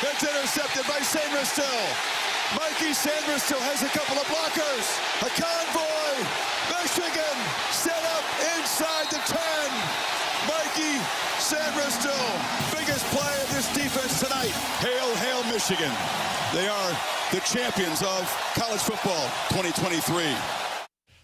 That's intercepted by Sandristil. Mikey Sandristil has a couple of blockers. A convoy. Michigan set up inside the 10. Mikey Sandristil, biggest play of this defense tonight. Hail, hail, Michigan. They are the champions of college football 2023.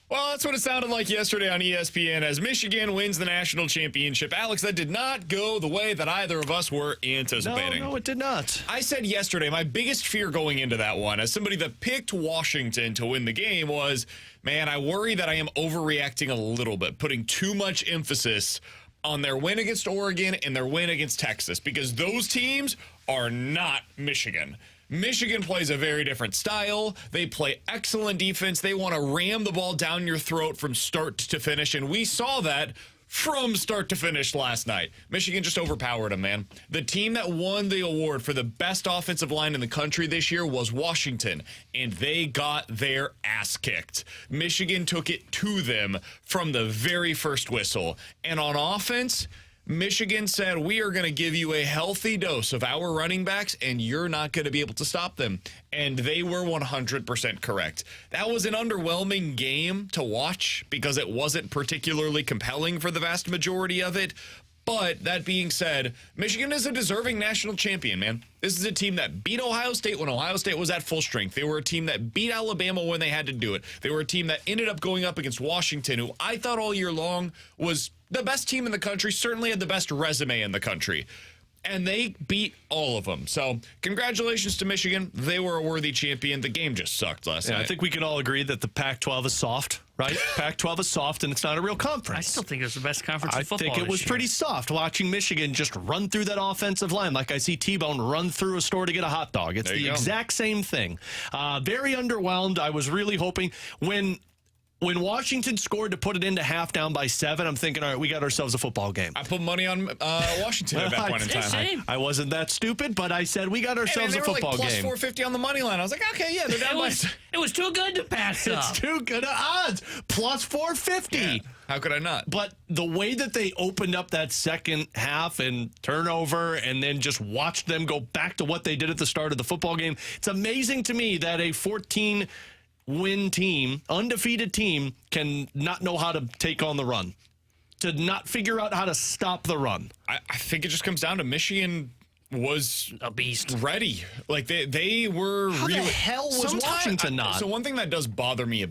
Well, that's what it sounded like yesterday on ESPN as Michigan wins the national championship. Alex, that did not go the way that either of us were anticipating. No, it did not. I said yesterday my biggest fear going into that one, as somebody that picked Washington to win the game, was, man, I worry that I am overreacting a little bit, putting too much emphasis on their win against Oregon and their win against Texas, because those teams are not Michigan. Michigan plays a very different style. They play excellent defense. They want to ram the ball down your throat from start to finish, and we saw that from start to finish last night. Michigan just overpowered them, man. The team that won the award for the best offensive line in the country this year was Washington, and they got their ass kicked. Michigan took it to them from the very first whistle. And on offense, Michigan said, we are going to give you a healthy dose of our running backs, and you're not going to be able to stop them. And they were 100% correct. That was an underwhelming game to watch because it wasn't particularly compelling for the vast majority of it. But that being said, Michigan is a deserving national champion, man. This is a team that beat Ohio State when Ohio State was at full strength. They were a team that beat Alabama when they had to do it. They were a team that ended up going up against Washington, who I thought all year long was the best team in the country, certainly had the best resume in the country. And they beat all of them. So congratulations to Michigan. They were a worthy champion. The game just sucked last night. I think we can all agree that the Pac-12 is soft, right? Pac-12 is soft, and it's not a real conference. I still think it's the best conference in football. I think it was pretty soft watching Michigan just run through that offensive line like I see T-Bone run through a store to get a hot dog. It's the exact same thing. Very underwhelmed. I was really hoping when Washington scored to put it into half down by 7, I'm thinking, all right, we got ourselves a football game. I put money on Washington at that point in time. I wasn't that stupid, but I said we got ourselves a football game. Plus 450 on the money line. I was like, okay, yeah, they're down by. It was too good to pass up. It's too good odds. Plus 450. Yeah. How could I not? But the way that they opened up that second half and turnover and then just watched them go back to what they did at the start of the football game, it's amazing to me that a 14-win team, undefeated team, can not know how to take on the run, to not figure out how to stop the run. I think it just comes down to Michigan was a beast, ready. Like they were. How really, the hell was Washington not? So one thing that does bother me a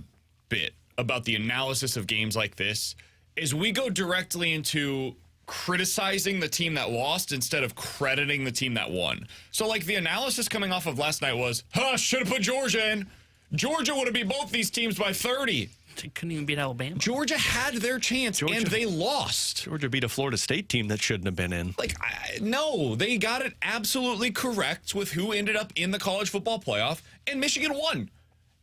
bit about the analysis of games like this is we go directly into criticizing the team that lost instead of crediting the team that won. So like the analysis coming off of last night was, should have put Georgia in. Georgia would have beat both these teams by 30. They couldn't even beat Alabama. Georgia had their chance, and they lost. Georgia beat a Florida State team that shouldn't have been in. No, they got it absolutely correct with who ended up in the college football playoff, and Michigan won.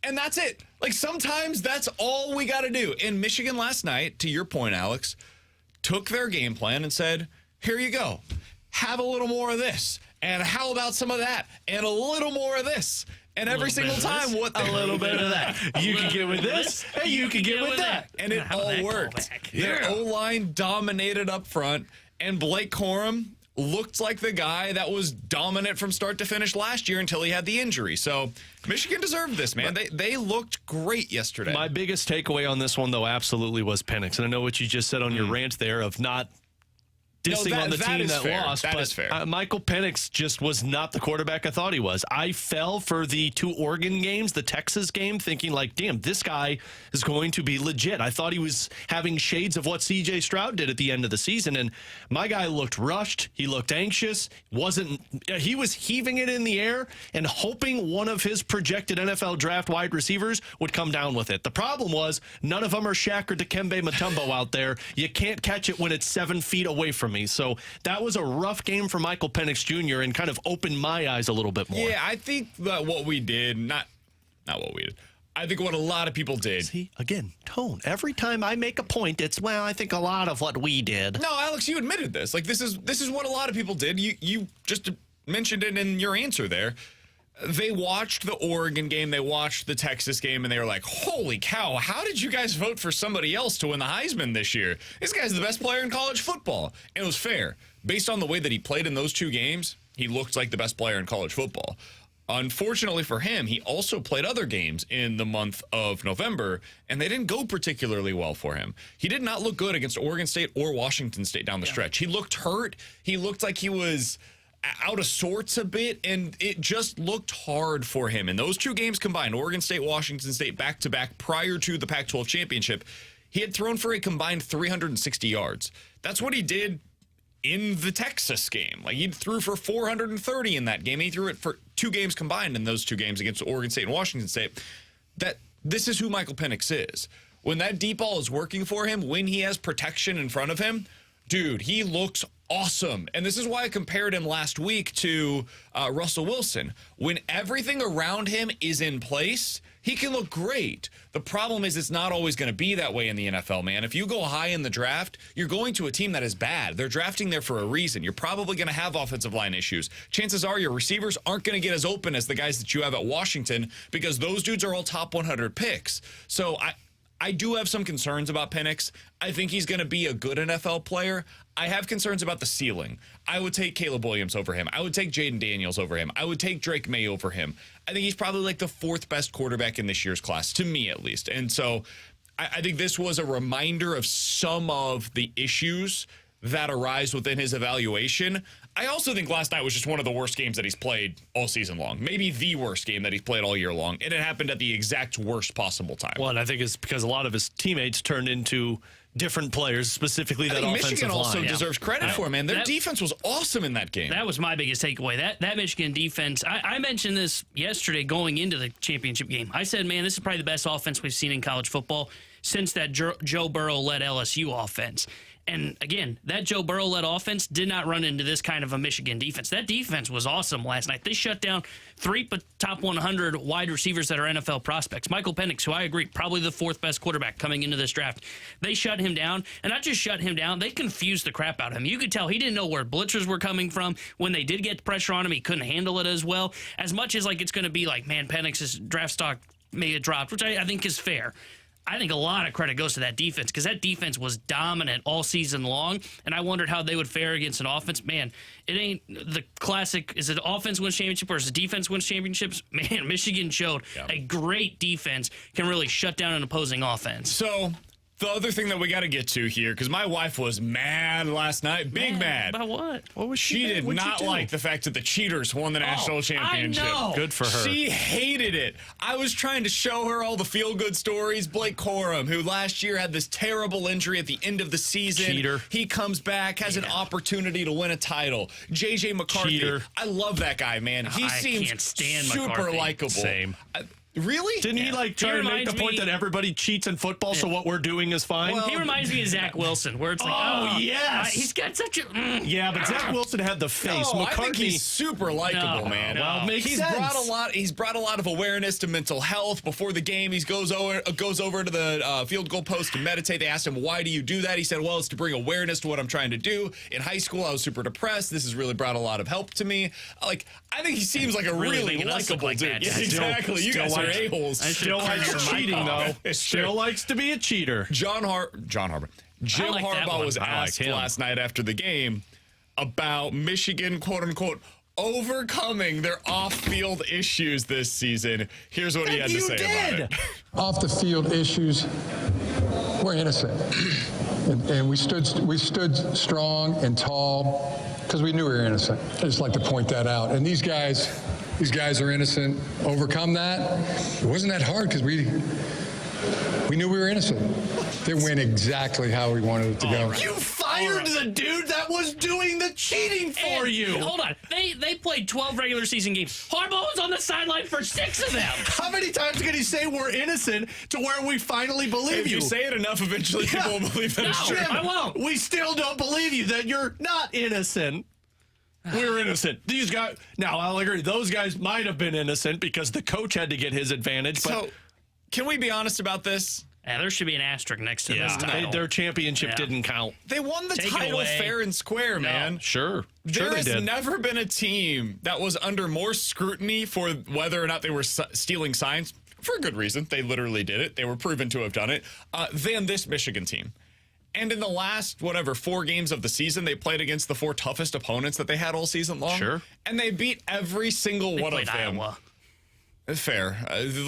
And that's it. Sometimes that's all we got to do. And Michigan last night, to your point, Alex, took their game plan and said, here you go. Have a little more of this. And how about some of that? And a little more of this. And every single time, a little bit of that. You can get with this, and you can get with that. And it all worked. Their O-line dominated up front, and Blake Corum looked like the guy that was dominant from start to finish last year until he had the injury. So Michigan deserved this, man. They looked great yesterday. My biggest takeaway on this one, though, absolutely was Penix. And I know what you just said on your rant there of not dissing on the team that lost. That is fair. Michael Penix just was not the quarterback I thought he was. I fell for the 2 Oregon games, the Texas game, thinking damn, this guy is going to be legit. I thought he was having shades of what C.J. Stroud did at the end of the season, and my guy looked rushed. He looked anxious. He was heaving it in the air and hoping one of his projected NFL draft wide receivers would come down with it. The problem was none of them are Shaq or Dikembe Mutombo out there. You can't catch it when it's 7 feet away from me. So that was a rough game for Michael Penix Jr. and kind of opened my eyes a little bit more. Yeah, I think that what we did, not what we did. I think what a lot of people did. See, again, tone. Every time I make a point, it's, I think a lot of what we did. No, Alex, you admitted this. This is what a lot of people did. You just mentioned it in your answer there. They watched the Oregon game, they watched the Texas game, and they were like, holy cow, how did you guys vote for somebody else to win the Heisman this year? This guy's the best player in college football. And it was fair. Based on the way that he played in those 2 games, he looked like the best player in college football. Unfortunately for him, he also played other games in the month of November, and they didn't go particularly well for him. He did not look good against Oregon State or Washington State down the stretch. He looked hurt. He looked like he was out of sorts a bit, and it just looked hard for him. And those two games combined, Oregon State, Washington State, back-to-back prior to the Pac-12 championship, he had thrown for a combined 360 yards. That's what he did in the Texas game. Like, he threw for 430 in that game. He threw it for 2 games combined in those 2 games against Oregon State and Washington State. This is who Michael Penix is. When that deep ball is working for him, when he has protection in front of him, dude, he looks awesome. And this is why I compared him last week to Russell Wilson. When everything around him is in place, he can look great. The problem is it's not always going to be that way in the NFL, man. If you go high in the draft, you're going to a team that is bad. They're drafting there for a reason. You're probably going to have offensive line issues. Chances are your receivers aren't going to get as open as the guys that you have at Washington because those dudes are all top 100 picks. So I do have some concerns about Penix. I think he's going to be a good NFL player. I have concerns about the ceiling. I would take Caleb Williams over him. I would take Jaden Daniels over him. I would take Drake May over him. I think he's probably like the 4th best quarterback in this year's class, to me at least. And so I think this was a reminder of some of the issues that arise within his evaluation. I also think last night was just one of the worst games that he's played all season long. Maybe the worst game that he's played all year long. And it happened at the exact worst possible time. Well, and I think it's because a lot of his teammates turned into different players, specifically that offensive Michigan line. also deserves credit for, man. Their defense was awesome in that game. That was my biggest takeaway. That Michigan defense, I mentioned this yesterday going into the championship game. I said, man, this is probably the best offense we've seen in college football since that Joe Burrow-led LSU offense. And again, that Joe Burrow-led offense did not run into this kind of a Michigan defense. That defense was awesome last night. They shut down 3 top 100 wide receivers that are NFL prospects. Michael Penix, who I agree, probably the 4th best quarterback coming into this draft. They shut him down, and not just shut him down, they confused the crap out of him. You could tell he didn't know where blitzers were coming from. When they did get pressure on him, he couldn't handle it as well. As much as like it's going to be like, man, Penix's draft stock may have dropped, which I think is fair. I think a lot of credit goes to that defense because that defense was dominant all season long, and I wondered how they would fare against an offense. Man, it ain't the classic, is it offense wins championship or is it defense wins championships? Man, Michigan showed a great defense can really shut down an opposing offense. So the other thing that we got to get to here, because my wife was mad last night, big mad. About what? What was She did not like the fact that the cheaters won the national championship. I know. Good for her. She hated it. I was trying to show her all the feel-good stories. Blake Corum, who last year had this terrible injury at the end of the season. Cheater. He comes back, has an opportunity to win a title. J.J. McCarthy. Cheater. I love that guy, man. He I seems can't stand super McCarthy. likable. Same. Really? Didn't he like try to make the reminds point me- that everybody cheats in football, so what we're doing is fine? He reminds me of Zach Wilson, where it's like, Oh, yes. he's got such a. Yeah, but Zach Wilson had the face. No, I think McCartney. he's super likable, No, man. no. Well, makes He's sense. brought a lot of awareness to mental health. Before the game, he goes over to the field goal post to meditate. They asked him, "Why do you do that?" He said, "Well, it's to bring awareness to what I'm trying to do." In high school, I was super depressed. This has really brought a lot of help to me. Like, I think he seems like a Really really making us look likable like dude. that. Yeah, Still- exactly. You guys are a-holes. Still likes cheating, though. Still likes to be a cheater. Jim I like that Harbaugh one. was I like asked him. last night after the game about Michigan, quote unquote, overcoming their off-field issues this season. Here's what he had to say about it. Off the field issues, we're innocent, and we stood strong and tall because we knew we were innocent. I just like to point that out. And these guys are innocent. Overcome that. It wasn't that hard because we knew we were innocent. They went exactly how we wanted it to go. You fired the dude that was doing the cheating for And- you. Hold on. They played 12 regular season games. Harbaugh was on the sideline for 6 of them. How many times can he say we're innocent to where we finally believe If you say it enough, eventually people will believe that it's No. true. I won't. We still don't believe you that you're not innocent. We're innocent. These guys. Now, I'll agree. Those guys might have been innocent because the coach had to get his advantage. But So, can we be honest about this? Yeah, there should be an asterisk next to this title. their championship Yeah. didn't count. They won the Take it title away. fair and square, man. Sure. There they has did. never been a team that was under more scrutiny for whether or not they were stealing signs, for a good reason. They literally did it. They were proven to have done it, than this Michigan team. And in the last, 4 games of the season, they played against the 4 toughest opponents that they had all season long. Sure. And they beat every single one of Played them. Iowa. Fair.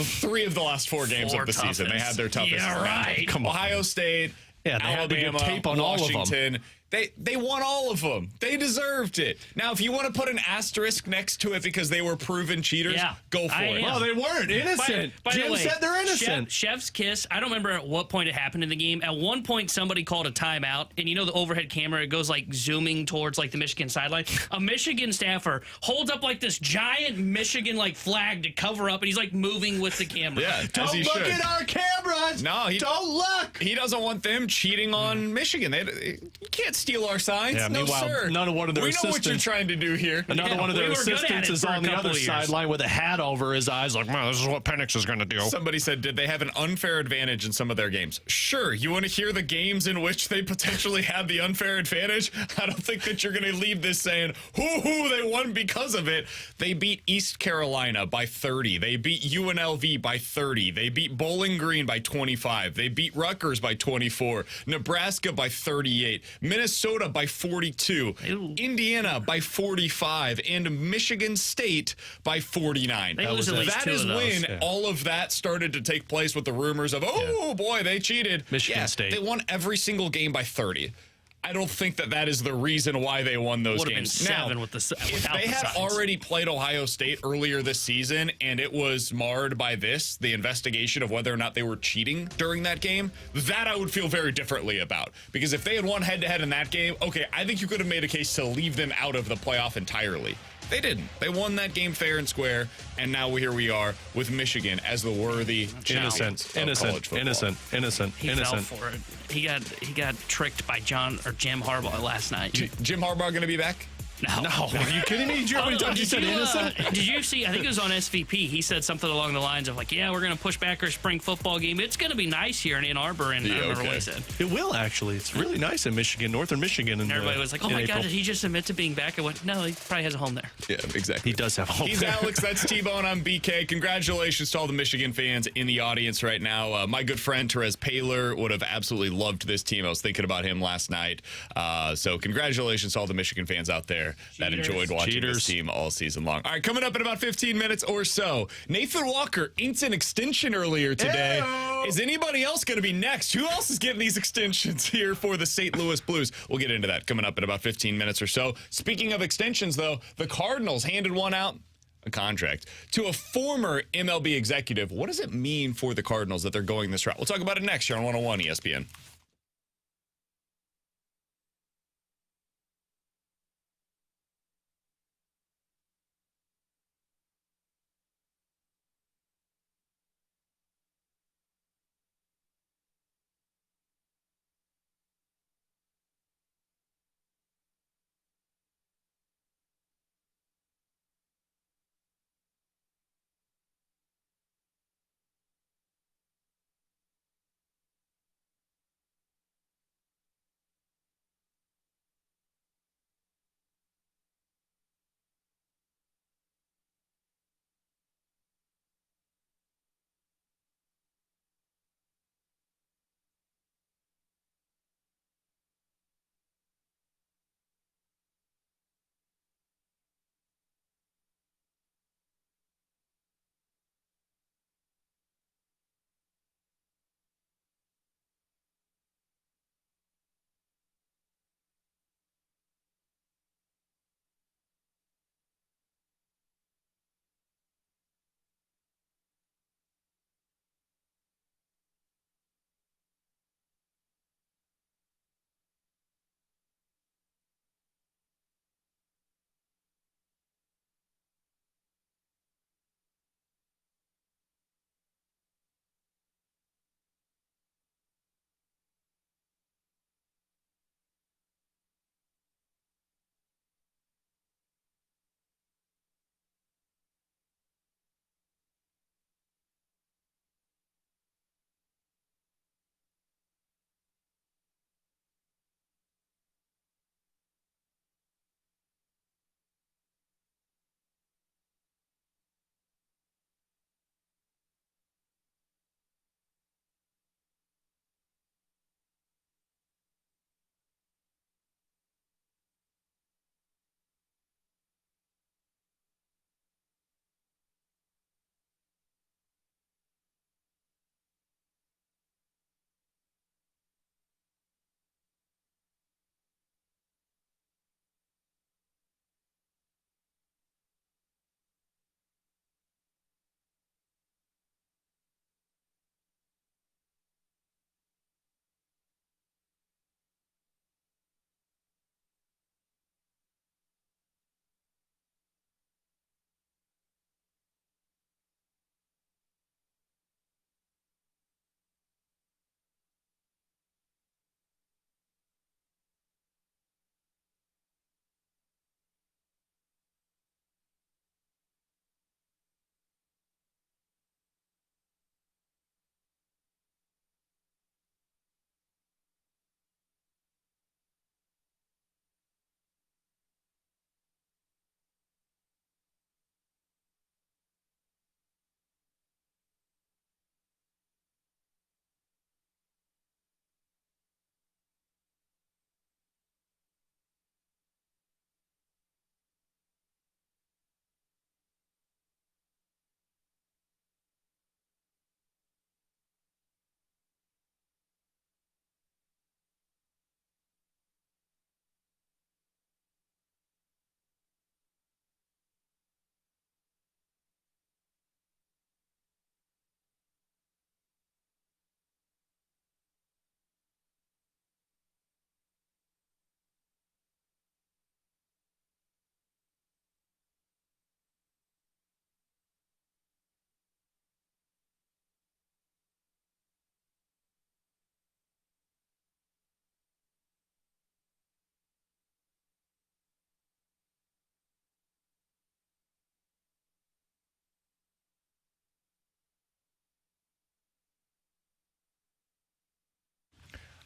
3 of the last 4 games of the season, they had their toughest. Yeah, right. Come on. Ohio State, Yeah, they had to give Alabama, tape on all of them. Washington. They won all of them. They deserved it. Now, if you want to put an asterisk next to it because they were proven cheaters, go for it. Well, they weren't innocent. By the Jim way, said they're innocent. Chef's kiss. I don't remember at what point it happened in the game. At one point, somebody called a timeout, and you know the overhead camera, it goes like zooming towards like the Michigan sideline. A Michigan staffer holds up like this giant Michigan like flag to cover up, and he's like moving with the camera. Yeah, Don't look at our cameras. No, don't look. He doesn't want them cheating on Michigan. You can't steal our signs. Yeah, no, meanwhile, sir. None of one of their we know what you're assistants- trying to do here. Another one of their we were good at assistants it is for a on the couple other of years. sideline with a hat over his eyes, like, man, this is what Penix is going to do. Somebody said, did they have an unfair advantage in some of their games? Sure. You want to hear the games in which they potentially had the unfair advantage? I don't think that you're going to leave this saying, hoo-hoo, they won because of it. They beat East Carolina by 30. They beat UNLV by 30. They beat Bowling Green by 25. They beat Rutgers by 24. Nebraska by 38. Minnesota by 42. Ew. Indiana by 45. And Michigan State by 49. They lose at least That 2 is of those. when all of that started to take place with the rumors of, boy, they cheated. Michigan State. They won every single game by 30. I don't think that is the reason why they won those Would have been games. 7 Now, with the if without they the had signs. already played Ohio State earlier this season and it was marred by the investigation of whether or not they were cheating during that game, that I would feel very differently about. Because if they had won head-to-head in that game, okay, I think you could have made a case to leave them out of the playoff entirely. They didn't. They won that game fair and square, and now here we are with Michigan as the worthy champions of college football. Innocent. He fell for it. He got tricked by Jim Harbaugh last night. Jim Harbaugh going to be back? No. Are you kidding me? How many times you said innocent? Did you see? I think it was on SVP. He said something along the lines of like, "Yeah, we're going to push back our spring football game. It's going to be nice here in Ann Arbor." And I don't remember what he said. It will, actually. It's really nice in Michigan, northern Michigan. And everybody was like, "Oh my God, did he just admit to being back?" I went, "No, he probably has a home there." Yeah, exactly. He does have a home He's there. Alex, that's T-Bone, I'm BK. Congratulations to all the Michigan fans in the audience right now. My good friend Therese Paylor would have absolutely loved this team. I was thinking about him last night. So congratulations to all the Michigan fans out there that enjoyed watching this team all season long. All right, coming up in about 15 minutes or so, Nathan Walker inked an extension earlier today. Ew. Is anybody else going to be next? Who else is getting these extensions here for the St. Louis Blues? We'll get into that coming up in about 15 minutes or so. Speaking of extensions, though, the Cardinals handed one out, a contract, to a former MLB executive. What does it mean for the Cardinals that they're going this route? We'll talk about it next here on 101 ESPN.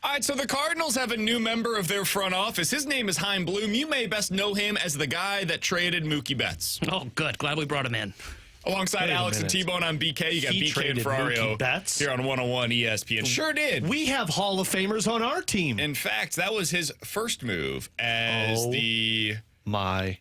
All right, so the Cardinals have a new member of their front office. His name is Chaim Bloom. You may best know him as the guy that traded Mookie Betts. Oh, good. Glad we brought him in. Alongside Alex and T-Bone on BK, you got BK and Ferrario here on 101 ESPN. Sure did. We have Hall of Famers on our team. In fact, that was his first move as my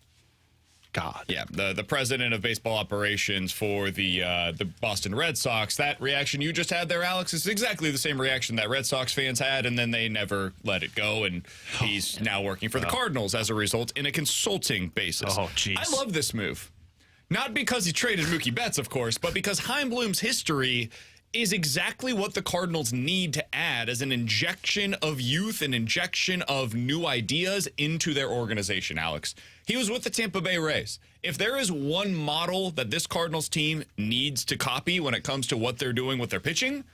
God. Yeah, the president of baseball operations for the Boston Red Sox. That reaction you just had there, Alex, is exactly the same reaction that Red Sox fans had, and then they never let it go, and he's now working for the Cardinals as a result in a consulting basis. Oh, jeez. I love this move. Not because he traded Mookie Betts, of course, but because Chaim Bloom's history is exactly what the Cardinals need to add as an injection of youth, an injection of new ideas into their organization, Alex. He was with the Tampa Bay Rays. If there is one model that this Cardinals team needs to copy when it comes to what they're doing with their pitching,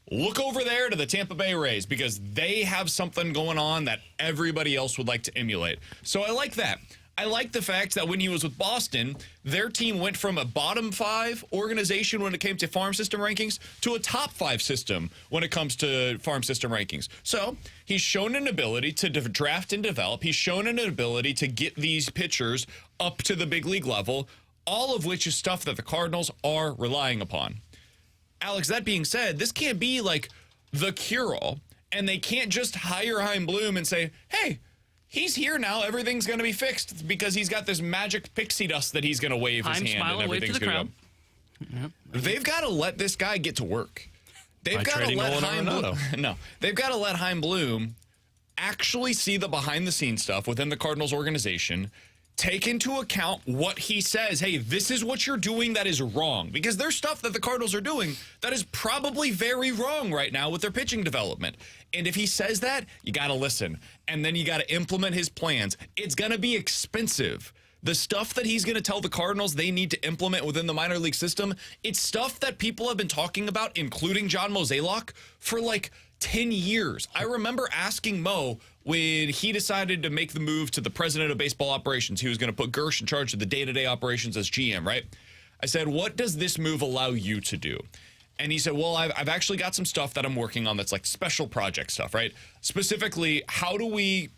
look over there to the Tampa Bay Rays, because they have something going on that everybody else would like to emulate. So I like that. I like the fact that when he was with Boston, their team went from a bottom 5 organization when it came to farm system rankings to a top 5 system when it comes to farm system rankings. So he's shown an ability to draft and develop. He's shown an ability to get these pitchers up to the big league level, all of which is stuff that the Cardinals are relying upon. Alex, that being said, this can't be like the cure-all, and they can't just hire Chaim Bloom and say, hey, he's here now. Everything's going to be fixed because he's got this magic pixie dust that he's going to wave his hand and everything's going to go. Yep. They've got to let this guy get to work. They've got to let Chaim Bloom. No, they've got to let Chaim Bloom actually see the behind-the-scenes stuff within the Cardinals organization. Take into account what he says. Hey, this is what you're doing that is wrong. Because there's stuff that the Cardinals are doing that is probably very wrong right now with their pitching development. And if he says that, you got to listen. And then you got to implement his plans. It's going to be expensive. The stuff that he's going to tell the Cardinals they need to implement within the minor league system, it's stuff that people have been talking about, including John Mozeliak, for like 10 years. I remember asking Mo when he decided to make the move to the president of baseball operations. He was going to put Gersh in charge of the day-to-day operations as GM, right? I said, what does this move allow you to do? And he said, well, I've actually got some stuff that I'm working on that's like special project stuff, right? Specifically, how do we've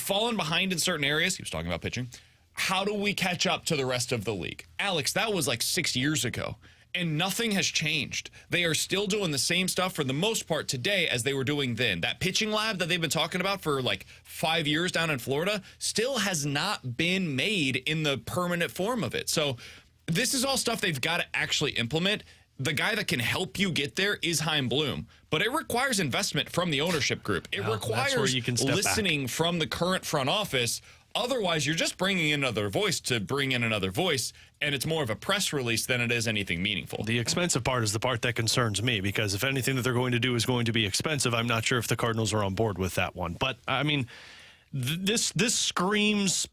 fallen behind in certain areas. He was talking about pitching. How do we catch up to the rest of the league? Alex, that was like 6 years ago. And nothing has changed. They are still doing the same stuff for the most part today as they were doing then. That pitching lab that they've been talking about for like 5 years down in Florida still has not been made in the permanent form of it. So this is all stuff they've got to actually implement. The guy that can help you get there is Chaim Bloom. But it requires investment from the ownership group. It requires listening from the current front office. Otherwise, you're just bringing in another voice to bring in another voice, and it's more of a press release than it is anything meaningful. The expensive part is the part that concerns me, because if anything that they're going to do is going to be expensive, I'm not sure if the Cardinals are on board with that one. But, I mean, this screams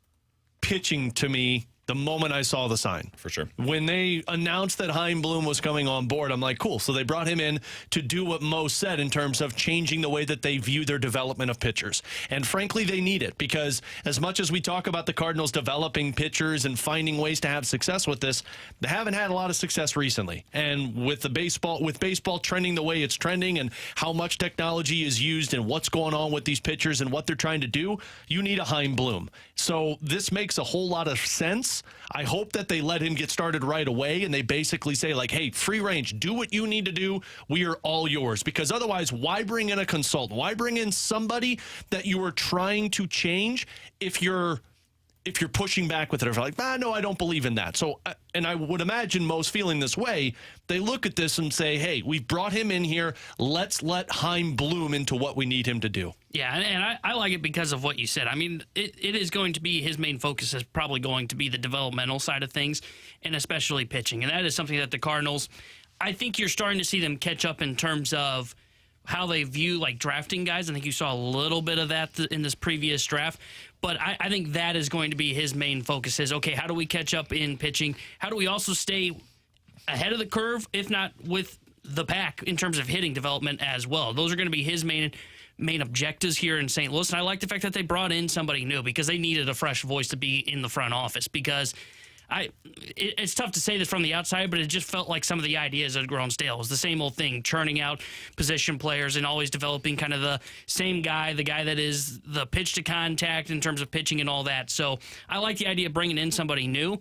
pitching to me the moment I saw the sign. For sure. When they announced that Chaim Bloom was coming on board, I'm like, cool. So they brought him in to do what Mo said in terms of changing the way that they view their development of pitchers. And frankly, they need it, because as much as we talk about the Cardinals developing pitchers and finding ways to have success with this, they haven't had a lot of success recently. And with baseball trending the way it's trending and how much technology is used and what's going on with these pitchers and what they're trying to do, you need a Chaim Bloom. So this makes a whole lot of sense. I hope that they let him get started right away and they basically say, like, hey, free range, do what you need to do. We are all yours. Because otherwise, why bring in a consultant? Why bring in somebody that you are trying to change if you're pushing back with it? If you're like, no, I don't believe in that. So, and I would imagine most feeling this way, they look at this and say, hey, we brought him in here. Let's let Chaim Bloom into what we need him to do. Yeah, and I like it because of what you said. I mean, it is going to be, his main focus is probably going to be the developmental side of things, and especially pitching. And that is something that the Cardinals, I think you're starting to see them catch up in terms of how they view, like, drafting guys. I think you saw a little bit of that in this previous draft. But I think that is going to be his main focus is, okay, how do we catch up in pitching? How do we also stay ahead of the curve, if not with the pack, in terms of hitting development as well? Those are going to be his main objectives here in St. Louis. And I like the fact that they brought in somebody new, because they needed a fresh voice to be in the front office. Because it's tough to say this from the outside, but it just felt like some of the ideas had grown stale. It was the same old thing, churning out position players and always developing kind of the same guy, the guy that is the pitch to contact in terms of pitching and all that. So I like the idea of bringing in somebody new.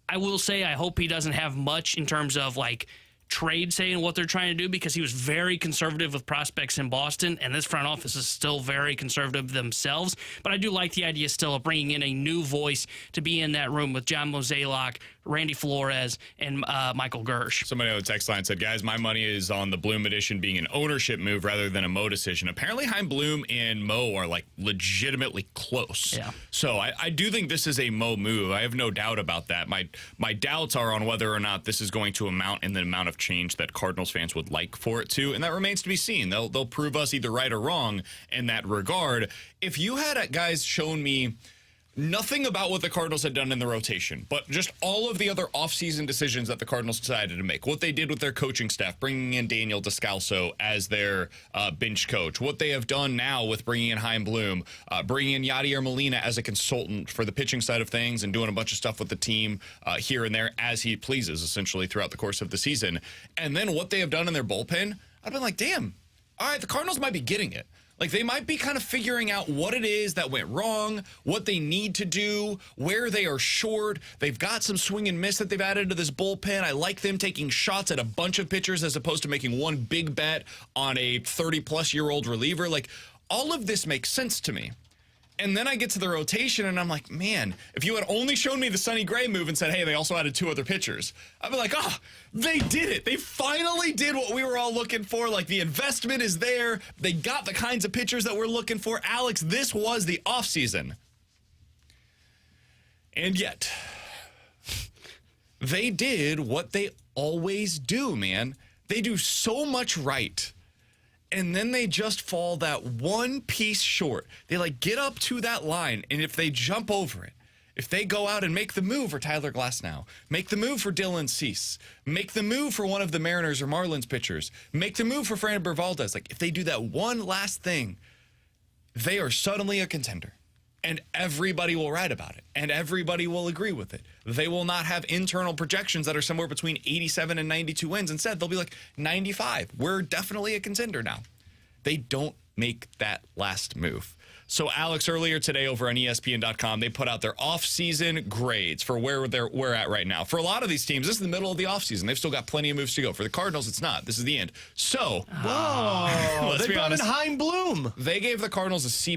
I will say I hope he doesn't have much in terms of like trade saying what they're trying to do, because he was very conservative with prospects in Boston, and this front office is still very conservative themselves. But I do like the idea still of bringing in a new voice to be in that room with John Mozeliak, Randy Flores, and Michael Gersh. Somebody on the text line said, guys, my money is on the Bloom addition being an ownership move rather than a Mo decision. Apparently, Chaim Bloom and Mo are like legitimately close. Yeah. So I do think this is a Mo move. I have no doubt about that. My doubts are on whether or not this is going to amount in the amount of change that Cardinals fans would like for it to, and that remains to be seen. They'll prove us either right or wrong in that regard. If you had guys shown me nothing about what the Cardinals had done in the rotation, but just all of the other offseason decisions that the Cardinals decided to make, what they did with their coaching staff, bringing in Daniel Descalso as their bench coach, what they have done now with bringing in Chaim Bloom, bringing in Yadier Molina as a consultant for the pitching side of things and doing a bunch of stuff with the team here and there as he pleases, essentially, throughout the course of the season. And then what they have done in their bullpen, I've been like, damn, all right, the Cardinals might be getting it. Like, they might be kind of figuring out what it is that went wrong, what they need to do, where they are short. They've got some swing and miss that they've added to this bullpen. I like them taking shots at a bunch of pitchers as opposed to making one big bet on a 30-plus-year-old reliever. Like, all of this makes sense to me. And then I get to the rotation, and I'm like, man, if you had only shown me the Sonny Gray move and said, hey, they also added 2 other pitchers, I'd be like, oh, they did it. They finally did what we were all looking for. Like, the investment is there. They got the kinds of pitchers that we're looking for. Alex, this was the offseason. And yet, they did what they always do, man. They do so much right. And then they just fall that one piece short. They like get up to that line, and if they jump over it, if they go out and make the move for Tyler Glasnow, make the move for Dylan Cease, make the move for one of the Mariners or Marlins pitchers, make the move for Framber Valdez, like if they do that one last thing, they are suddenly a contender. And everybody will write about it, and everybody will agree with it. They will not have internal projections that are somewhere between 87 and 92 wins. Instead, they'll be like 95. We're definitely a contender now. They don't make that last move. So, Alex, earlier today over on ESPN.com, they put out their offseason grades for where we're at right now. For a lot of these teams, this is the middle of the offseason. They've still got plenty of moves to go. For the Cardinals, it's not. This is the end. So, let's be honest. Chaim Bloom. They gave the Cardinals a C+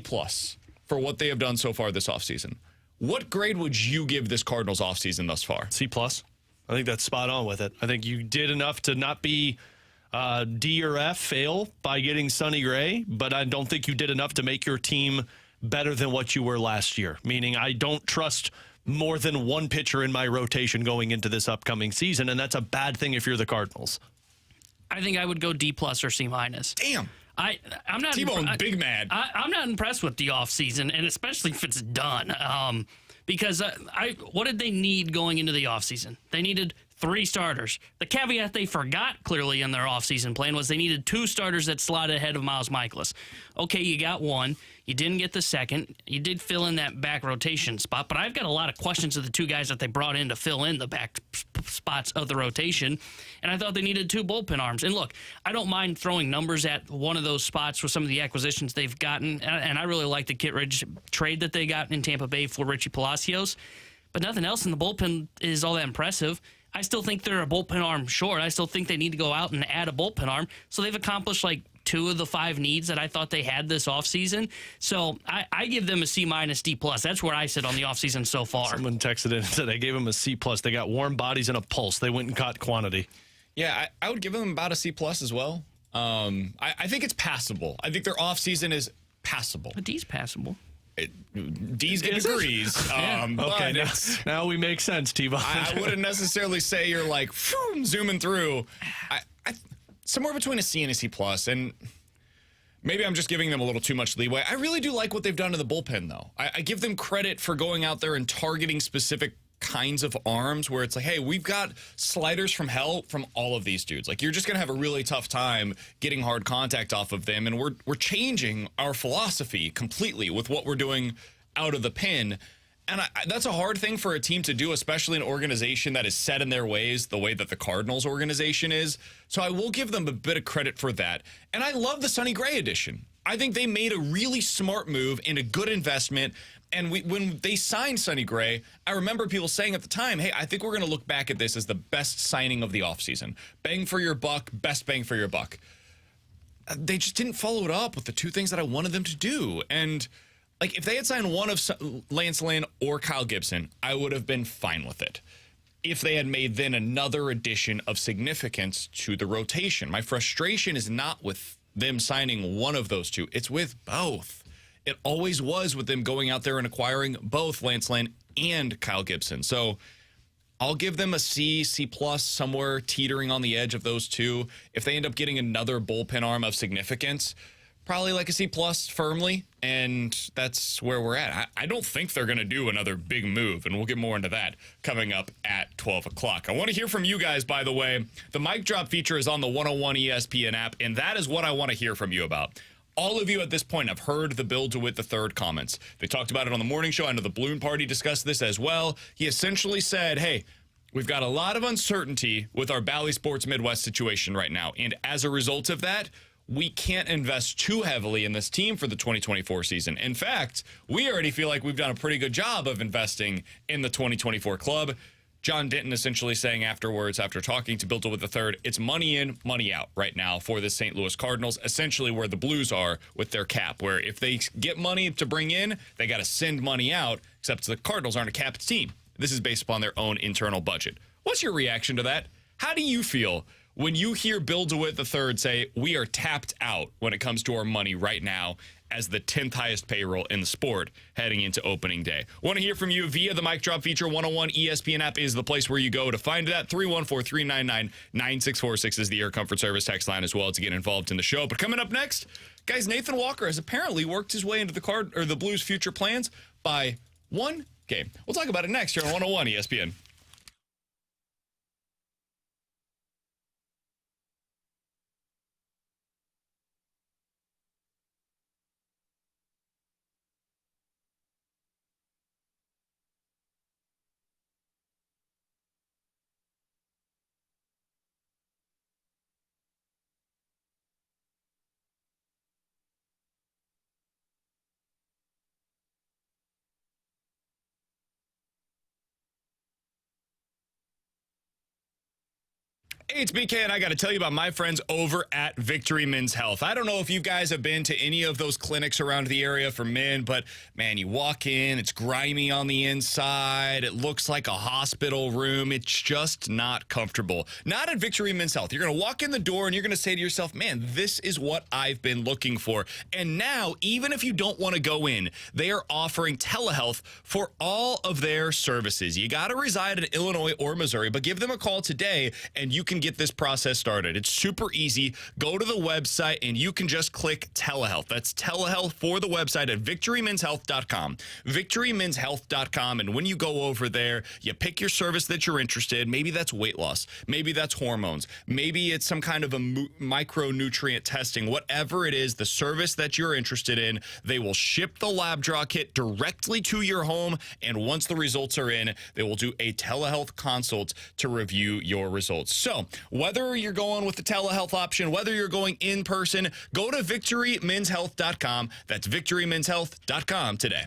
for what they have done so far this offseason. What grade would you give this Cardinals offseason thus far? C+. I think that's spot on with it. I think you did enough to not be D or F, fail by getting Sonny Gray, but I don't think you did enough to make your team better than what you were last year, meaning I don't trust more than one pitcher in my rotation going into this upcoming season, and that's a bad thing if you're the Cardinals. I think I would go D+ or C-. Damn. I'm not T-Bone big mad. I'm not impressed with the offseason, and especially if it's done. Because what did they need going into the offseason? They needed 3 starters. The caveat they forgot clearly in their offseason plan was they needed 2 starters that slotted ahead of Miles Michaelis. Okay, you got 1. You didn't get the second. You did fill in that back rotation spot, but I've got a lot of questions of the 2 guys that they brought in to fill in the back spots of the rotation, and I thought they needed 2 bullpen arms. And look, I don't mind throwing numbers at one of those spots with some of the acquisitions they've gotten, and I really like the Kittredge trade that they got in Tampa Bay for Richie Palacios, but nothing else in the bullpen is all that impressive. I still think they're a bullpen arm short. I still think they need to go out and add a bullpen arm. So they've accomplished like 2 of the 5 needs that I thought they had this offseason. So I give them a C- D+. That's where I sit on the offseason so far. Someone texted in and said I gave them a C+. They got warm bodies and a pulse. They went and caught quantity. Yeah, I would give them about a C+ as well. I think it's passable. I think their offseason is passable. A D's passable. D's get degrees. Okay, now we make sense, T-Bone. I wouldn't necessarily say you're like zooming through. Somewhere between a C and a C+, and maybe I'm just giving them a little too much leeway. I really do like what they've done to the bullpen, though. I give them credit for going out there and targeting specific kinds of arms where it's like, hey, we've got sliders from hell from all of these dudes. Like, you're just going to have a really tough time getting hard contact off of them, and we're changing our philosophy completely with what we're doing out of the pen. And that's a hard thing for a team to do, especially an organization that is set in their ways, the way that the Cardinals organization is. So I will give them a bit of credit for that. And I love the Sonny Gray edition. I think they made a really smart move and a good investment. And when they signed Sonny Gray, I remember people saying at the time, hey, I think we're going to look back at this as the best signing of the offseason. Bang for your buck, best bang for your buck. They just didn't follow it up with the two things that I wanted them to do. And like, if they had signed one of Lance Lynn or Kyle Gibson, I would have been fine with it. If they had made then another addition of significance to the rotation. My frustration is not with them signing one of those two. It's with both. It always was with them going out there and acquiring both Lance Lynn and Kyle Gibson. So I'll give them a C, C+, somewhere teetering on the edge of those two. If they end up getting another bullpen arm of significance, probably like a C+ firmly, and that's where we're at. I don't think they're going to do another big move, and we'll get more into that coming up at 12 o'clock. I want to hear from you guys, by the way. The mic drop feature is on the 101 ESPN app, and that is what I want to hear from you about. All of you at this point have heard the Bill DeWitt III comments. They talked about it on the morning show. I know the Bloom Party discussed this as well. He essentially said, hey, we've got a lot of uncertainty with our Bally Sports Midwest situation right now, and as a result of that, we can't invest too heavily in this team for the 2024 season. In fact, we already feel like we've done a pretty good job of investing in the 2024 club. John Denton essentially saying afterwards, after talking to Bill DeWitt III, it's money in, money out right now for the St. Louis Cardinals, essentially where the Blues are with their cap, where if they get money to bring in, they got to send money out, except the Cardinals aren't a capped team. This is based upon their own internal budget. What's your reaction to that? How do you feel when you hear Bill DeWitt III say, we are tapped out when it comes to our money right now as the 10th highest payroll in the sport heading into opening day? Want to hear from you via the mic drop feature. 101 ESPN app is the place where you go to find that. 314-399-9646 is the Air Comfort Service text line as well to get involved in the show. But coming up next, guys, Nathan Walker has apparently worked his way into the Blues' future plans by one game. We'll talk about it next here on 101 ESPN. Hey, it's BK, and I got to tell you about my friends over at Victory Men's Health. I don't know if you guys have been to any of those clinics around the area for men, but man, you walk in, it's grimy on the inside. It looks like a hospital room. It's just not comfortable. Not at Victory Men's Health. You're going to walk in the door and you're going to say to yourself, man, this is what I've been looking for. And now, even if you don't want to go in, they are offering telehealth for all of their services. You got to reside in Illinois or Missouri, but give them a call today and you can get this process started. It's super easy. Go to the website and you can just click telehealth. That's telehealth for the website at victorymenshealth.com. victorymenshealth.com. And when you go over there, you pick your service that you're interested in. Maybe that's weight loss. Maybe that's hormones. Maybe it's some kind of a micronutrient testing. Whatever it is, the service that you're interested in, they will ship the lab draw kit directly to your home. And once the results are in, they will do a telehealth consult to review your results. So whether you're going with the telehealth option, whether you're going in person, go to victorymenshealth.com. That's victorymenshealth.com today.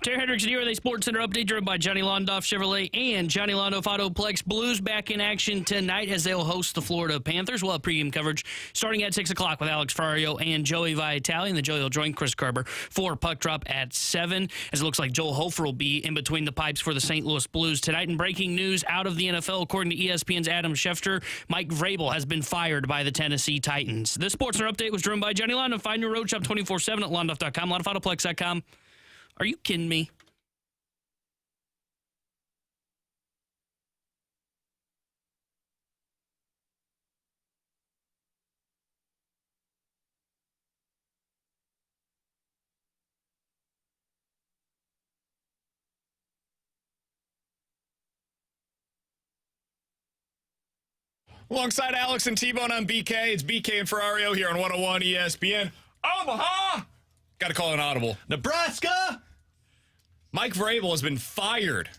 Terry Hendricks here with a Sports Center update driven by Johnny Londoff Chevrolet and Johnny Londoff Autoplex. Blues back in action tonight as they'll host the Florida Panthers. We'll have pregame coverage starting at 6 o'clock with Alex Ferrario and Joey Vitale. And the Joey will join Chris Carver for Puck Drop at 7, as it looks like Joel Hofer will be in between the pipes for the St. Louis Blues tonight. And breaking news out of the NFL, according to ESPN's Adam Schefter, Mike Vrabel has been fired by the Tennessee Titans. This Sports Center update was driven by Johnny Londoff. Find your road shop 24/7 at londoff.com, londoffAutoplex.com. Are you kidding me? Alongside Alex and T-Bone on BK, it's BK and Ferrario here on 101 ESPN. Omaha! Got to call an audible. Nebraska! Mike Vrabel has been fired,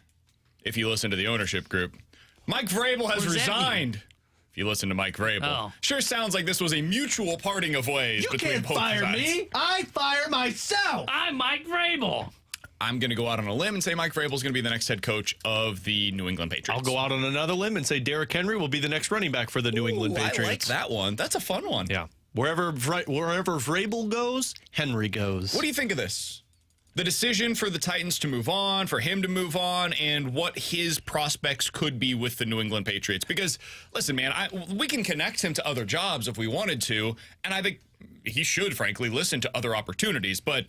if you listen to the ownership group. Mike Vrabel has resigned, if you listen to Mike Vrabel. Oh. Sure sounds like this was a mutual parting of ways between both sides. You can't fire me. I fire myself. I'm Mike Vrabel. I'm going to go out on a limb and say Mike Vrabel is going to be the next head coach of the New England Patriots. I'll go out on another limb and say Derrick Henry will be the next running back for the New England Patriots. I like that one. That's a fun one. Yeah. Wherever Vrabel goes, Henry goes. What do you think of this? The decision for the Titans to move on, for him to move on, and what his prospects could be with the New England Patriots. Because, listen, man, we can connect him to other jobs if we wanted to, and I think he should, frankly, listen to other opportunities. But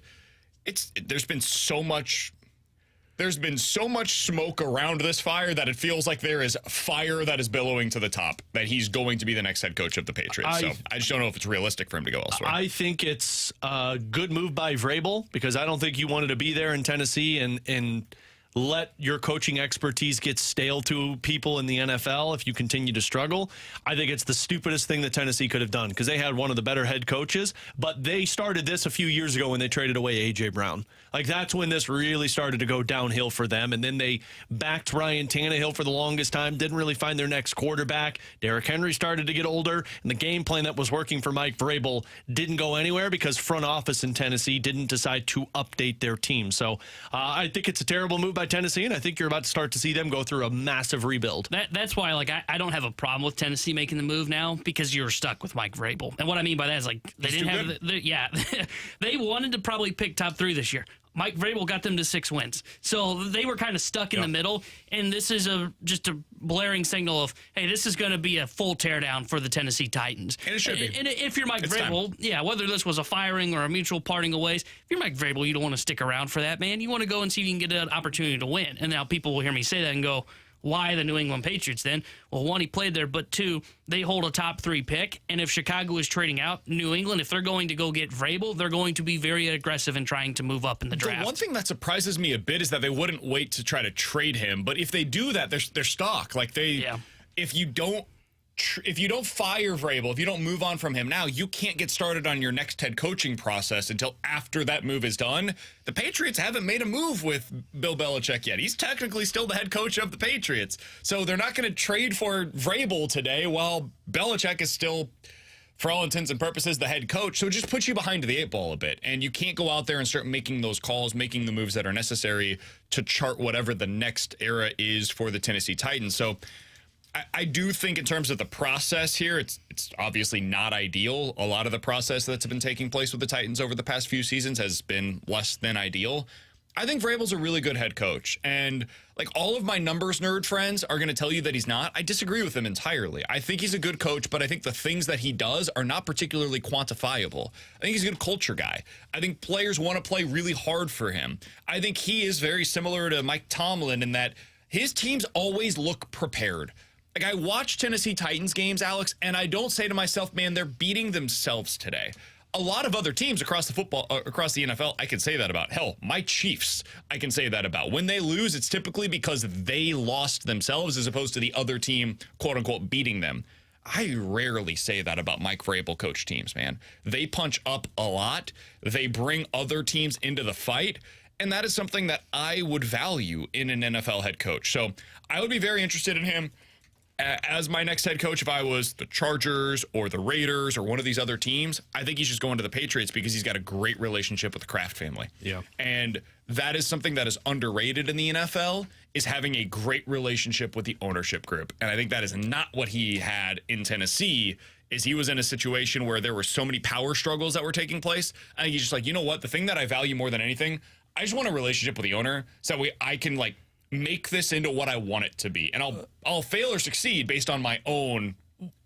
there's been so much smoke around this fire that it feels like there is fire that is billowing to the top, that he's going to be the next head coach of the Patriots. So I just don't know if it's realistic for him to go elsewhere. I think it's a good move by Vrabel, because I don't think you wanted to be there in Tennessee and let your coaching expertise get stale to people in the NFL if you continue to struggle. I think it's the stupidest thing that Tennessee could have done, because they had one of the better head coaches, but they started this a few years ago when they traded away A.J. Brown. Like, that's when this really started to go downhill for them, and then they backed Ryan Tannehill for the longest time, didn't really find their next quarterback. Derrick Henry started to get older, and the game plan that was working for Mike Vrabel didn't go anywhere because front office in Tennessee didn't decide to update their team. So I think it's a terrible move by Tennessee, and I think you're about to start to see them go through a massive rebuild. That's why, like, I don't have a problem with Tennessee making the move now, because you're stuck with Mike Vrabel. And what I mean by that is, like, they didn't have they wanted to probably pick top 3 this year. Mike Vrabel got them to 6 wins. So they were kind of stuck in the middle, and this is just a blaring signal of, hey, this is going to be a full teardown for the Tennessee Titans. And it should be. And if you're Mike Vrabel, whether this was a firing or a mutual parting of ways, if you're Mike Vrabel, you don't want to stick around for that, man. You want to go and see if you can get an opportunity to win. And now people will hear me say that and go, why the New England Patriots then? Well, 1, he played there, but 2, they hold a top 3 pick. And if Chicago is trading out, New England, if they're going to go get Vrabel, they're going to be very aggressive in trying to move up in the draft. The one thing that surprises me a bit is that they wouldn't wait to try to trade him. But if they do that, they're stuck. Like, if you don't fire Vrabel, if you don't move on from him now, you can't get started on your next head coaching process until after that move is done. The Patriots haven't made a move with Bill Belichick yet. He's technically still the head coach of the Patriots. So they're not going to trade for Vrabel today while Belichick is still, for all intents and purposes, the head coach. So it just puts you behind the 8 ball a bit. And you can't go out there and start making those calls, making the moves that are necessary to chart whatever the next era is for the Tennessee Titans. So I do think in terms of the process here, it's obviously not ideal. A lot of the process that's been taking place with the Titans over the past few seasons has been less than ideal. I think Vrabel's a really good head coach. And like all of my numbers nerd friends are going to tell you that he's not. I disagree with them entirely. I think he's a good coach, but I think the things that he does are not particularly quantifiable. I think he's a good culture guy. I think players want to play really hard for him. I think he is very similar to Mike Tomlin in that his teams always look prepared. Like, I watch Tennessee Titans games, Alex, and I don't say to myself, man, they're beating themselves today. A lot of other teams across the NFL, I can say that about. Hell, my Chiefs, I can say that about. When they lose, it's typically because they lost themselves as opposed to the other team, quote unquote, beating them. I rarely say that about Mike Vrabel coach teams, man. They punch up a lot. They bring other teams into the fight. And that is something that I would value in an NFL head coach. So I would be very interested in him as my next head coach, if I was the Chargers or the Raiders or one of these other teams, I think he's just going to the Patriots because he's got a great relationship with the Kraft family. Yeah. And that is something that is underrated in the NFL, is having a great relationship with the ownership group. And I think that is not what he had in Tennessee, is he was in a situation where there were so many power struggles that were taking place. I think he's just like, you know what? The thing that I value more than anything, I just want a relationship with the owner so that I can like make this into what I want it to be. And I'll fail or succeed based on my own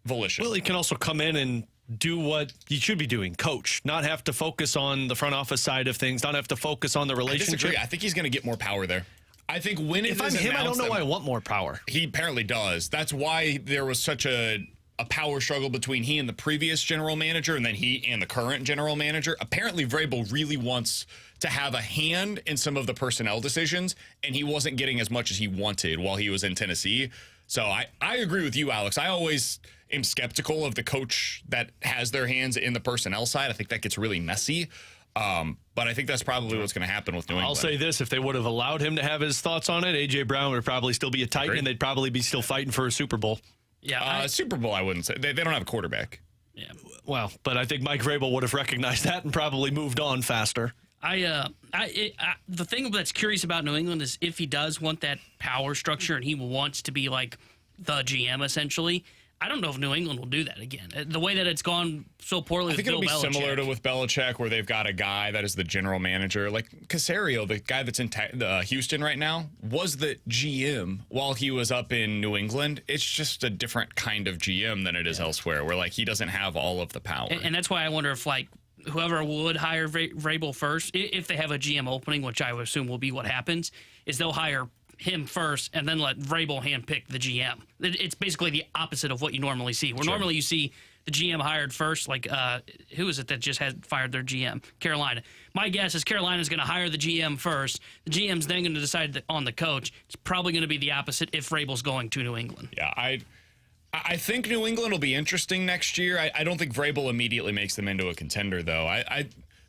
volition. Well, he can also come in and do what you should be doing, coach, not have to focus on the front office side of things, not have to focus on the relationship. I disagree. I think he's going to get more power there. I think when if I'm him, I don't know why I want more power. He apparently does. That's why there was such a power struggle between he and the previous general manager and then he and the current general manager. Apparently, Vrabel really wants to have a hand in some of the personnel decisions, and he wasn't getting as much as he wanted while he was in Tennessee. So I agree with you, Alex. I always am skeptical of the coach that has their hands in the personnel side. I think that gets really messy. But I think that's probably what's going to happen with New England. I'll say this, if they would have allowed him to have his thoughts on it, A.J. Brown would probably still be a Titan, and they'd probably be still fighting for a Super Bowl. Yeah, Super Bowl, I wouldn't say. They don't have a quarterback. Yeah. Well, but I think Mike Vrabel would have recognized that and probably moved on faster. The thing that's curious about New England is if he does want that power structure and he wants to be like the GM essentially, I don't know if New England will do that again. The way that it's gone so poorly with Bill Belichick. I think it'll be similar to with Belichick, where they've got a guy that is the general manager. Like Caserio, the guy that's in Houston right now, was the GM while he was up in New England. It's just a different kind of GM than it is elsewhere, where like he doesn't have all of the power. And that's why I wonder if like whoever would hire Vrabel first, if they have a GM opening, which I would assume will be what happens, is they'll hire him first and then let Vrabel handpick the GM. It's basically the opposite of what you normally see. Where normally you see the GM hired first, like who is it that just had fired their GM? Carolina. My guess is Carolina's going to hire the GM first. The GM's then going to decide on the coach. It's probably going to be the opposite if Vrabel's going to New England. Yeah, I think New England will be interesting next year. I don't think Vrabel immediately makes them into a contender, though.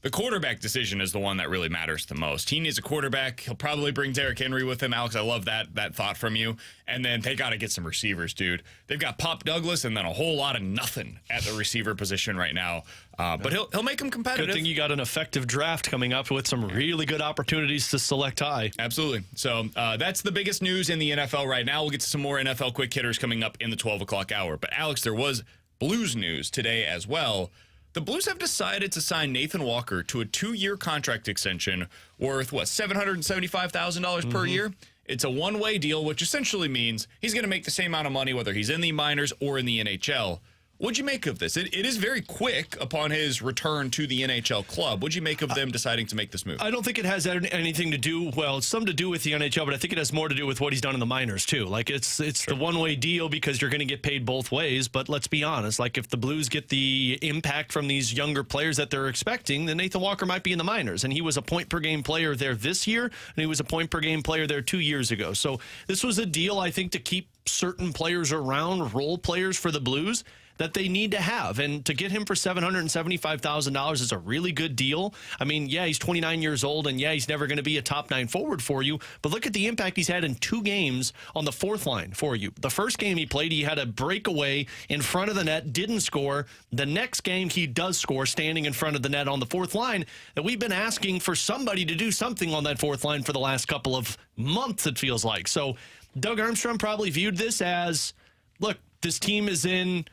The quarterback decision is the one that really matters the most. He needs a quarterback. He'll probably bring Derrick Henry with him. Alex, I love that thought from you. And then they got to get some receivers, dude. They've got Pop Douglas and then a whole lot of nothing at the receiver position right now. But he'll make them competitive. Good thing you got an effective draft coming up with some really good opportunities to select high. Absolutely. So that's the biggest news in the NFL right now. We'll get to some more NFL quick hitters coming up in the 12 o'clock hour. But Alex, there was Blues news today as well. The Blues have decided to sign Nathan Walker to a 2-year contract extension worth, $775,000 per year? It's a one-way deal, which essentially means he's going to make the same amount of money whether he's in the minors or in the NHL. What'd you make of this? It is very quick upon his return to the NHL club. What'd you make of them deciding to make this move? I don't think it has anything to do, well, it's something to do with the NHL, but I think it has more to do with what he's done in the minors, too. Like, it's the one-way deal because you're going to get paid both ways, but let's be honest. Like, if the Blues get the impact from these younger players that they're expecting, then Nathan Walker might be in the minors, and he was a point-per-game player there this year, and he was a point-per-game player there 2 years ago. So this was a deal, I think, to keep certain players around, role players for the Blues, that they need to have. And to get him for $775,000 is a really good deal. I mean, yeah, he's 29 years old, and yeah, he's never going to be a top-9 forward for you, but look at the impact he's had in 2 games on the fourth line for you. The first game he played, he had a breakaway in front of the net, didn't score. The next game, he does score, standing in front of the net on the fourth line. And we've been asking for somebody to do something on that fourth line for the last couple of months, it feels like. So Doug Armstrong probably viewed this as, look, this team is in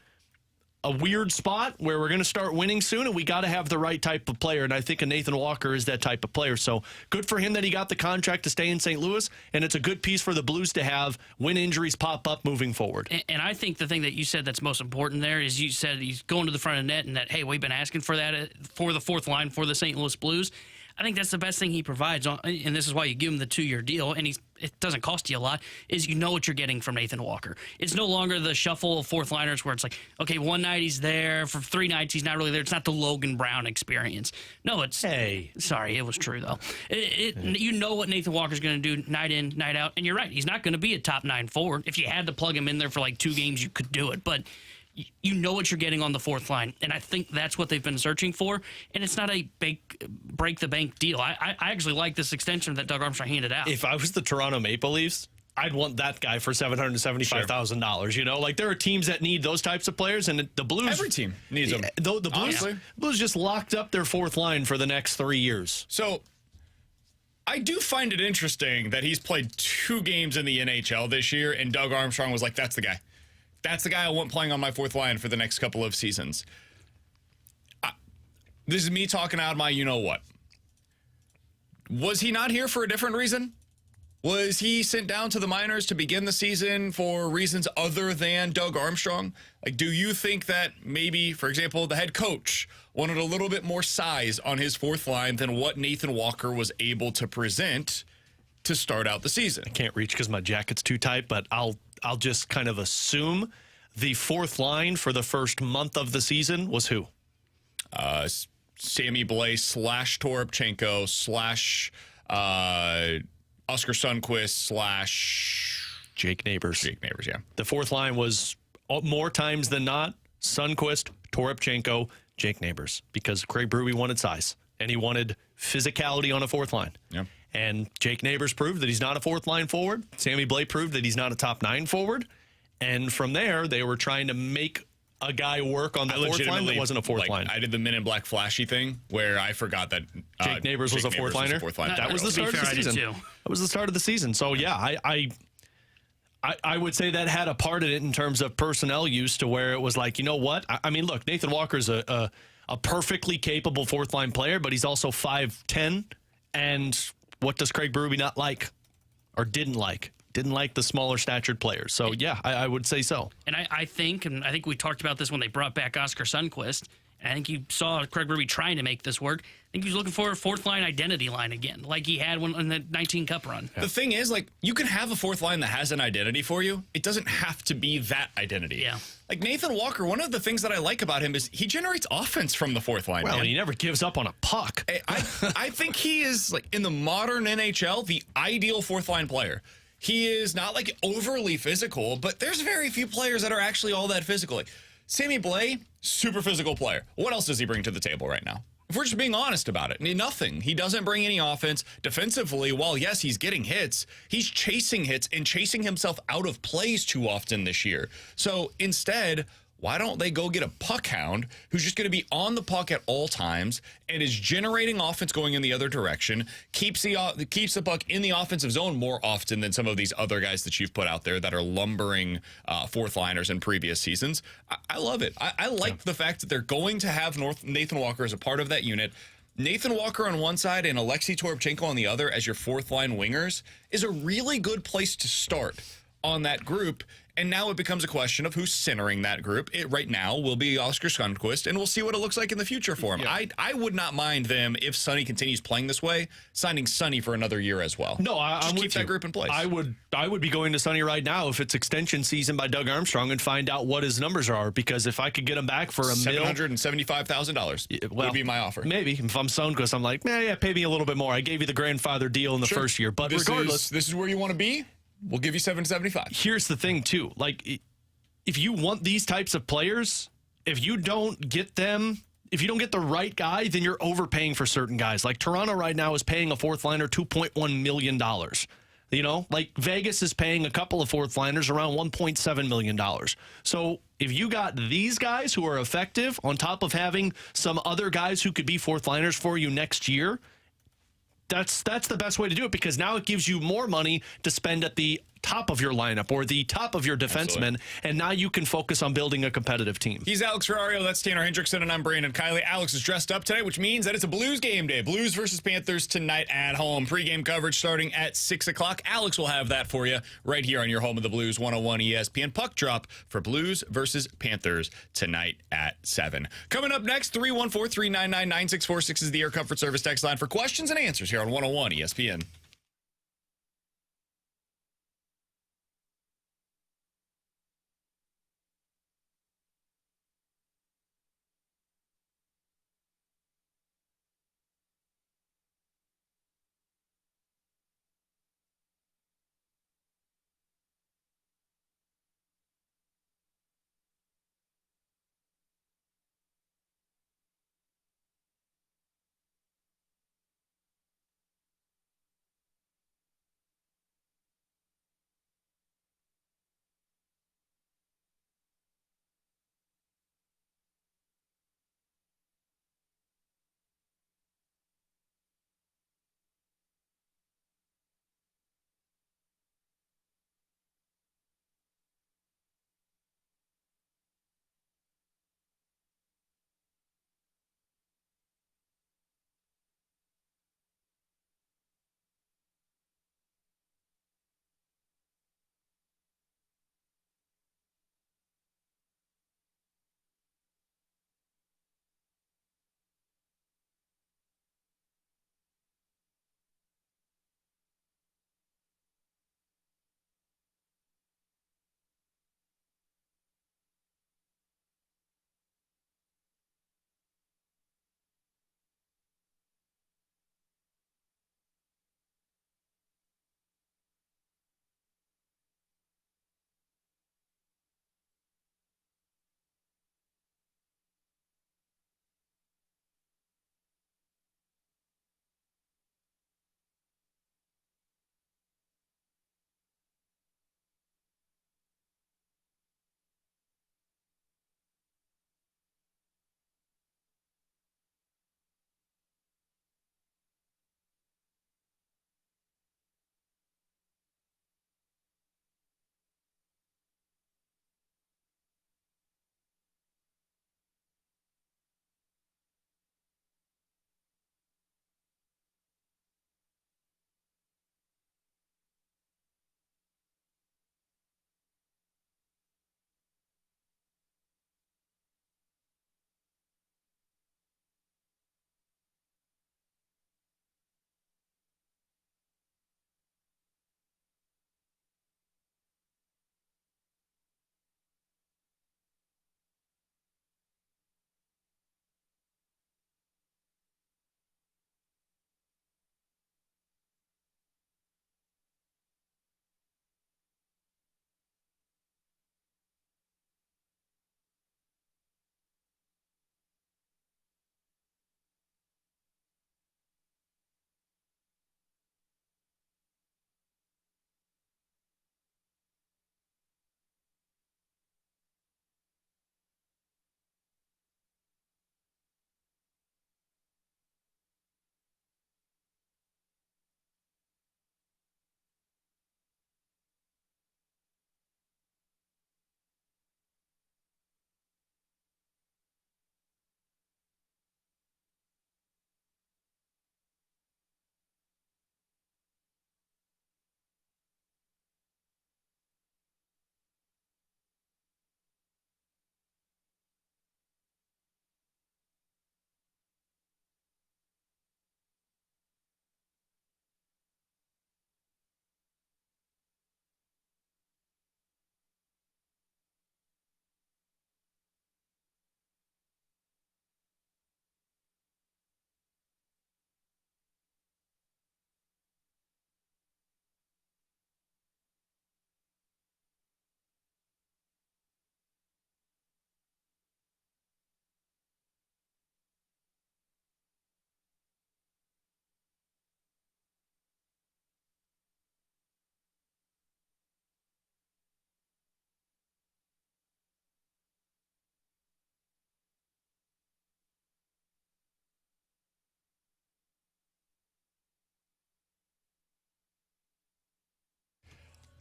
a weird spot where we're going to start winning soon, and we got to have the right type of player, and I think a Nathan Walker is that type of player. So good for him that he got the contract to stay in St. Louis, and it's a good piece for the Blues to have when injuries pop up moving forward. And I think the thing that you said that's most important there is you said he's going to the front of the net and that, hey, we've been asking for that for the fourth line for the St. Louis Blues. I think that's the best thing he provides, and this is why you give him the 2-year deal, and it doesn't cost you a lot, is you know what you're getting from Nathan Walker. It's no longer the shuffle of fourth liners where it's like, okay, one night he's there, for 3 nights he's not really there. It's not the Logan Brown experience. No, it's... Hey. Sorry, it was true, though. You know what Nathan Walker's going to do night in, night out, and you're right. He's not going to be a top-9 forward. If you had to plug him in there for like 2 games, you could do it, but you know what you're getting on the fourth line, and I think that's what they've been searching for, and it's not a break-the-bank deal. I actually like this extension that Doug Armstrong handed out. If I was the Toronto Maple Leafs, I'd want that guy for $775,000. You know, like there are teams that need those types of players, and the Blues. Every team needs them. The Blues just locked up their fourth line for the next 3 years. So I do find it interesting that he's played 2 games in the NHL this year, and Doug Armstrong was like, "That's the guy. That's the guy I want playing on my fourth line for the next couple of seasons." This is me talking out my you-know-what. Was he not here for a different reason? Was he sent down to the minors to begin the season for reasons other than Doug Armstrong? Like, do you think that maybe, for example, the head coach wanted a little bit more size on his fourth line than what Nathan Walker was able to present to start out the season? I can't reach because my jacket's too tight, but I'll just kind of assume the fourth line for the first month of the season was who? Sammy Blais / Toropchenko / Oscar Sundqvist / Jake Neighbors. Jake Neighbors, yeah. The fourth line was more times than not Sundqvist, Toropchenko, Jake Neighbors, because Craig Berube wanted size and he wanted physicality on a fourth line. Yeah. And Jake Neighbors proved that he's not a fourth line forward. Sammy Blais proved that he's not a top 9 forward. And from there, they were trying to make a guy work on the fourth line that wasn't a fourth line. I did the Men in Black flashy thing where I forgot that Jake Neighbors was a fourth liner. That was the start of the season. That was the start of the season. So yeah, I would say that had a part in it in terms of personnel use to where it was like, you know what? I mean, look, Nathan Walker's a perfectly capable fourth line player, but he's also 5'10". And what does Craig Berube not like or didn't like? Didn't like the smaller statured players. So, yeah, I would say so. And I think we talked about this when they brought back Oscar Sundqvist. I think you saw Craig Berube trying to make this work. I think he was looking for a fourth line identity line again, like he had one in the 19 Cup run. Yeah. The thing is, like, you can have a fourth line that has an identity for you. It doesn't have to be that identity. Yeah. Like Nathan Walker, one of the things that I like about him is he generates offense from the fourth line. Well, and he never gives up on a puck. I think he is, like, in the modern NHL, the ideal fourth line player. He is not like overly physical, but there's very few players that are actually all that physical. Like Sammy Blais, super physical player. What else does he bring to the table right now? If we're just being honest about it, nothing. He doesn't bring any offense. Defensively, while yes, he's getting hits, he's chasing hits and chasing himself out of plays too often this year. So instead, why don't they go get a puck hound who's just going to be on the puck at all times and is generating offense going in the other direction, keeps the puck in the offensive zone more often than some of these other guys that you've put out there that are lumbering fourth liners in previous seasons. I love it. I like the fact that they're going to have Nathan Walker as a part of that unit. Nathan Walker on one side and Alexei Toropchenko on the other as your fourth line wingers is a really good place to start on that group. And now it becomes a question of who's centering that group. It right now will be Oscar Sundqvist, and we'll see what it looks like in the future for him. Yeah. I would not mind them, if Sonny continues playing this way, signing Sonny for another year as well. No, I'm keep that group in place. I would be going to Sonny right now if it's extension season by Doug Armstrong and find out what his numbers are, because if I could get him back for $775,000 would be my offer. Maybe if I'm Sundqvist, I'm like, yeah, pay me a little bit more. I gave you the grandfather deal in the first year, but regardless, this is where you want to be. We'll give you $775. Here's the thing, too. Like, if you want these types of players, if you don't get the right guy, then you're overpaying for certain guys. Like Toronto right now is paying a fourth liner $2.1 million. You know, like Vegas is paying a couple of fourth liners around $1.7 million. So if you got these guys who are effective on top of having some other guys who could be fourth liners for you next year, that's the best way to do it, because now it gives you more money to spend at the top of your lineup or the top of your defensemen, and now you can focus on building a competitive team. He's Alex Ferrario, that's Tanner Hendrickson, and I'm Brandon Kiley. Alex is dressed up tonight, which means that it's a Blues game day. Blues versus Panthers tonight at home. Pre-game coverage starting at 6 o'clock. Alex will have that for you right here on your home of the Blues, 101 ESPN. Puck drop for Blues versus Panthers tonight at 7. Coming up next, 314-399-9646 is the Air Comfort Service text line for questions and answers here on 101 ESPN.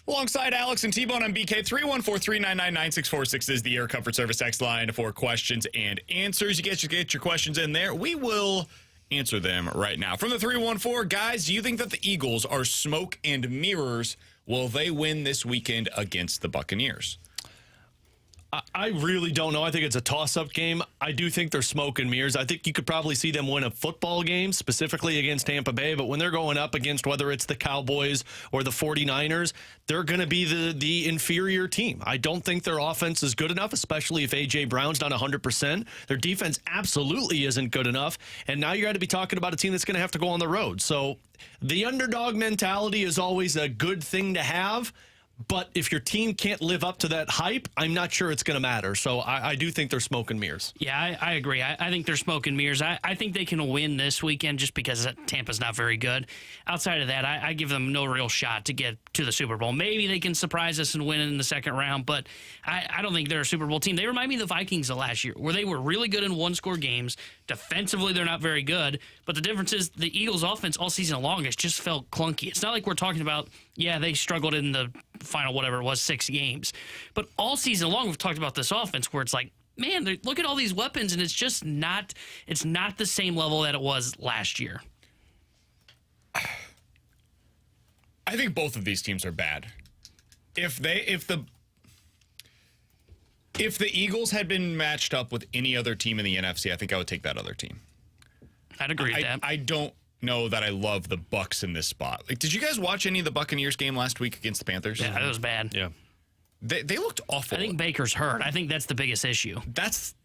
Alongside Alex and T-Bone on BK, 314-399-9646 is the Air Comfort Service text line for questions and answers. You get your questions in there. We will answer them right now. From the 314, guys, do you think that the Eagles are smoke and mirrors? Will they win this weekend against the Buccaneers? I really don't know. I think it's a toss-up game. I do think they're smoke and mirrors. I think you could probably see them win a football game, specifically against Tampa Bay. But when they're going up against whether it's the Cowboys or the 49ers, they're going to be the inferior team. I don't think their offense is good enough, especially if A.J. Brown's not 100%. Their defense absolutely isn't good enough. And now you got to be talking about a team that's going to have to go on the road. So the underdog mentality is always a good thing to have. But if your team can't live up to that hype, I'm not sure it's going to matter. So I do think they're smoke and mirrors. Yeah, I agree. I think they're smoke and mirrors. I think they can win this weekend just because Tampa's not very good. Outside of that, I give them no real shot to get to the Super Bowl. Maybe they can surprise us and win in the second round, but I don't think they're a Super Bowl team. They remind me of the Vikings of last year, where they were really good in one-score games. Defensively, they're not very good, but the difference is the Eagles' offense all season long has just felt clunky. It's not like we're talking about, they struggled in the final, whatever it was, 6 games. But all season long, we've talked about this offense where it's like, man, look at all these weapons, and it's not the same level that it was last year. I think both of these teams are bad. If the Eagles had been matched up with any other team in the NFC, I think I would take that other team. I'd agree with that. I don't know that I love the Bucs in this spot. Like, did you guys watch any of the Buccaneers game last week against the Panthers? Yeah, it was bad. Yeah. They looked awful. I think Baker's hurt. I think that's the biggest issue. That's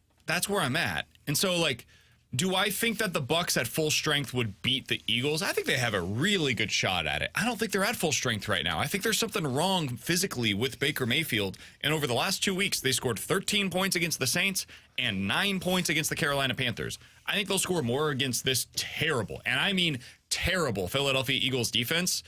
where I'm at. And so, like, do I think that the Bucs at full strength would beat the Eagles? I think they have a really good shot at it. I don't think they're at full strength right now. I think there's something wrong physically with Baker Mayfield. And over the last 2 weeks, they scored 13 points against the Saints and 9 points against the Carolina Panthers. I think they'll score more against this terrible, and I mean terrible, Philadelphia Eagles defense.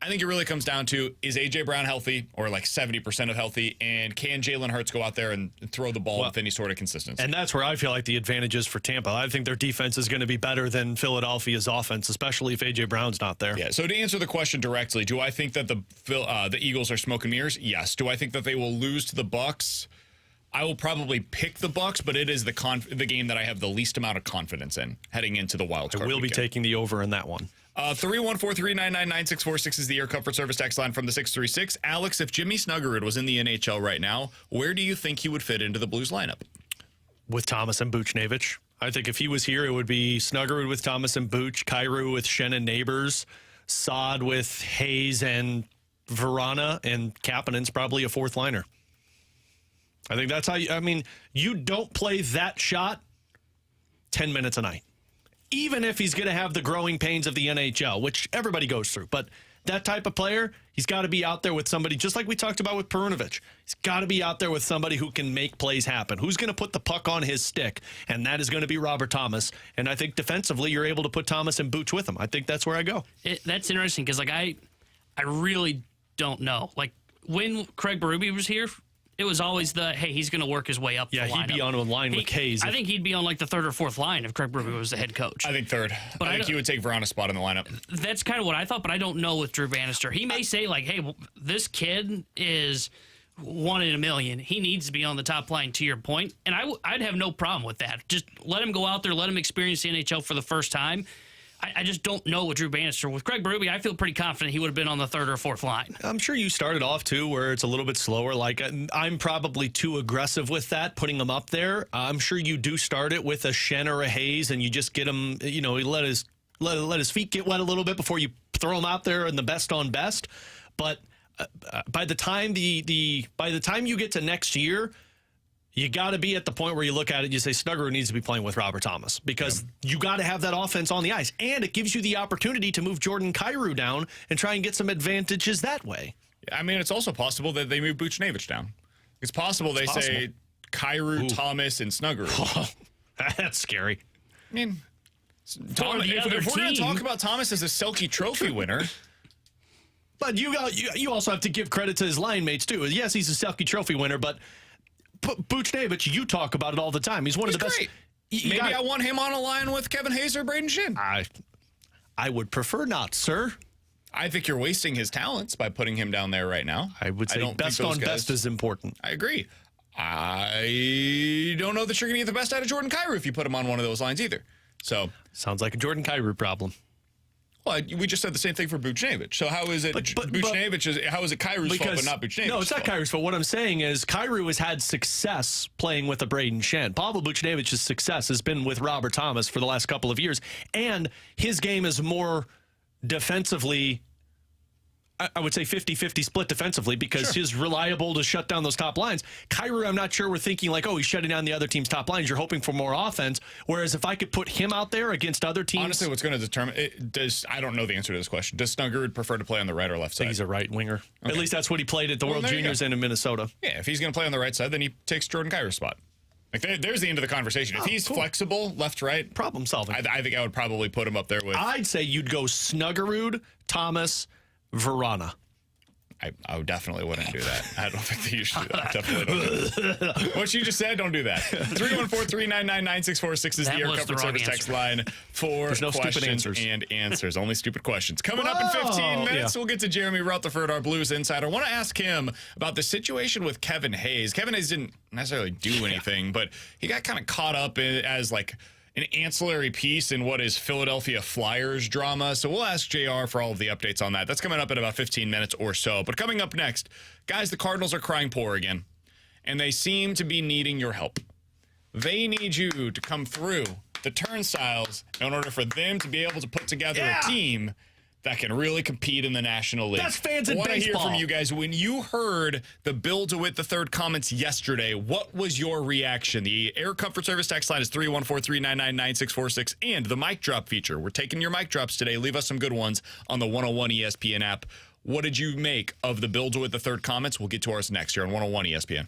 I think it really comes down to, is A.J. Brown healthy, or like 70% of healthy, and can Jalen Hurts go out there and throw the ball with any sort of consistency? And that's where I feel like the advantage is for Tampa. I think their defense is going to be better than Philadelphia's offense, especially if A.J. Brown's not there. Yeah, so to answer the question directly, do I think that the Eagles are smoke and mirrors? Yes. Do I think that they will lose to the Bucs? I will probably pick the Bucs, but it is the game that I have the least amount of confidence in heading into the wild card. I will be taking the over in that one. 314-399-9646 is the Air Comfort Service text line from the 636. Alex, if Jimmy Snuggerud was in the NHL right now, where do you think he would fit into the Blues lineup? With Thomas and Buchnevich. I think if he was here, it would be Snuggerud with Thomas and Buch, Kyrou with Shannon Neighbors, Saad with Hayes and Verana, and Kapanen's probably a fourth liner. I think that's how you don't play that shot 10 minutes a night. Even if he's going to have the growing pains of the NHL, which everybody goes through. But that type of player, he's got to be out there with somebody, just like we talked about with Perunovic. He's got to be out there with somebody who can make plays happen, who's going to put the puck on his stick, and that is going to be Robert Thomas. And I think defensively, you're able to put Thomas and Booch with him. I think that's where I go. That's interesting because, I really don't know. Like, when Craig Berube was here, it was always he's going to work his way up. Yeah, he'd be on a line with Hayes. I think he'd be on like the third or fourth line if Craig Berube was the head coach. I think third. But I think he would take Verana's spot in the lineup. That's kind of what I thought, but I don't know with Drew Bannister. He may say, like, hey, this kid is 1 in a million. He needs to be on the top line, to your point. And I'd have no problem with that. Just let him go out there, let him experience the NHL for the first time. I just don't know with Drew Bannister. With Craig Berube, I feel pretty confident he would have been on the third or fourth line. I'm sure you started off, too, where it's a little bit slower. Like, I'm probably too aggressive with that, putting him up there. I'm sure you do start it with a Shen or a Hayes, and you just get him, let his feet get wet a little bit before you throw him out there in the best on best. But by the time you get to next year, you got to be at the point where you look at it and you say Snuggerud needs to be playing with Robert Thomas because you got to have that offense on the ice. And it gives you the opportunity to move Jordan Kyrou down and try and get some advantages that way. I mean, it's also possible that they move Buchnevich down. It's possible say Kyrou, Thomas, and Snuggerud. Oh, that's scary. I mean, if we're going to talk about Thomas as a Selke Trophy winner... But you also have to give credit to his line mates, too. Yes, he's a Selke Trophy winner, but Buchnevich, you talk about it all the time. He's one of the best. Maybe I want him on a line with Kevin Hayes or Braden Shin. I would prefer not, sir. I think you're wasting his talents by putting him down there right now. I would say don't think best those on guys- best is important. I agree. I don't know that you're going to get the best out of Jordan Kyrou if you put him on one of those lines either. So, Sounds like a Jordan Kyrou problem. well, we just said the same thing for Buchnevich. So how is it how is it Kyrou's fault but not Buchnevich's No, it's not fault? Kyrou's fault. What I'm saying is Kyrou has had success playing with a Braden Shen. Pavel Buchnevich's success has been with Robert Thomas for the last couple of years, and his game is more defensively, I would say 50-50 split defensively because he's reliable to shut down those top lines. Kyrou, I'm not sure we're thinking like, oh, he's shutting down the other team's top lines. You're hoping for more offense. Whereas if I could put him out there against other teams. Honestly, what's going to determine I don't know the answer to this question. Does Snuggerud prefer to play on the right or left I think side? he's a right winger. Okay. At least that's what he played at the World there you Juniors go. and in Minnesota. Yeah, if he's going to play on the right side, then he takes Jordan Kyrou's spot. Like there's the end of the conversation. If he's flexible, left, right, Problem solving. I think I would probably put him up there with. I'd say you'd go Snuggerud, Thomas, Verana. I definitely wouldn't do that. I don't think that you should do that. Definitely don't do that. What you just said, don't do that. 314-399-9646 is the That Air was the Comfort wrong Service text answer. line for There's no stupid questions answers. and answers. Only stupid questions. Coming up in 15 minutes, we'll get to Jeremy Rutherford, our Blues insider. I want to ask him about the situation with Kevin Hayes. Kevin Hayes didn't necessarily do anything, but he got kind of caught up as like an ancillary piece in what is Philadelphia Flyers drama. So we'll ask JR for all of the updates on that. That's coming up in about 15 minutes or so. But coming up next, guys, the Cardinals are crying poor again, and they seem to be needing your help. They need you to come through the turnstiles in order for them to be able to put together a team that can really compete in the National League. That's fans in I want to hear baseball. from you guys. When you heard the Bill DeWitt III comments yesterday, what was your reaction? The Air Comfort Service text line is 314-399-9646, and the mic drop feature. We're taking your mic drops today. Leave us some good ones on the 101 ESPN app. What did you make of the Bill DeWitt III comments? We'll get to ours next year on 101 ESPN.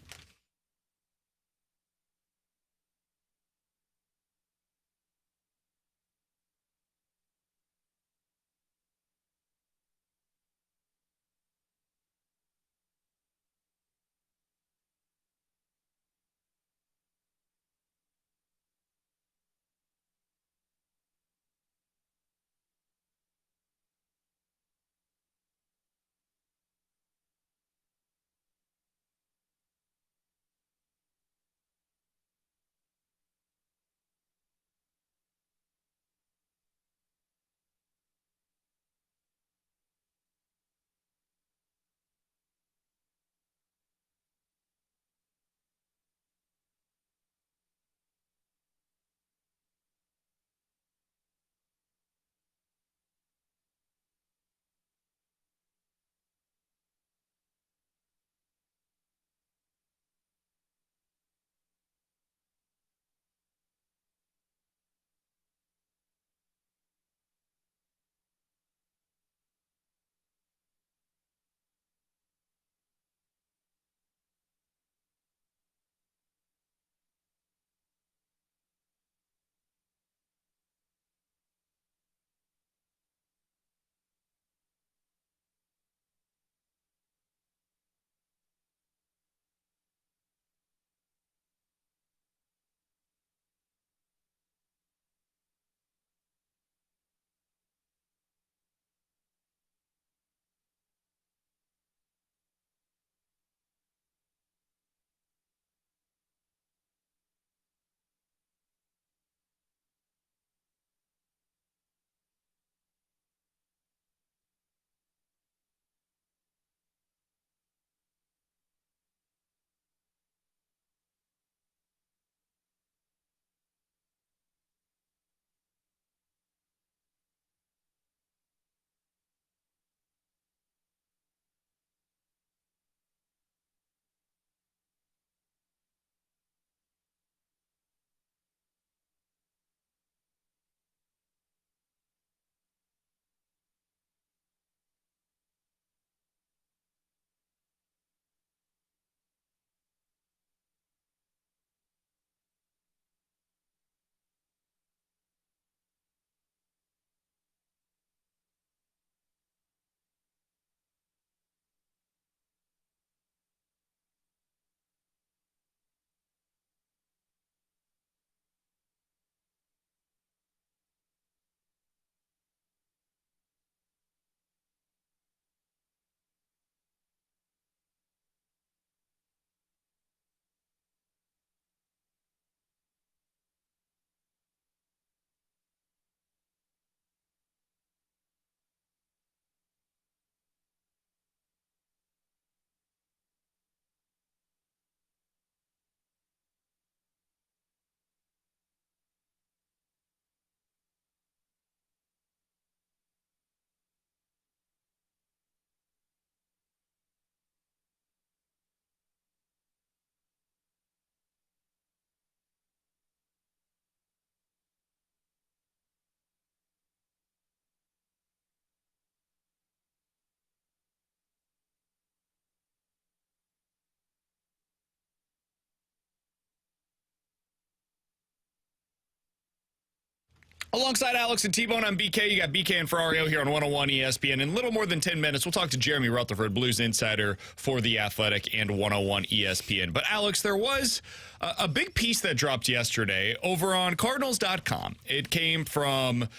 Alongside Alex and T-Bone, I'm BK. You got BK and Ferrario here on 101 ESPN. In a little more than 10 minutes, we'll talk to Jeremy Rutherford, Blues insider for The Athletic and 101 ESPN. But Alex, there was a big piece that dropped yesterday over on Cardinals.com. It came from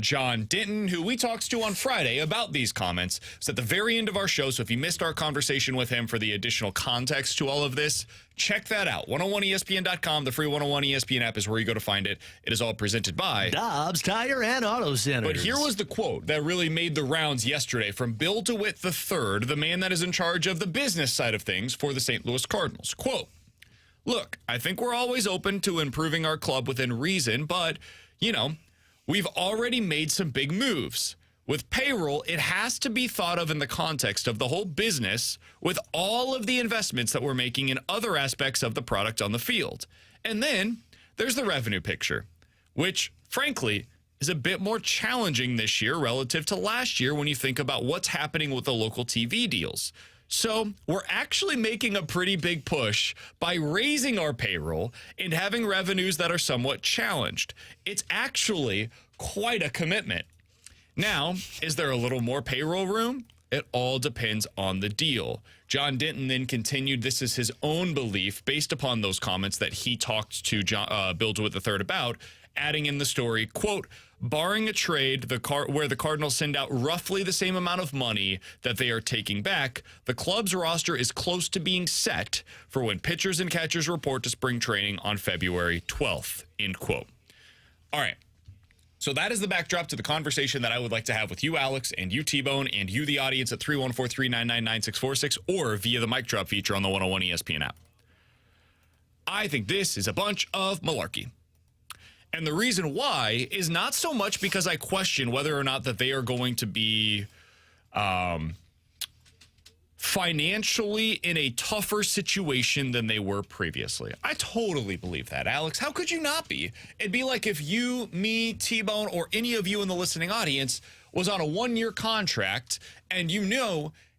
John Denton, who we talked to on Friday about these comments. It's at the very end of our show, so if you missed our conversation with him for the additional context to all of this, check that out. 101ESPN.com, the free 101 ESPN app is where you go to find it. It is all presented by Dobbs Tire and Auto Centers. But here was the quote that really made the rounds yesterday from Bill DeWitt III, the man that is in charge of the business side of things for the St. Louis Cardinals. Quote, "Look, I think we're always open to improving our club within reason, but, we've already made some big moves. With payroll, it has to be thought of in the context of the whole business with all of the investments that we're making in other aspects of the product on the field. And then there's the revenue picture, which, frankly, is a bit more challenging this year relative to last year when you think about what's happening with the local TV deals. So we're actually making a pretty big push by raising our payroll and having revenues that are somewhat challenged. It's actually quite a commitment. Now, is there a little more payroll room? It all depends on the deal." John Denton then continued, this is his own belief based upon those comments that he talked to Bill DeWitt III about, adding in the story, quote, "Barring a trade where the Cardinals send out roughly the same amount of money that they are taking back, the club's roster is close to being set for when pitchers and catchers report to spring training on February 12th, end quote. All right. So that is the backdrop to the conversation that I would like to have with you, Alex, and you, T-Bone, and you, the audience, at 314-399-9646 or via the mic drop feature on the 101 ESPN app. I think this is a bunch of malarkey. And the reason why is not so much because I question whether or not that they are going to be financially in a tougher situation than they were previously. I totally believe that, Alex. How could you not be? It'd be like if you, me, T-Bone, or any of you in the listening audience was on a one-year contract and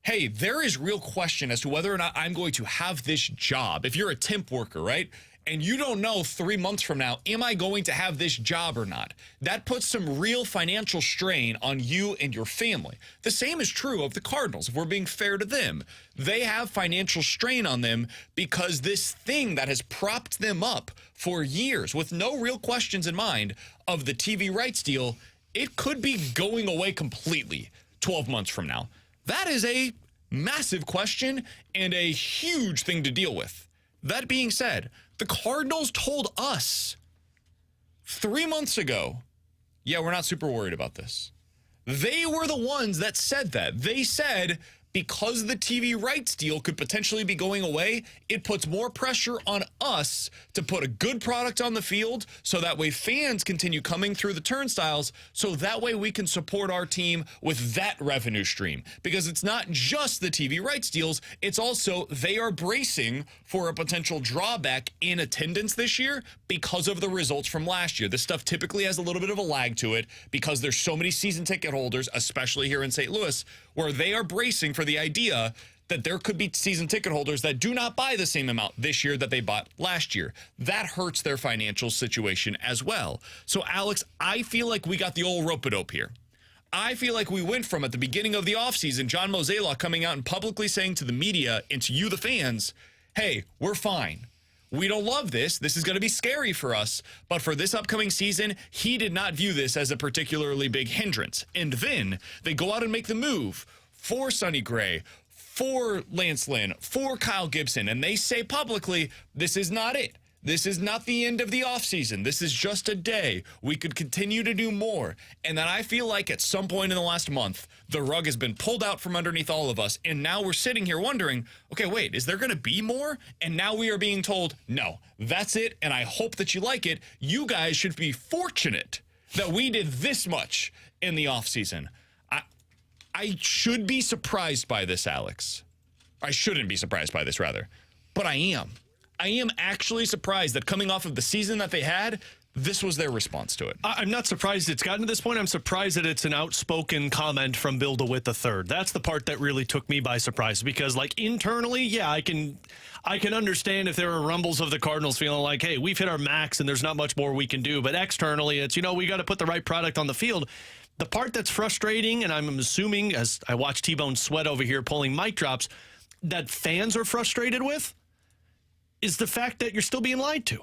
hey, there is real question as to whether or not I'm going to have this job. If you're a temp worker, right? And you don't know 3 months from now, am I going to have this job or not? That puts some real financial strain on you and your family. The same is true of the Cardinals, if we're being fair to them. They have financial strain on them because this thing that has propped them up for years with no real questions in mind of the TV rights deal, it could be going away completely 12 months from now. That is a massive question and a huge thing to deal with. That being said, the Cardinals told us 3 months ago, yeah, we're not super worried about this. They were the ones that said that. They said because the TV rights deal could potentially be going away, it puts more pressure on us to put a good product on the field so that way fans continue coming through the turnstiles so that way we can support our team with that revenue stream. Because it's not just the TV rights deals, it's also they are bracing for a potential drawback in attendance this year because of the results from last year. This stuff typically has a little bit of a lag to it because there's so many season ticket holders, especially here in St. Louis, where they are bracing for the idea that there could be season ticket holders that do not buy the same amount this year that they bought last year. That hurts their financial situation as well. So, Alex, I feel like we got the old rope-a-dope here. I feel like we went from, at the beginning of the offseason, John Mozeliak coming out and publicly saying to the media and to you, the fans, hey, we're fine. We don't love this. This is going to be scary for us. But for this upcoming season, he did not view this as a particularly big hindrance. And then they go out and make the move for Sonny Gray, for Lance Lynn, for Kyle Gibson. And they say publicly, this is not it. This is not the end of the offseason. This is just a day. We could continue to do more. And then I feel like at some point in the last month, the rug has been pulled out from underneath all of us. And now we're sitting here wondering, okay, wait, is there going to be more? And now we are being told, no, that's it. And I hope that you like it. You guys should be fortunate that we did this much in the offseason. I should be surprised by this, Alex. I shouldn't be surprised by this, rather. But I am. I am actually surprised that coming off of the season that they had, this was their response to it. I'm not surprised it's gotten to this point. I'm surprised that it's an outspoken comment from Bill DeWitt III. That's the part that really took me by surprise, because like internally, yeah, I can understand if there are rumbles of the Cardinals feeling like, hey, we've hit our max and there's not much more we can do. But externally, it's, we got to put the right product on the field. The part that's frustrating, and I'm assuming as I watch T-Bone sweat over here pulling mic drops, that fans are frustrated with is the fact that you're still being lied to.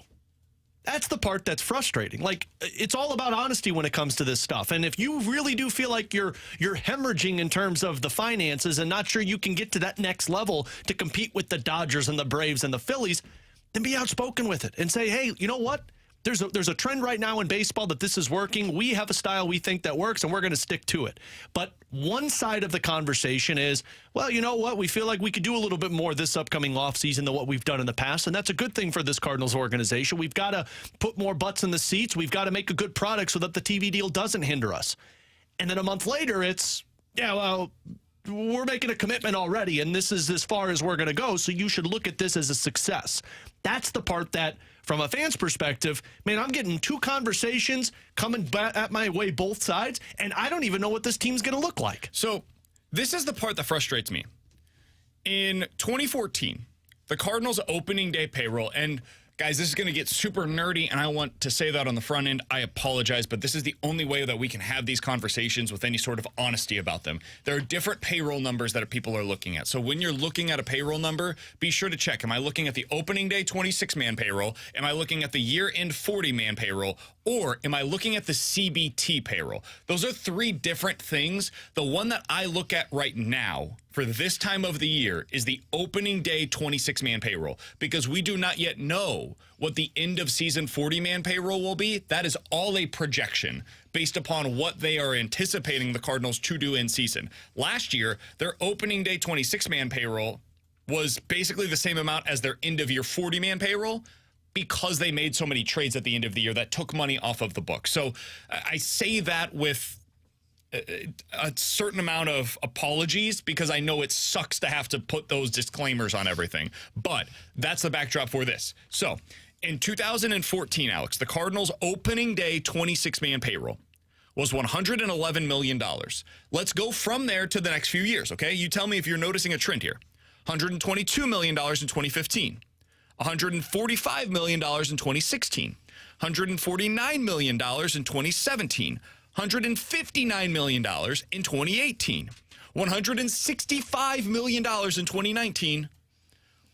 That's the part that's frustrating. Like, it's all about honesty when it comes to this stuff. And if you really do feel like you're hemorrhaging in terms of the finances and not sure you can get to that next level to compete with the Dodgers and the Braves and the Phillies, then be outspoken with it and say, hey, you know what? There's a trend right now in baseball that this is working. We have a style we think that works, and we're going to stick to it. But one side of the conversation is, well, you know what? We feel like we could do a little bit more this upcoming offseason than what we've done in the past, and that's a good thing for this Cardinals organization. We've got to put more butts in the seats. We've got to make a good product so that the TV deal doesn't hinder us. And then a month later, it's, yeah, well, we're making a commitment already, and this is as far as we're going to go, so you should look at this as a success. That's the part that, from a fan's perspective, man, I'm getting two conversations coming at my way both sides, and I don't even know what this team's going to look like. So this is the part that frustrates me. In 2014, the Cardinals opening day payroll, and guys, this is going to get super nerdy, and I want to say that on the front end. I apologize, but this is the only way that we can have these conversations with any sort of honesty about them. There are different payroll numbers that people are looking at. So when you're looking at a payroll number, be sure to check. Am I looking at the opening day 26-man payroll? Am I looking at the year-end 40-man payroll? Or am I looking at the CBT payroll? Those are three different things. The one that I look at right now for this time of the year is the opening day 26-man payroll, because we do not yet know what the end of season 40-man payroll will be. That is all a projection based upon what they are anticipating the Cardinals to do in season. Last year, their opening day 26-man payroll was basically the same amount as their end of year 40-man payroll, because they made so many trades at the end of the year that took money off of the book. So I say that with a certain amount of apologies, because I know it sucks to have to put those disclaimers on everything. But that's the backdrop for this. So in 2014, Alex, the Cardinals' opening day 26-man payroll was $111 million. Let's go from there to the next few years, okay? You tell me if you're noticing a trend here. $122 million in 2015. $145 million in 2016, $149 million in 2017, $159 million in 2018, $165 million in 2019,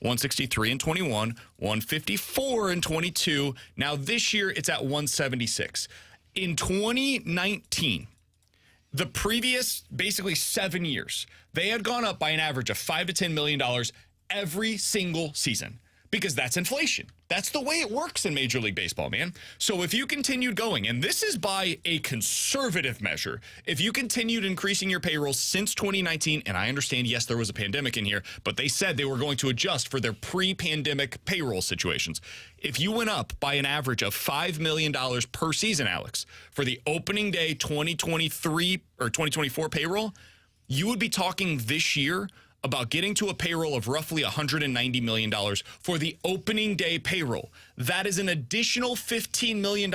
$163 in 21, $154 in 22. Now this year it's at $176. In 2019, the previous basically 7 years, they had gone up by an average of $5 to $10 million every single season. Because that's inflation. That's the way it works in Major League Baseball, man. So if you continued going, and this is by a conservative measure, if you continued increasing your payroll since 2019, and I understand, yes, there was a pandemic in here, but they said they were going to adjust for their pre-pandemic payroll situations. If you went up by an average of $5 million per season, Alex, for the opening day 2023 or 2024 payroll, you would be talking this year about getting to a payroll of roughly $190 million for the opening day payroll. That is an additional $15 million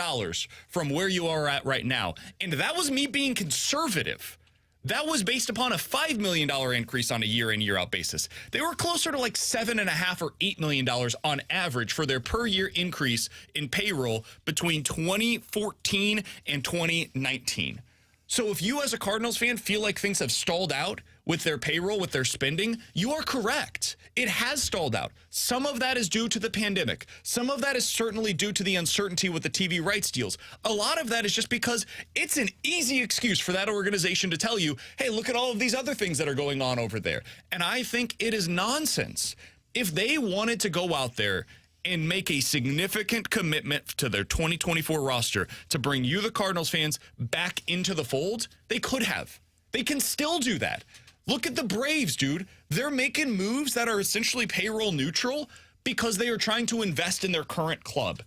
from where you are at right now. And that was me being conservative. That was based upon a $5 million increase on a year in, year out basis. They were closer to like $7.5 or $8 million on average for their per year increase in payroll between 2014 and 2019. So if you as a Cardinals fan feel like things have stalled out with their payroll, with their spending, you are correct. It has stalled out. Some of that is due to the pandemic. Some of that is certainly due to the uncertainty with the TV rights deals. A lot of that is just because it's an easy excuse for that organization to tell you, hey, look at all of these other things that are going on over there. And I think it is nonsense. If they wanted to go out there and make a significant commitment to their 2024 roster to bring you, the Cardinals fans, back into the fold, they could have. They can still do that. Look at the Braves, dude. They're making moves that are essentially payroll neutral because they are trying to invest in their current club.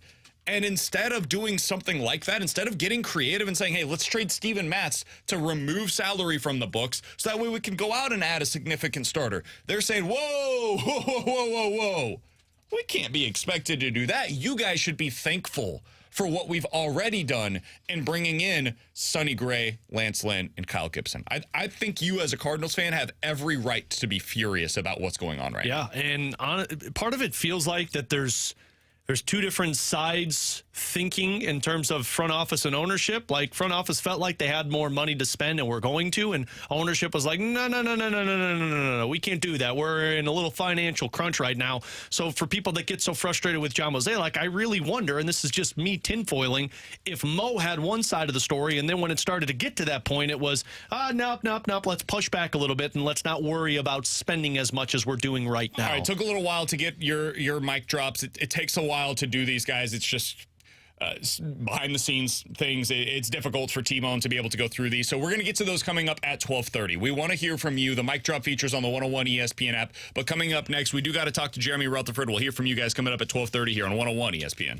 And instead of doing something like that, instead of getting creative and saying, hey, let's trade Steven Matz to remove salary from the books so that way we can go out and add a significant starter, they're saying, whoa, whoa, whoa, whoa, whoa. we can't be expected to do that. You guys should be thankful for what we've already done in bringing in Sonny Gray, Lance Lynn, and Kyle Gibson. I think you as a Cardinals fan have every right to be furious about what's going on right now. Yeah, and part of it feels like that there's two different sides thinking in terms of front office and ownership. Like, front office felt like they had more money to spend and were going to, and ownership was like, no, we can't do that. We're in a little financial crunch right now. So for people that get so frustrated with John Mozeliak, I really wonder, and this is just me tinfoiling, if Mo had one side of the story, and then when it started to get to that point, it was, nope, let's push back a little bit, and let's not worry about spending as much as we're doing right now. All right, it took a little while to get your mic drops. It takes a while to do these, guys. It's just behind the scenes things. It's difficult for T-Bone to be able to go through these. So we're going to get to those coming up at 12:30. We want to hear from you. The mic drop features on the 101 ESPN app. But coming up next, we do got to talk to Jeremy Rutherford. We'll hear from you guys coming up at 12:30 here on 101 ESPN.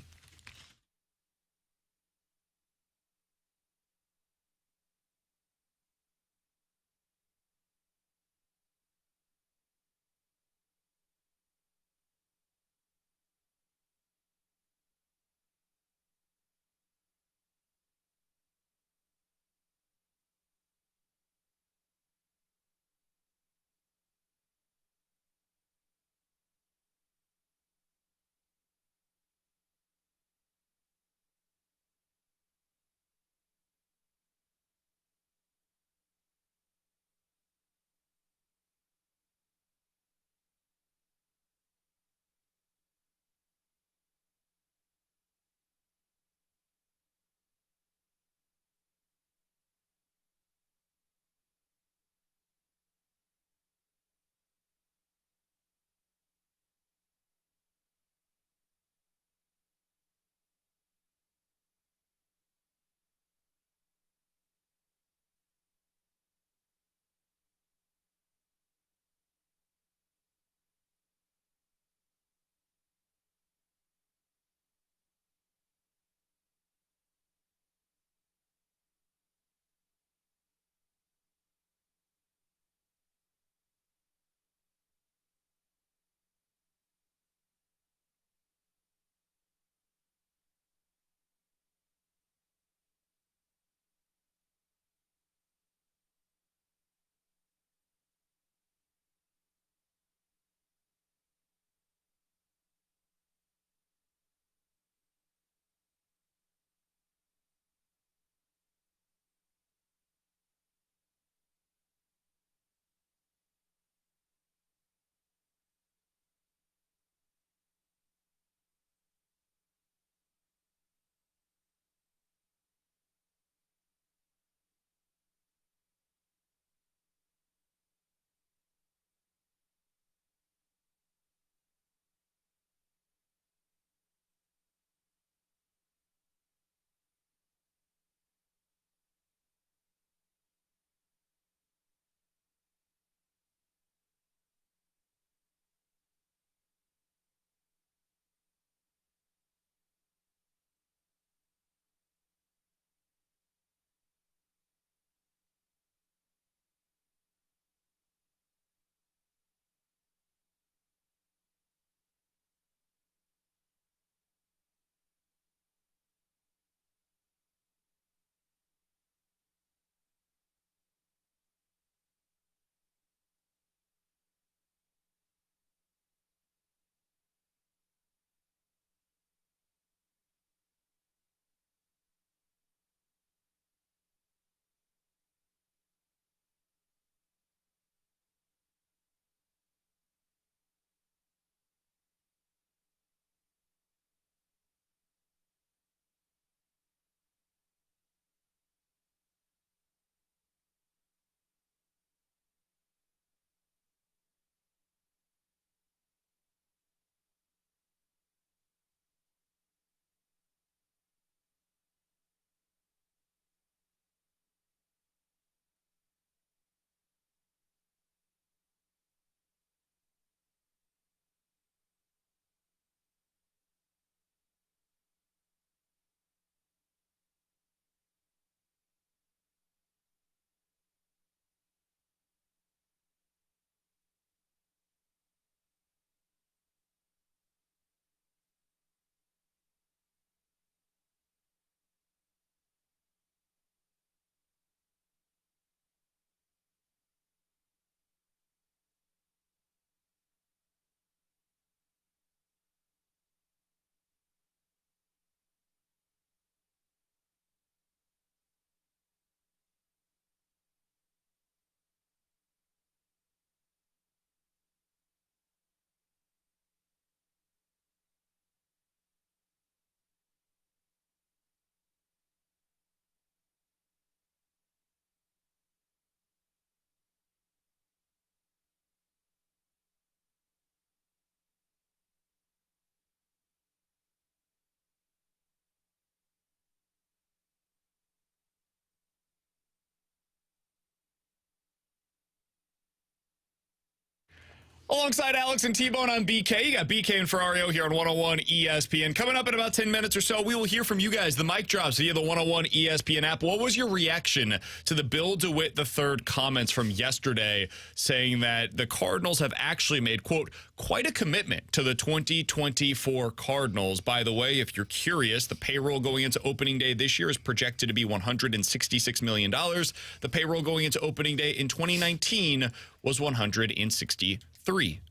Alongside Alex and T-Bone on BK, you got BK and Ferrario here on 101 ESPN. Coming up in about 10 minutes or so, we will hear from you guys. The mic drops via the 101 ESPN app. What was your reaction to the Bill DeWitt III comments from yesterday saying that the Cardinals have actually made, quote, quite a commitment to the 2024 Cardinals? By the way, if you're curious, the payroll going into opening day this year is projected to be $166 million. The payroll going into opening day in 2019 was $163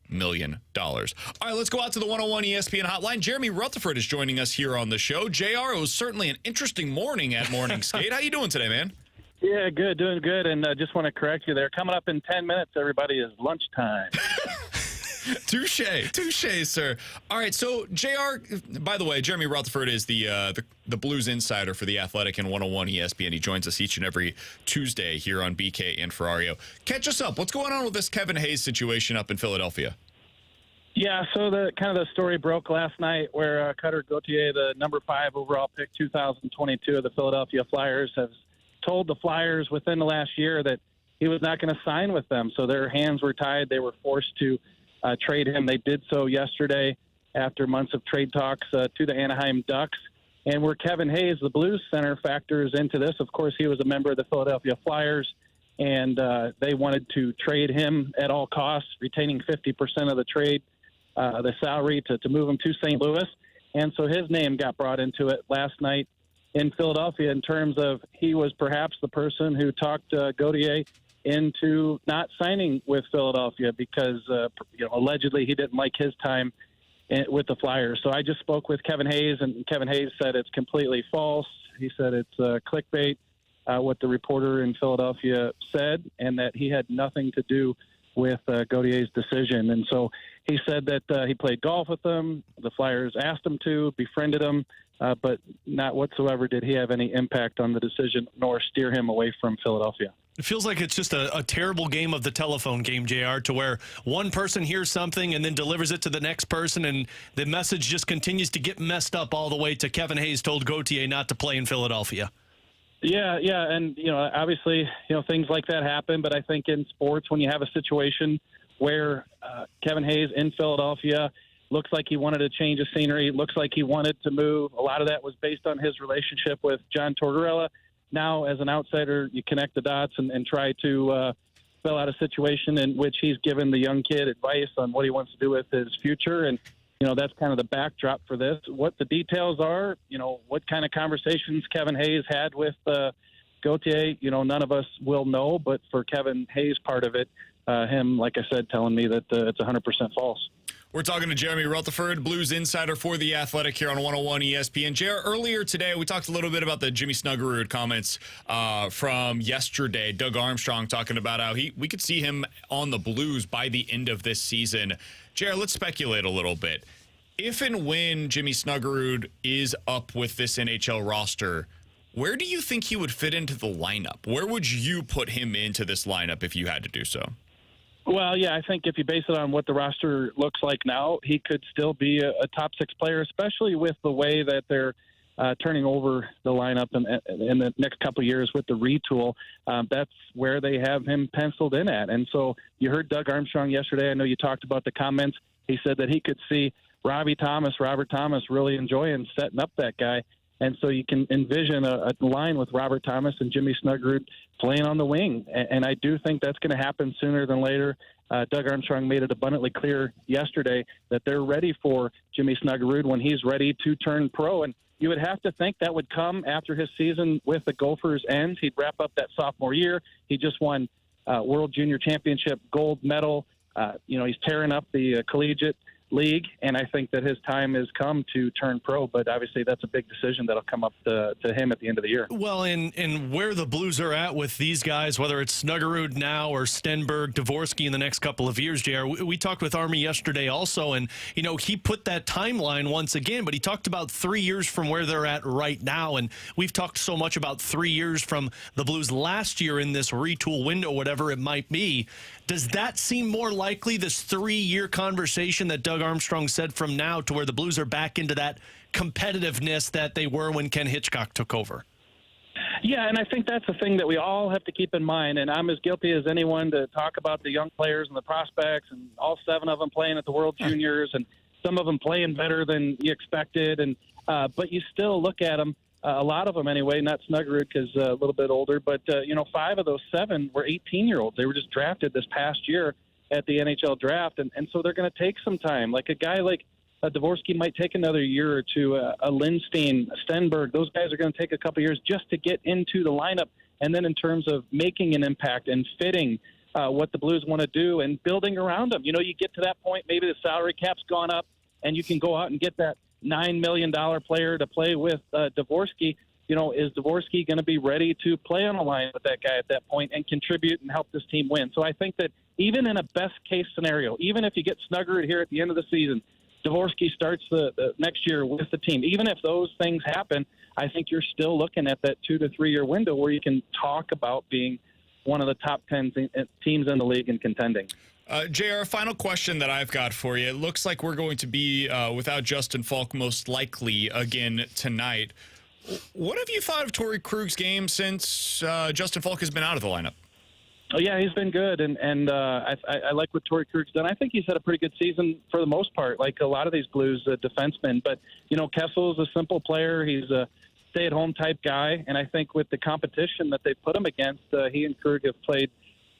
million. All right, let's go out to the 101 ESPN hotline. Jeremy Rutherford is joining us here on the show. JR, it was certainly an interesting morning at Morning Skate. How you doing today, man? Yeah, good, doing good. And just want to correct you there. Coming up in 10 minutes, everybody, is lunchtime. Touche, sir. All right, so JR, by the way, Jeremy Rutherford is the Blues insider for The Athletic and 101 ESPN. He joins us each and every Tuesday here on BK and Ferrario. Catch us up. What's going on with this Kevin Hayes situation up in Philadelphia? Yeah, so the story broke last night where Cutter Gauthier, the number 5 overall pick 2022 of the Philadelphia Flyers, has told the Flyers within the last year that he was not going to sign with them. So their hands were tied. They were forced to trade him. They did so yesterday after months of trade talks to the Anaheim Ducks. And where Kevin Hayes, the Blues center, factors into this, of course, he was a member of the Philadelphia Flyers, and they wanted to trade him at all costs, retaining 50% of the trade, the salary to move him to St. Louis. And so his name got brought into it last night in Philadelphia in terms of he was perhaps the person who talked Gauthier into not signing with Philadelphia because, allegedly he didn't like his time with the Flyers. So I just spoke with Kevin Hayes, and Kevin Hayes said it's completely false. He said it's clickbait, what the reporter in Philadelphia said, and that he had nothing to do with Gauthier's decision. And so he said that he played golf with them. The Flyers asked him to, befriended him, but not whatsoever did he have any impact on the decision nor steer him away from Philadelphia. It feels like it's just a terrible game of the telephone game, JR, to where one person hears something and then delivers it to the next person, and the message just continues to get messed up all the way to Kevin Hayes told Gauthier not to play in Philadelphia. Yeah, and, obviously, things like that happen, but I think in sports when you have a situation where Kevin Hayes in Philadelphia looks like he wanted to change of scenery, looks like he wanted to move, a lot of that was based on his relationship with John Tortorella. Now, as an outsider, you connect the dots and try to spell out a situation in which he's given the young kid advice on what he wants to do with his future. And, that's kind of the backdrop for this. What the details are, what kind of conversations Kevin Hayes had with Gauthier, none of us will know. But for Kevin Hayes' part of it, him, like I said, telling me that it's 100% false. We're talking to Jeremy Rutherford, Blues insider for The Athletic here on 101 ESPN. Jer, earlier today, we talked a little bit about the Jimmy Snuggerud comments from yesterday. Doug Armstrong talking about how we could see him on the Blues by the end of this season. Jer, let's speculate a little bit. If and when Jimmy Snuggerud is up with this NHL roster, where do you think he would fit into the lineup? Where would you put him into this lineup if you had to do so? Well, yeah, I think if you base it on what the roster looks like now, he could still be a top 6 player, especially with the way that they're turning over the lineup in the next couple of years with the retool. That's where they have him penciled in at. And so you heard Doug Armstrong yesterday. I know you talked about the comments. He said that he could see Robert Thomas really enjoying setting up that guy. And so you can envision a line with Robert Thomas and Jimmy Snuggerud playing on the wing. And I do think that's going to happen sooner than later. Doug Armstrong made it abundantly clear yesterday that they're ready for Jimmy Snuggerud when he's ready to turn pro. And you would have to think that would come after his season with the Gophers ends. He'd wrap up that sophomore year. He just won World Junior Championship gold medal. He's tearing up the collegiate league, and I think that his time has come to turn pro, but obviously that's a big decision that'll come up to him at the end of the year. Well, and where the Blues are at with these guys, whether it's Snuggerud now or Stenberg, Dvorsky in the next couple of years, JR, we talked with Army yesterday also, and, he put that timeline once again, but he talked about 3 years from where they're at right now, and we've talked so much about 3 years from the Blues last year in this retool window, whatever it might be. Does that seem more likely, this 3-year conversation that Doug Armstrong said from now to where the Blues are back into that competitiveness that they were when Ken Hitchcock took over? Yeah, and I think that's the thing that we all have to keep in mind, and I'm as guilty as anyone to talk about the young players and the prospects and all 7 of them playing at the World Juniors and some of them playing better than you expected. And but you still look at them, a lot of them anyway, not Snuggerud because a little bit older, but, 5 of those 7 were 18-year-olds. They were just drafted this past year at the NHL draft, and so they're going to take some time. Like a guy like Dvorsky might take another year or two. A Lindstein, a Stenberg, those guys are going to take a couple years just to get into the lineup. And then in terms of making an impact and fitting what the Blues want to do and building around them, you get to that point, maybe the salary cap's gone up, and you can go out and get that $9 million player to play with Dvorsky. Is Dvorsky going to be ready to play on a line with that guy at that point and contribute and help this team win? So I think that even in a best-case scenario, even if you get Snuggerud here at the end of the season, Dvorsky starts the next year with the team. Even if those things happen, I think you're still looking at that 2 to 3 year window where you can talk about being one of the top 10 teams in the league and contending. JR, final question that I've got for you. It looks like we're going to be without Justin Falk most likely again tonight. What have you thought of Torrey Krug's game since Justin Falk has been out of the lineup? Oh, yeah, he's been good, and I like what Torrey Krug's done. I think he's had a pretty good season for the most part, like a lot of these Blues defensemen. But, Kessel's a simple player. He's a stay-at-home type guy, and I think with the competition that they put him against, he and Krug have played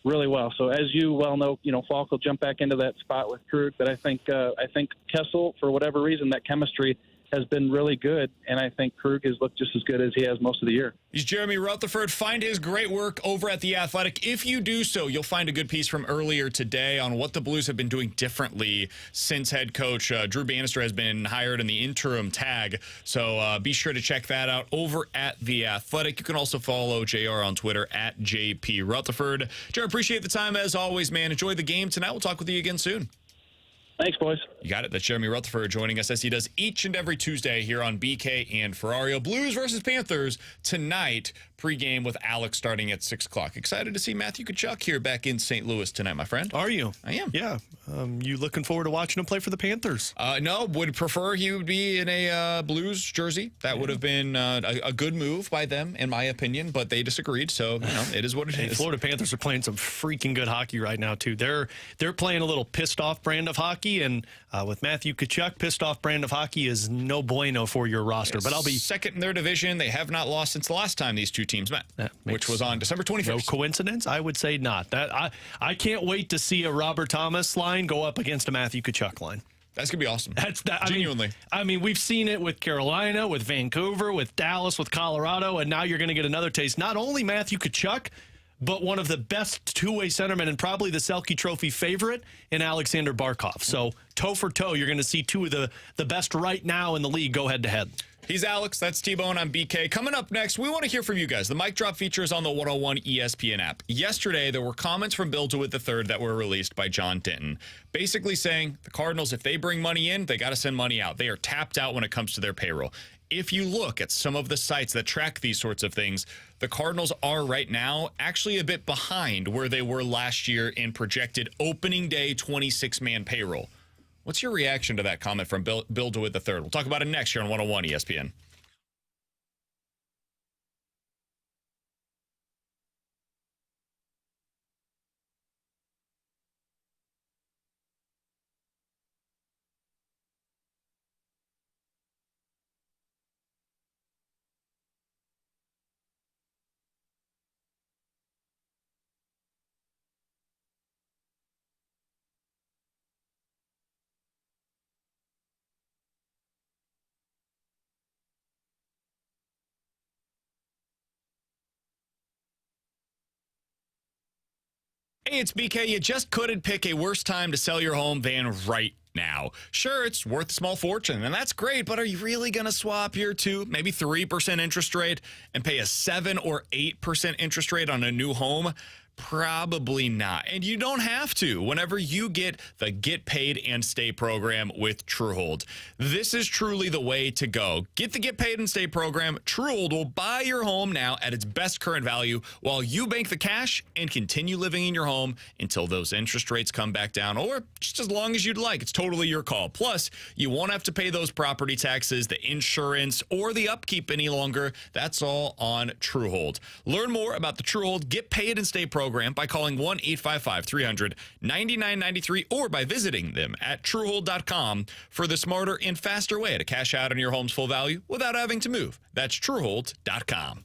really well. So as you well know, Falk will jump back into that spot with Krug, but I think Kessel, for whatever reason, that chemistry has been really good, and I think Krug has looked just as good as he has most of the year. He's Jeremy Rutherford. Find his great work over at The Athletic. If you do so, you'll find a good piece from earlier today on what the Blues have been doing differently since head coach Drew Bannister has been hired in the interim tag. So be sure to check that out over at The Athletic. You can also follow JR on Twitter at JP Rutherford. JR, appreciate the time as always, man. Enjoy the game tonight. We'll talk with you again soon. Thanks, boys. You got it. That's Jeremy Rutherford joining us as he does each and every Tuesday here on BK and Ferrario. Blues versus Panthers tonight. Pregame with Alex starting at 6 o'clock. Excited to see Matthew Tkachuk here back in St. Louis tonight, my friend. Are you? I am. Yeah. You looking forward to watching him play for the Panthers? No, would prefer he would be in a Blues jersey. That would have been a good move by them, in my opinion, but they disagreed, so it is what it is. Florida Panthers are playing some freaking good hockey right now, too. They're playing a little pissed-off brand of hockey, and with Matthew Tkachuk, pissed-off brand of hockey is no bueno for your roster. Yes. But I'll be second in their division. They have not lost since the last time these two teams met, which was on December 21st. No coincidence? I would say not. I can't wait to see a Robert Thomas line go up against a Matthew Tkachuk line. That's going to be awesome. Genuinely. I mean, we've seen it with Carolina, with Vancouver, with Dallas, with Colorado, and now you're going to get another taste. Not only Matthew Tkachuk, but one of the best two-way centermen and probably the Selke Trophy favorite in Alexander Barkov. So toe for toe, you're going to see two of the best right now in the league go head-to-head. He's Alex. That's T-Bone. I'm BK. Coming up next, we want to hear from you guys. The Mic Drop feature is on the 101 ESPN app. Yesterday, there were comments from Bill DeWitt III that were released by John Denton, basically saying the Cardinals, if they bring money in, they got to send money out. They are tapped out when it comes to their payroll. If you look at some of the sites that track these sorts of things, the Cardinals are right now actually a bit behind where they were last year in projected opening day 26-man payroll. What's your reaction to that comment from Bill DeWitt III? We'll talk about it next here on 101 ESPN. Hey, it's BK. You just couldn't pick a worse time to sell your home than right now. Sure, it's worth a small fortune, and that's great, but are you really going to swap your 2, maybe 3% interest rate and pay a 7 or 8% interest rate on a new home? Probably not. And you don't have to whenever you get the Get Paid and Stay program with Truehold. This is truly the way to go. Get the Get Paid and Stay program. Truehold will buy your home now at its best current value while you bank the cash and continue living in your home until those interest rates come back down, or just as long as you'd like. It's totally your call. Plus, you won't have to pay those property taxes, the insurance, or the upkeep any longer. That's all on Truehold. Learn more about the Truehold Get Paid and Stay program by calling 1-855-300-9993 or by visiting them at Truehold.com for the smarter and faster way to cash out on your home's full value without having to move. That's Truehold.com.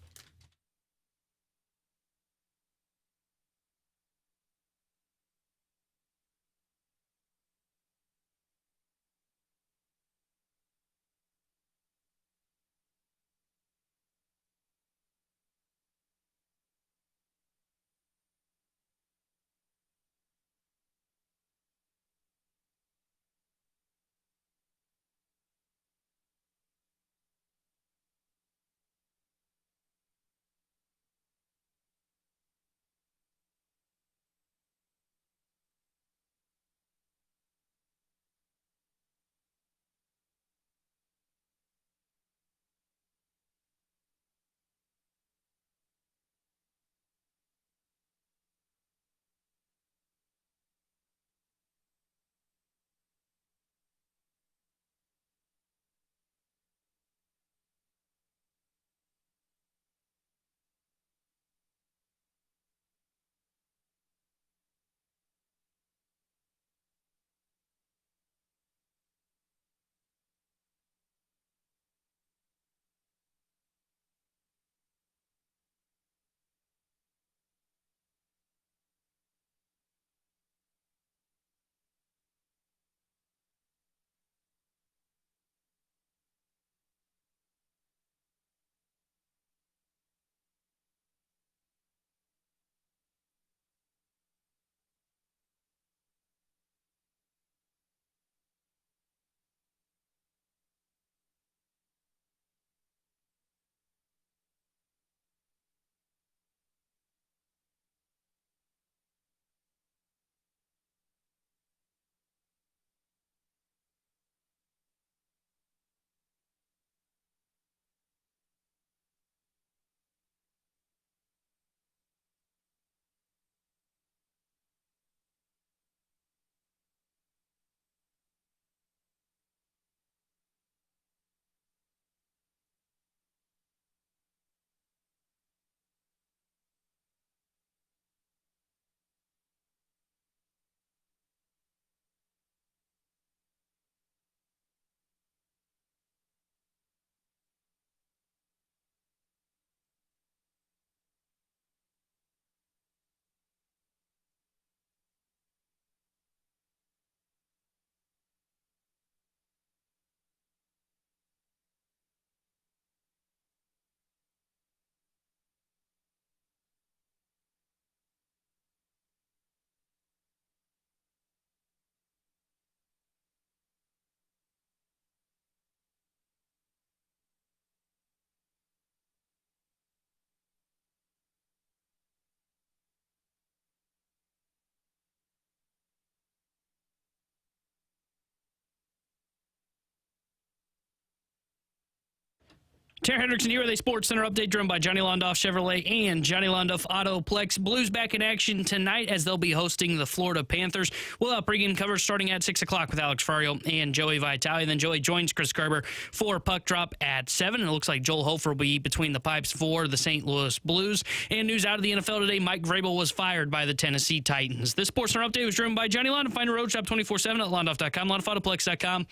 Tara Hendrickson here with a Sports Center update driven by Johnny Londoff Chevrolet and Johnny Londoff Autoplex. Blues back in action tonight as they'll be hosting the Florida Panthers. We'll have pregame coverage starting at 6 o'clock with Alex Ferrario and Joey Vitale. Then Joey joins Chris Kerber for Puck Drop at 7. And it looks like Joel Hofer will be between the pipes for the St. Louis Blues. And news out of the NFL today, Mike Vrabel was fired by the Tennessee Titans. This Sports Center update was driven by Johnny Londoff. Find a road shop 24/7 at londoff.com, londoffautoplex.com.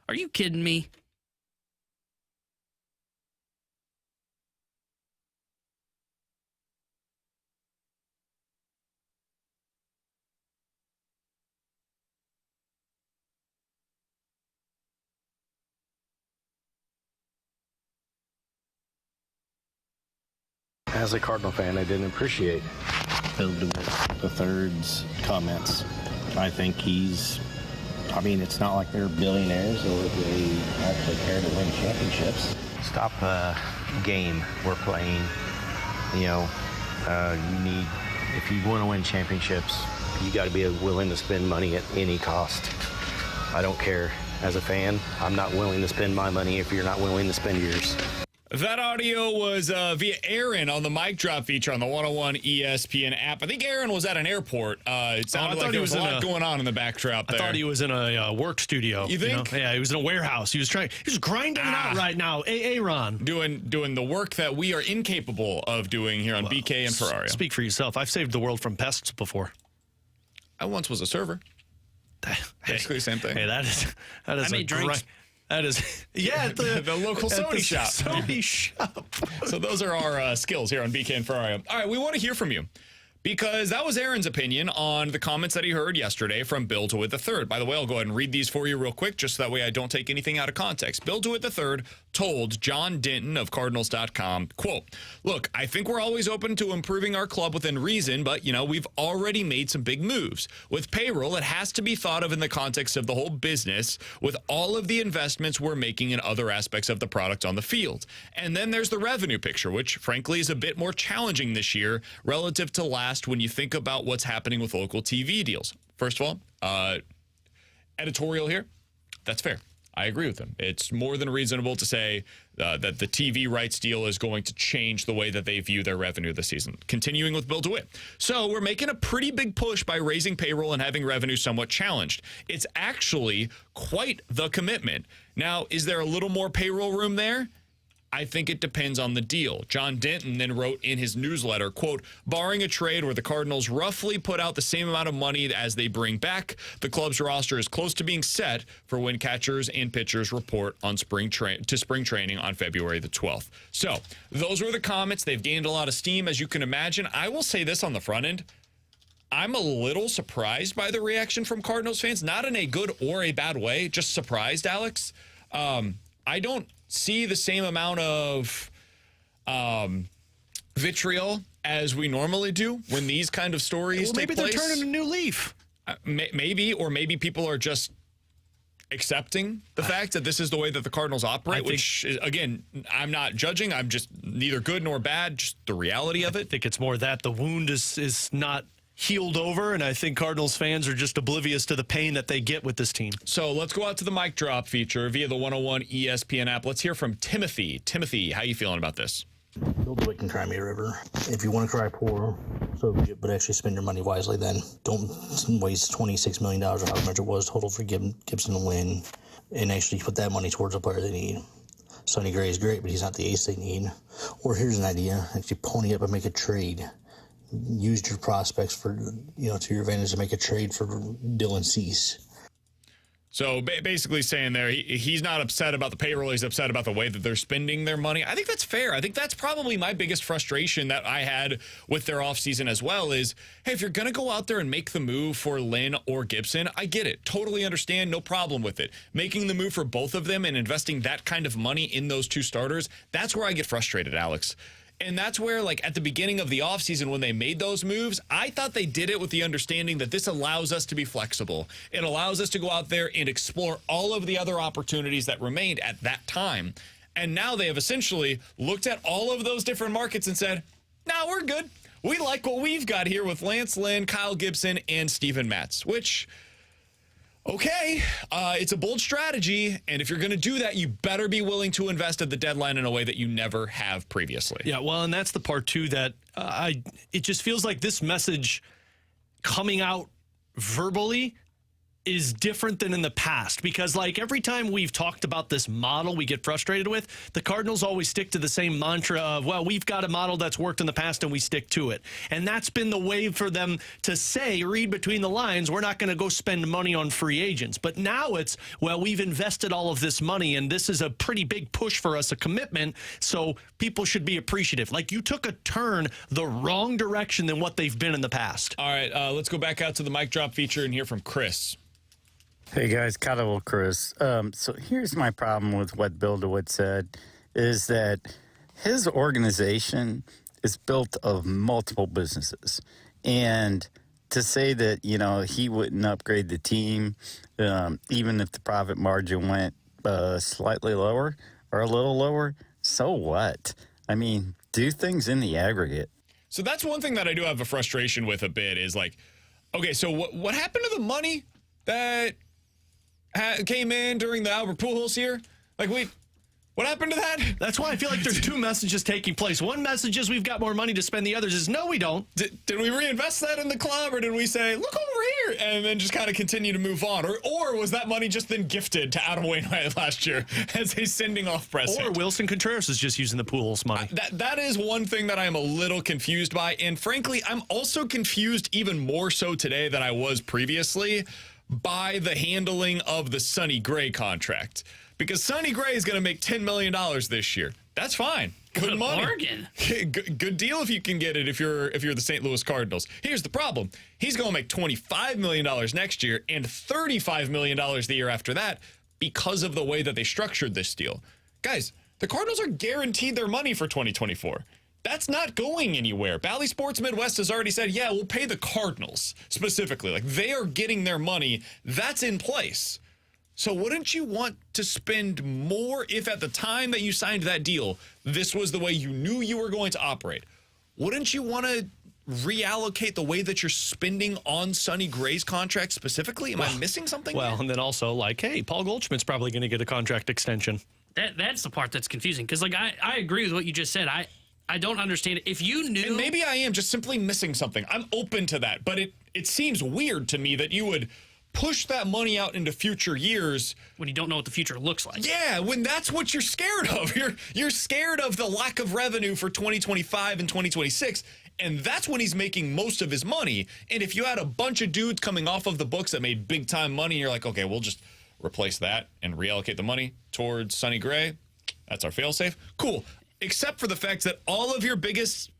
Are you kidding me? As a Cardinal fan, I didn't appreciate Bill DeWitt III's comments. I think it's not like they're billionaires or they actually care to win championships. Stop the game we're playing. You need if you want to win championships, you got to be willing to spend money at any cost. I don't care. As a fan, I'm not willing to spend my money if you're not willing to spend yours. That audio was via Aaron on the mic drop feature on the 101 ESPN app. I think Aaron was at an airport. It sounded like there was a lot going on in the backdrop there. I thought he was in a work studio. You think? Yeah, he was in a warehouse. He was grinding it out right now. Aaron. Doing the work that we are incapable of doing here on BK and Ferrario. Speak for yourself. I've saved the world from pests before. I once was a server. Basically the same thing. Hey, that is I made drinks. That is, yeah, the local Sony shop. Sony shop. So those are our skills here on BK and Ferrario. All right, we want to hear from you because that was Aaron's opinion on the comments that he heard yesterday from Bill DeWitt III. By the way, I'll go ahead and read these for you real quick just so that way I don't take anything out of context. Bill DeWitt III told John Denton of Cardinals.com, quote, "Look, I think we're always open to improving our club within reason, but, we've already made some big moves. With payroll, it has to be thought of in the context of the whole business with all of the investments we're making in other aspects of the product on the field. And then there's the revenue picture, which, frankly, is a bit more challenging this year relative to last when you think about what's happening with local TV deals." First of all, editorial here, that's fair. I agree with him. It's more than reasonable to say that the TV rights deal is going to change the way that they view their revenue this season. Continuing with Bill DeWitt. "So we're making a pretty big push by raising payroll and having revenue somewhat challenged. It's actually quite the commitment. Now, is there a little more payroll room there? I think it depends on the deal." John Denton then wrote in his newsletter, quote, "Barring a trade where the Cardinals roughly put out the same amount of money as they bring back, the club's roster is close to being set for when catchers and pitchers report on spring training on February the 12th. So those were the comments. They've gained a lot of steam, as you can imagine. I will say this on the front end. I'm a little surprised by the reaction from Cardinals fans, not in a good or a bad way, just surprised, Alex. I don't see the same amount of vitriol as we normally do when these kind of stories take place. Maybe they're turning a new leaf. Maybe people are just accepting the fact that this is the way that the Cardinals operate, which is, again, I'm not judging. I'm just neither good nor bad, just the reality of it. I think it's more that the wound is not healed over, and I think Cardinals fans are just oblivious to the pain that they get with this team. So let's go out to the mic drop feature via the 101 ESPN app. Let's hear from Timothy. Timothy, how you feeling about this? Bill DeWitt can cry me a river. If you want to cry poor, so be it, but actually spend your money wisely then. Don't waste $26 million or however much it was total for Gibson to win, and actually put that money towards a player they need. Sonny Gray is great, but he's not the ace they need. Or here's an idea, actually pony up and make a trade. Use your prospects for, to your advantage to make a trade for Dylan Cease. So basically saying there, he's not upset about the payroll. He's upset about the way that they're spending their money. I think that's fair. I think that's probably my biggest frustration that I had with their offseason as well is, hey, if you're going to go out there and make the move for Lynn or Gibson, I get it. Totally understand. No problem with it. Making the move for both of them and investing that kind of money in those two starters, that's where I get frustrated, Alex. And that's where, at the beginning of the offseason when they made those moves, I thought they did it with the understanding that this allows us to be flexible. It allows us to go out there and explore all of the other opportunities that remained at that time. And now they have essentially looked at all of those different markets and said, nah, we're good. We like what we've got here with Lance Lynn, Kyle Gibson, and Steven Matz, which... okay, it's a bold strategy, and if you're going to do that, you better be willing to invest at the deadline in a way that you never have previously. Yeah, well, and that's the part, too, that it just feels like this message coming out verbally is different than in the past because, every time we've talked about this model we get frustrated with, the Cardinals always stick to the same mantra of, well, we've got a model that's worked in the past and we stick to it. And that's been the way for them to say, read between the lines, we're not going to go spend money on free agents. But now it's, well, we've invested all of this money and this is a pretty big push for us, a commitment, so people should be appreciative. You took a turn the wrong direction than what they've been in the past. All right, let's go back out to the mic drop feature and hear from Chris. Hey guys, Cuddle Chris. So here's my problem with what Bill DeWitt said, is that his organization is built of multiple businesses. And to say that, he wouldn't upgrade the team, even if the profit margin went slightly lower or a little lower, so what? I mean, do things in the aggregate. So that's one thing that I do have a frustration with a bit is like, okay, so what happened to the money that came in during the Albert Pujols here? Like, what happened to that? That's why I feel like there's two messages taking place. One message is we've got more money to spend. The others is no, we don't. Did we reinvest that in the club, or did we say, look over here, and then just kind of continue to move on? Or was that money just then gifted to Adam Wainwright last year as a sending off present? Or Wilson Contreras is just using the Pujols money. That is one thing that I'm a little confused by. And frankly, I'm also confused even more so today than I was previously by the handling of the Sonny Gray contract. Because Sonny Gray is going to make $10 million this year. That's fine. Good money. Bargain. Good deal if you can get it if you're the St. Louis Cardinals. Here's the problem. He's going to make $25 million next year and $35 million the year after that because of the way that they structured this deal. Guys, the Cardinals are guaranteed their money for 2024. That's not going anywhere. Bally Sports Midwest has already said, yeah, we'll pay the Cardinals specifically. Like, they are getting their money. That's in place. So wouldn't you want to spend more if at the time that you signed that deal, this was the way you knew you were going to operate? Wouldn't you want to reallocate the way that you're spending on Sonny Gray's contract specifically? Am I missing something? Well, and then also like, hey, Paul Goldschmidt's probably going to get a contract extension. That's the part that's confusing. Because, like, I agree with what you just said. I don't understand it. If you knew... And maybe I am just simply missing something. I'm open to that. But it seems weird to me that you would push that money out into future years when you don't know what the future looks like. Yeah, when that's what you're scared of. You're scared of the lack of revenue for 2025 and 2026, and that's when he's making most of his money. And if you had a bunch of dudes coming off of the books that made big time money, you're like, okay, we'll just replace that and reallocate the money towards Sonny Gray. That's our failsafe. Cool. Except for the fact that all of your biggest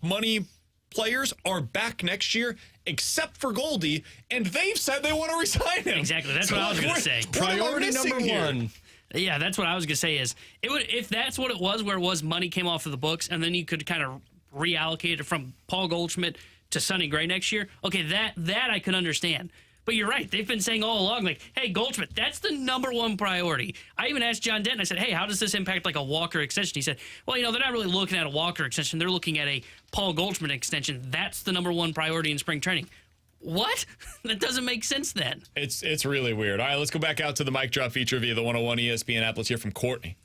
money players are back next year, except for Goldie, and they've said they want to resign him. Exactly. That's what I was going to say. Priority number one. Yeah, that's what I was going to say is, if that's what it was, where it was money came off of the books, and then you could kind of reallocate it from Paul Goldschmidt to Sonny Gray next year, okay, that I could understand. But you're right. They've been saying all along, like, hey, Goldschmidt, that's the number one priority. I even asked John Denton, I said, hey, how does this impact like a Walker extension? He said, well, they're not really looking at a Walker extension. They're looking at a Paul Goldschmidt extension. That's the number one priority in spring training. What? That doesn't make sense then. It's really weird. All right, let's go back out to the mic drop feature via the 101 ESPN app. Let's hear from Courtney.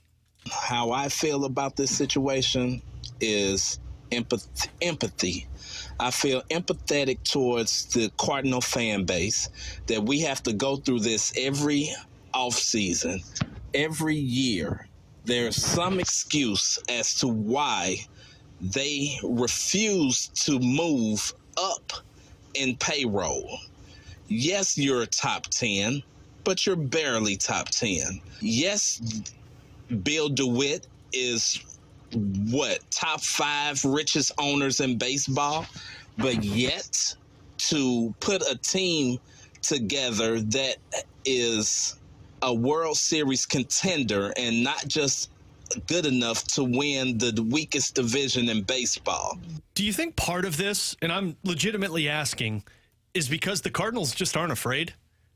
How I feel about this situation is empathy. I feel empathetic towards the Cardinal fan base that we have to go through this every offseason, every year. There's some excuse as to why they refuse to move up in payroll. Yes, you're top 10, but you're barely top 10. Yes, Bill DeWitt is top 5 richest owners in baseball, but yet to put a team together that is a World Series contender and not just good enough to win the weakest division in baseball. Do you think part of this, and I'm legitimately asking, is because the Cardinals just aren't afraid?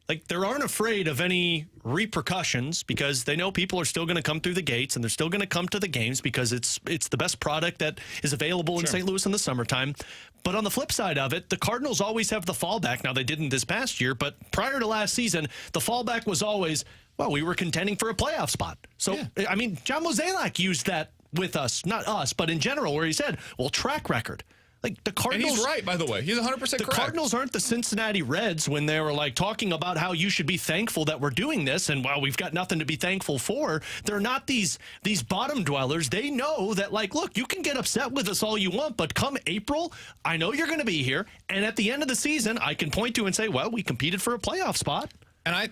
Like, they aren't afraid of any repercussions because they know people are still going to come through the gates and they're still going to come to the games because it's the best product that is available in St. Louis in the summertime. But on the flip side of it, the Cardinals always have the fallback. Now, they didn't this past year, but prior to last season, the fallback was always, well, we were contending for a playoff spot. So, yeah. I mean, John Mozeliak used that with us, not us, but in general, where he said, well, track record. Like, the Cardinals, and he's right, by the way. He's 100% correct. The Cardinals aren't the Cincinnati Reds when they were like talking about how you should be thankful that we're doing this, and well, we've got nothing to be thankful for. They're not these bottom dwellers. They know that, like, look, you can get upset with us all you want, but come April, I know you're going to be here, and at the end of the season, I can point to and say, well, we competed for a playoff spot. And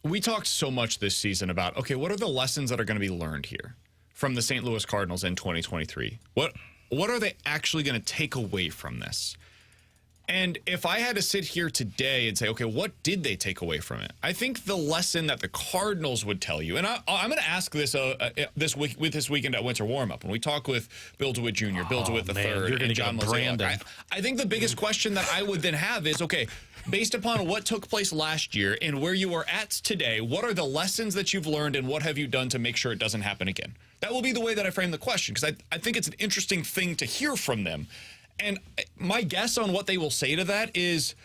we talked so much this season about, okay, what are the lessons that are going to be learned here from the St. Louis Cardinals in 2023? What are they actually going to take away from this? And if I had to sit here today and say, okay, what did they take away from it? I think the lesson that the Cardinals would tell you, and I'm going to ask this this weekend at Winter Warm-Up, when we talk with Bill DeWitt Jr., Bill DeWitt III, and John Mozeliak. I think the biggest question that I would then have is, okay, based upon what took place last year and where you are at today, what are the lessons that you've learned and what have you done to make sure it doesn't happen again? That will be the way that I frame the question, because I think it's an interesting thing to hear from them. And my guess on what they will say to that is,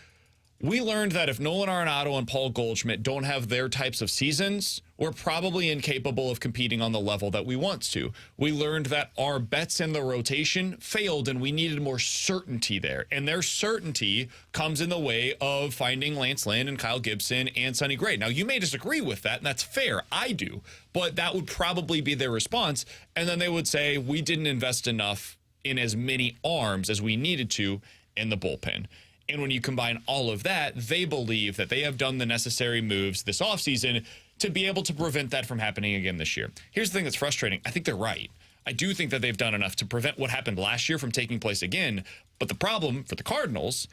we learned that if Nolan Arenado and Paul Goldschmidt don't have their types of seasons, we're probably incapable of competing on the level that we want to. We learned that our bets in the rotation failed, and we needed more certainty there. And their certainty comes in the way of finding Lance Lynn and Kyle Gibson and Sonny Gray. Now, you may disagree with that, and that's fair. I do. But that would probably be their response. And then they would say, we didn't invest enough in as many arms as we needed to in the bullpen. And when you combine all of that, they believe that they have done the necessary moves this offseason to be able to prevent that from happening again this year. Here's the thing that's frustrating. I think they're right. I do think that they've done enough to prevent what happened last year from taking place again. But the problem for the Cardinals,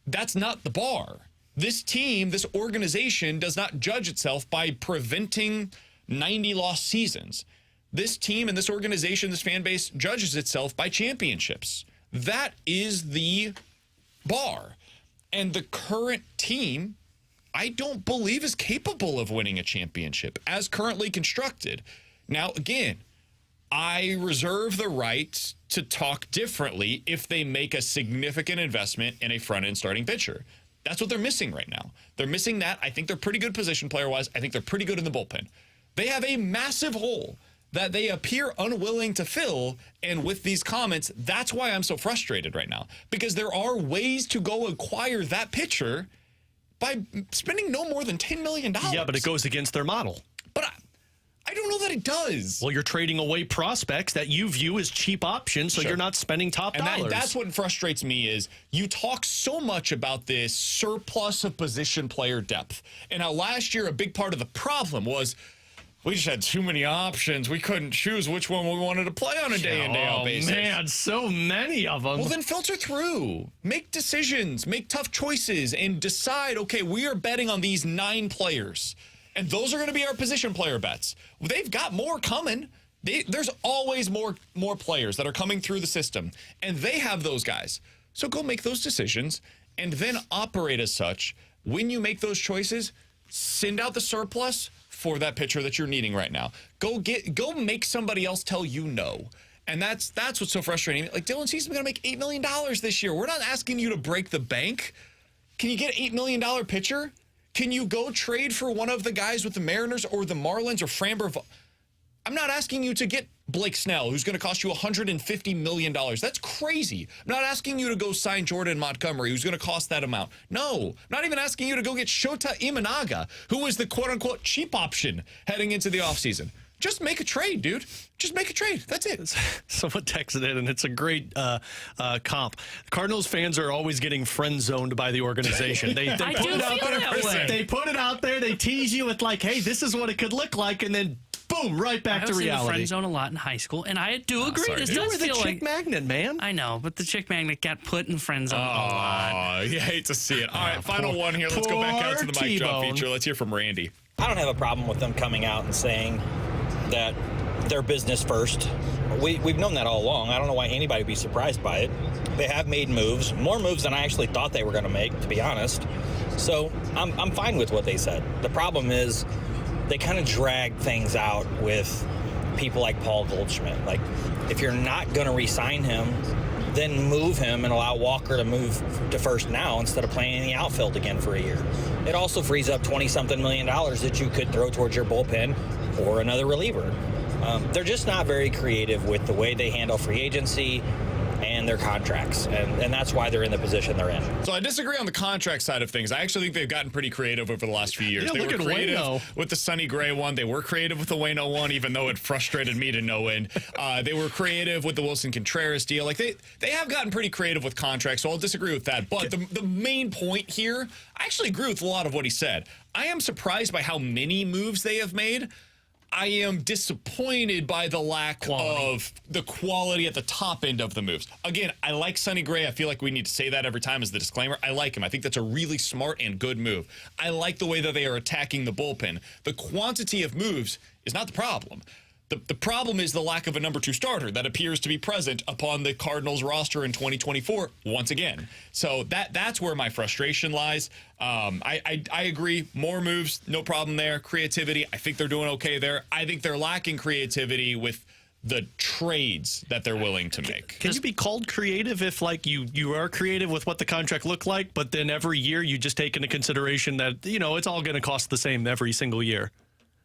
that's not the bar. This team, this organization does not judge itself by preventing 90 lost seasons. This team and this organization, this fan base, judges itself by championships. That is the bar. And the current team, I don't believe, is capable of winning a championship as currently constructed. Now, again, I reserve the right to talk differently if they make a significant investment in a front-end starting pitcher. That's what they're missing right now. They're missing that. I think they're pretty good position player-wise. I think they're pretty good in the bullpen. They have a massive hole that they appear unwilling to fill, and with these comments, that's why I'm so frustrated right now. Because there are ways to go acquire that pitcher by spending no more than $10 million. Yeah, but it goes against their model. But I don't know that it does. Well, you're trading away prospects that you view as cheap options, so you're not spending top dollars. And that's what frustrates me is you talk so much about this surplus of position player depth. And how last year a big part of the problem was we just had too many options. We couldn't choose which one we wanted to play on a day-in, day-out basis. Oh, man, so many of them. Well, then filter through. Make decisions. Make tough choices. And decide, okay, we are betting on these 9 players. And those are going to be our position player bets. They've got more coming. There's always more players that are coming through the system. And they have those guys. So go make those decisions and then operate as such. When you make those choices, send out the surplus for that pitcher that you're needing right now. Go make somebody else tell you no. And that's what's so frustrating. Like, Dylan Cease's going to make $8 million this year. We're not asking you to break the bank. Can you get an $8 million pitcher? Can you go trade for one of the guys with the Mariners or the Marlins or Framber? I'm not asking you to get Blake Snell, who's going to cost you $150 million. That's crazy. I'm not asking you to go sign Jordan Montgomery, who's going to cost that amount. No, I'm not even asking you to go get Shota Imanaga, who was the quote-unquote cheap option heading into the offseason. Just make a trade, dude. Just make a trade. That's it. Someone texted in, and it's a great comp. Cardinals fans are always getting friend-zoned by the organization. They put it out there. They put it out there. They tease you with, like, hey, this is what it could look like, and then boom, right back to reality. I was in the friend zone a lot in high school, and I do agree. Sorry, this you does were the feel chick magnet, man. I know, but the chick magnet got put in friend zone a lot. Oh, you hate to see it. All right, final one here. Let's go back out to the mic drop feature. Let's hear from Randy. I don't have a problem with them coming out and saying that they're business first. We've known that all along. I don't know why anybody would be surprised by it. They have made moves, more moves than I actually thought they were going to make, to be honest. So I'm fine with what they said. The problem is they kind of drag things out with people like Paul Goldschmidt. Like, if you're not going to re-sign him, then move him and allow Walker to move to first now instead of playing in the outfield again for a year. It also frees up $20-something million that you could throw towards your bullpen or another reliever. They're just not very creative with the way they handle free agency and their contracts, and that's why they're in the position they're in. So I disagree on the contract side of things. I actually think they've gotten pretty creative over the last few years. Yeah, they were creative with the Sonny Gray one. They were creative with the Waino one, even though it frustrated me to no end. They were creative with the Wilson Contreras deal. Like they have gotten pretty creative with contracts, so I'll disagree with that. But the main point here, I actually agree with a lot of what he said. I am surprised by how many moves they have made. I am disappointed by the lack of the quality at the top end of the moves. Again, I like Sonny Gray. I feel like we need to say that every time as the disclaimer. I like him. I think that's a really smart and good move. I like the way that they are attacking the bullpen. The quantity of moves is not the problem. The problem is the lack of a number 2 starter that appears to be present upon the Cardinals roster in 2024 once again. So that's where my frustration lies. I agree. More moves, no problem there. Creativity, I think they're doing okay there. I think they're lacking creativity with the trades that they're willing to make. Can you be called creative if, like, you are creative with what the contract looked like, but then every year you just take into consideration that, you know, it's all going to cost the same every single year?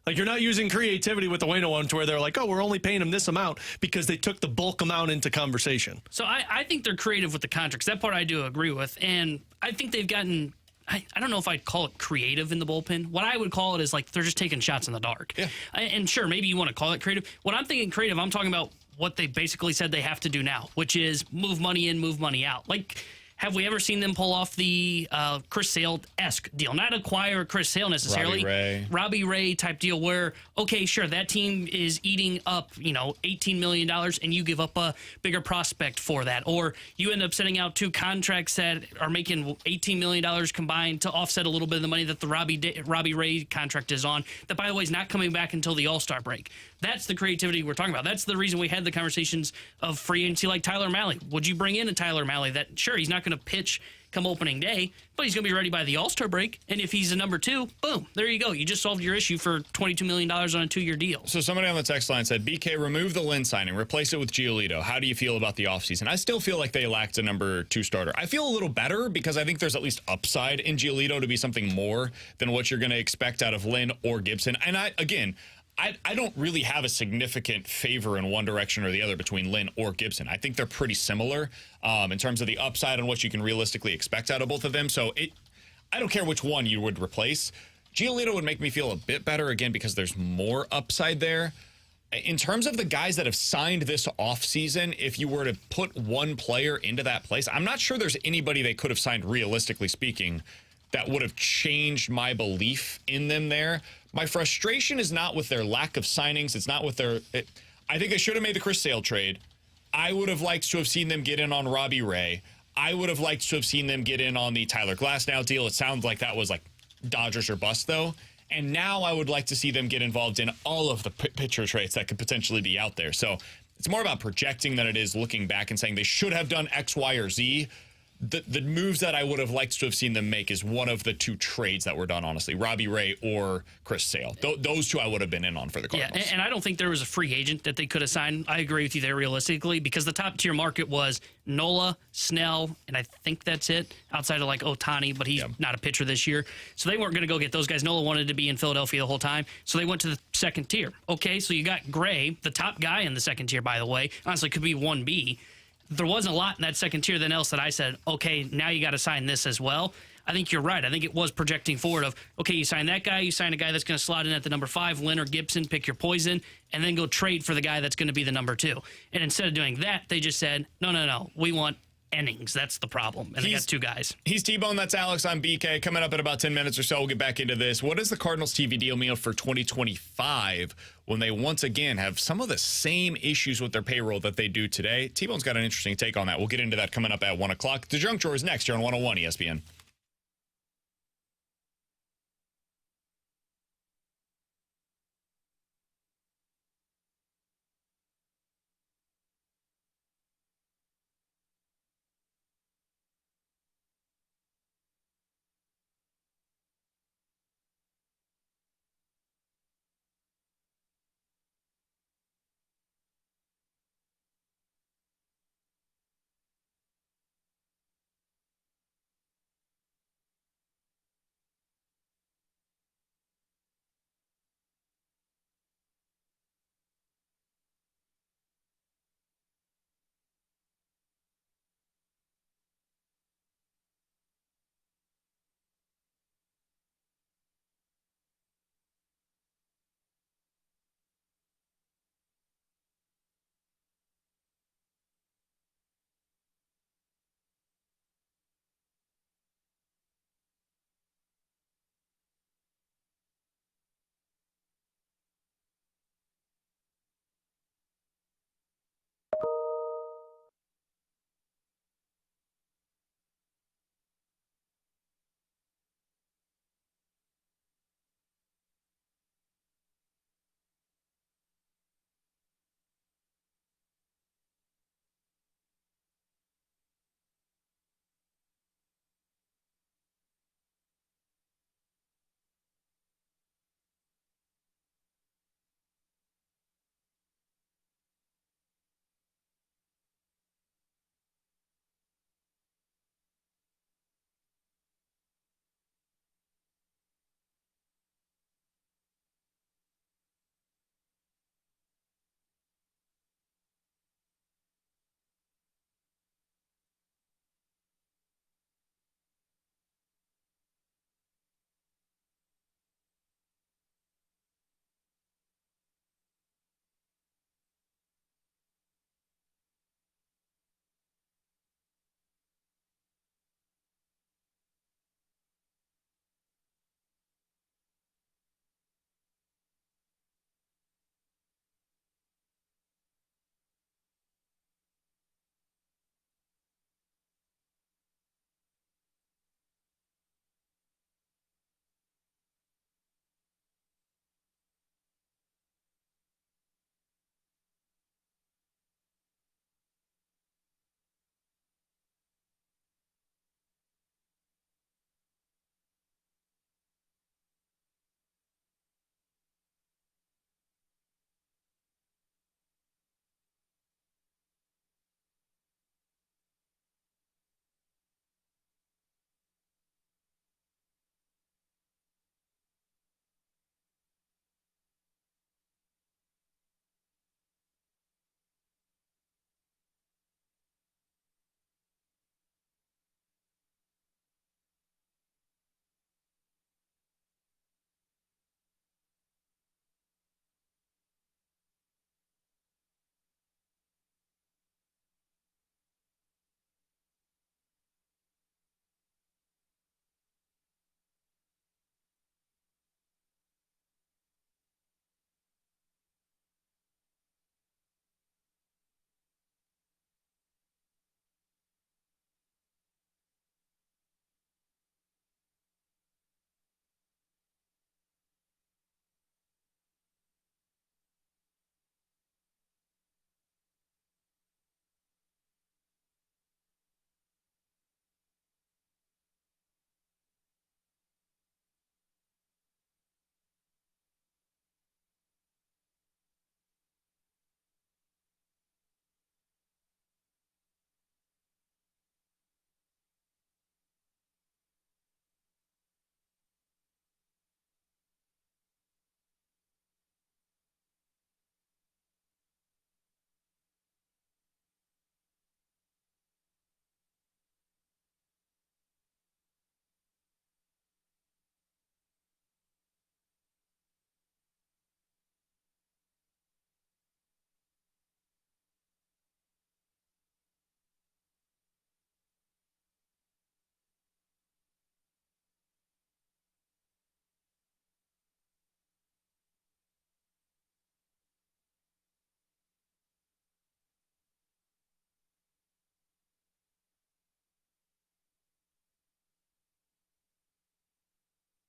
Like, you're not using creativity with the Wayno one to where they're like, oh, we're only paying him this amount because they took the bulk amount into conversation. So I think they're creative with the contracts. That part I do agree with. And I think they've gotten, I don't know if I'd call it creative in the bullpen. What I would call it is like they're just taking shots in the dark. Yeah. And sure, maybe you want to call it creative. When I'm thinking creative, I'm talking about what they basically said they have to do now, which is move money in, move money out. Like, have we ever seen them pull off the Chris Sale-esque deal? Not acquire Chris Sale necessarily. Robbie Ray type deal where, okay, sure, that team is eating up, $18 million and you give up a bigger prospect for that. Or you end up sending out 2 contracts that are making $18 million combined to offset a little bit of the money that the Robbie Ray contract is on. That, by the way, is not coming back until the All-Star break. That's the creativity we're talking about. That's the reason we had the conversations of free agency like Tyler Mahle. Would you bring in a Tyler Mahle that, sure, he's not going to pitch come opening day, but he's going to be ready by the All-Star break. And if he's a number 2, boom, there you go. You just solved your issue for $22 million on a 2-year deal. So somebody on the text line said, BK, remove the Lynn signing, replace it with Giolito. How do you feel about the offseason? I still feel like they lacked a number 2 starter. I feel a little better because I think there's at least upside in Giolito to be something more than what you're going to expect out of Lynn or Gibson. And I don't really have a significant favor in one direction or the other between Lynn or Gibson. I think they're pretty similar in terms of the upside and what you can realistically expect out of both of them. So I don't care which one you would replace. Giolito would make me feel a bit better, again, because there's more upside there. In terms of the guys that have signed this offseason, if you were to put one player into that place, I'm not sure there's anybody they could have signed, realistically speaking, that would have changed my belief in them there. My frustration is not with their lack of signings. It's not with their... I think they should have made the Chris Sale trade. I would have liked to have seen them get in on Robbie Ray. I would have liked to have seen them get in on the Tyler Glasnow deal. It sounds like that was like Dodgers or bust, though. And now I would like to see them get involved in all of the pitcher trades that could potentially be out there. So it's more about projecting than it is looking back and saying they should have done X, Y, or Z. The moves that I would have liked to have seen them make is one of the 2 trades that were done, honestly, Robbie Ray or Chris Sale. Those 2 I would have been in on for the Cardinals. Yeah, and I don't think there was a free agent that they could have signed. I agree with you there realistically because the top tier market was Nola, Snell, and I think that's it outside of like Ohtani, but he's not a pitcher this year. So they weren't going to go get those guys. Nola wanted to be in Philadelphia the whole time, so they went to the second tier. Okay, so you got Gray, the top guy in the second tier, by the way. Honestly, could be 1B. There wasn't a lot in that second tier then else that I said, okay, now you got to sign this as well. I think you're right. I think it was projecting forward of, okay, you sign that guy, you sign a guy that's going to slot in at the number 5, Lynn or Gibson, pick your poison, and then go trade for the guy that's going to be the number 2. And instead of doing that, they just said, no, we want innings. That's the problem. And they got 2 guys. He's T-Bone. That's Alex on BK. Coming up in about 10 minutes or so, we'll get back into this. What is the Cardinals TV deal mean for 2025 when they once again have some of the same issues with their payroll that they do today? T-Bone's got an interesting take on that. We'll get into that coming up at 1 o'clock. The Junk Drawer is next here on 101 ESPN.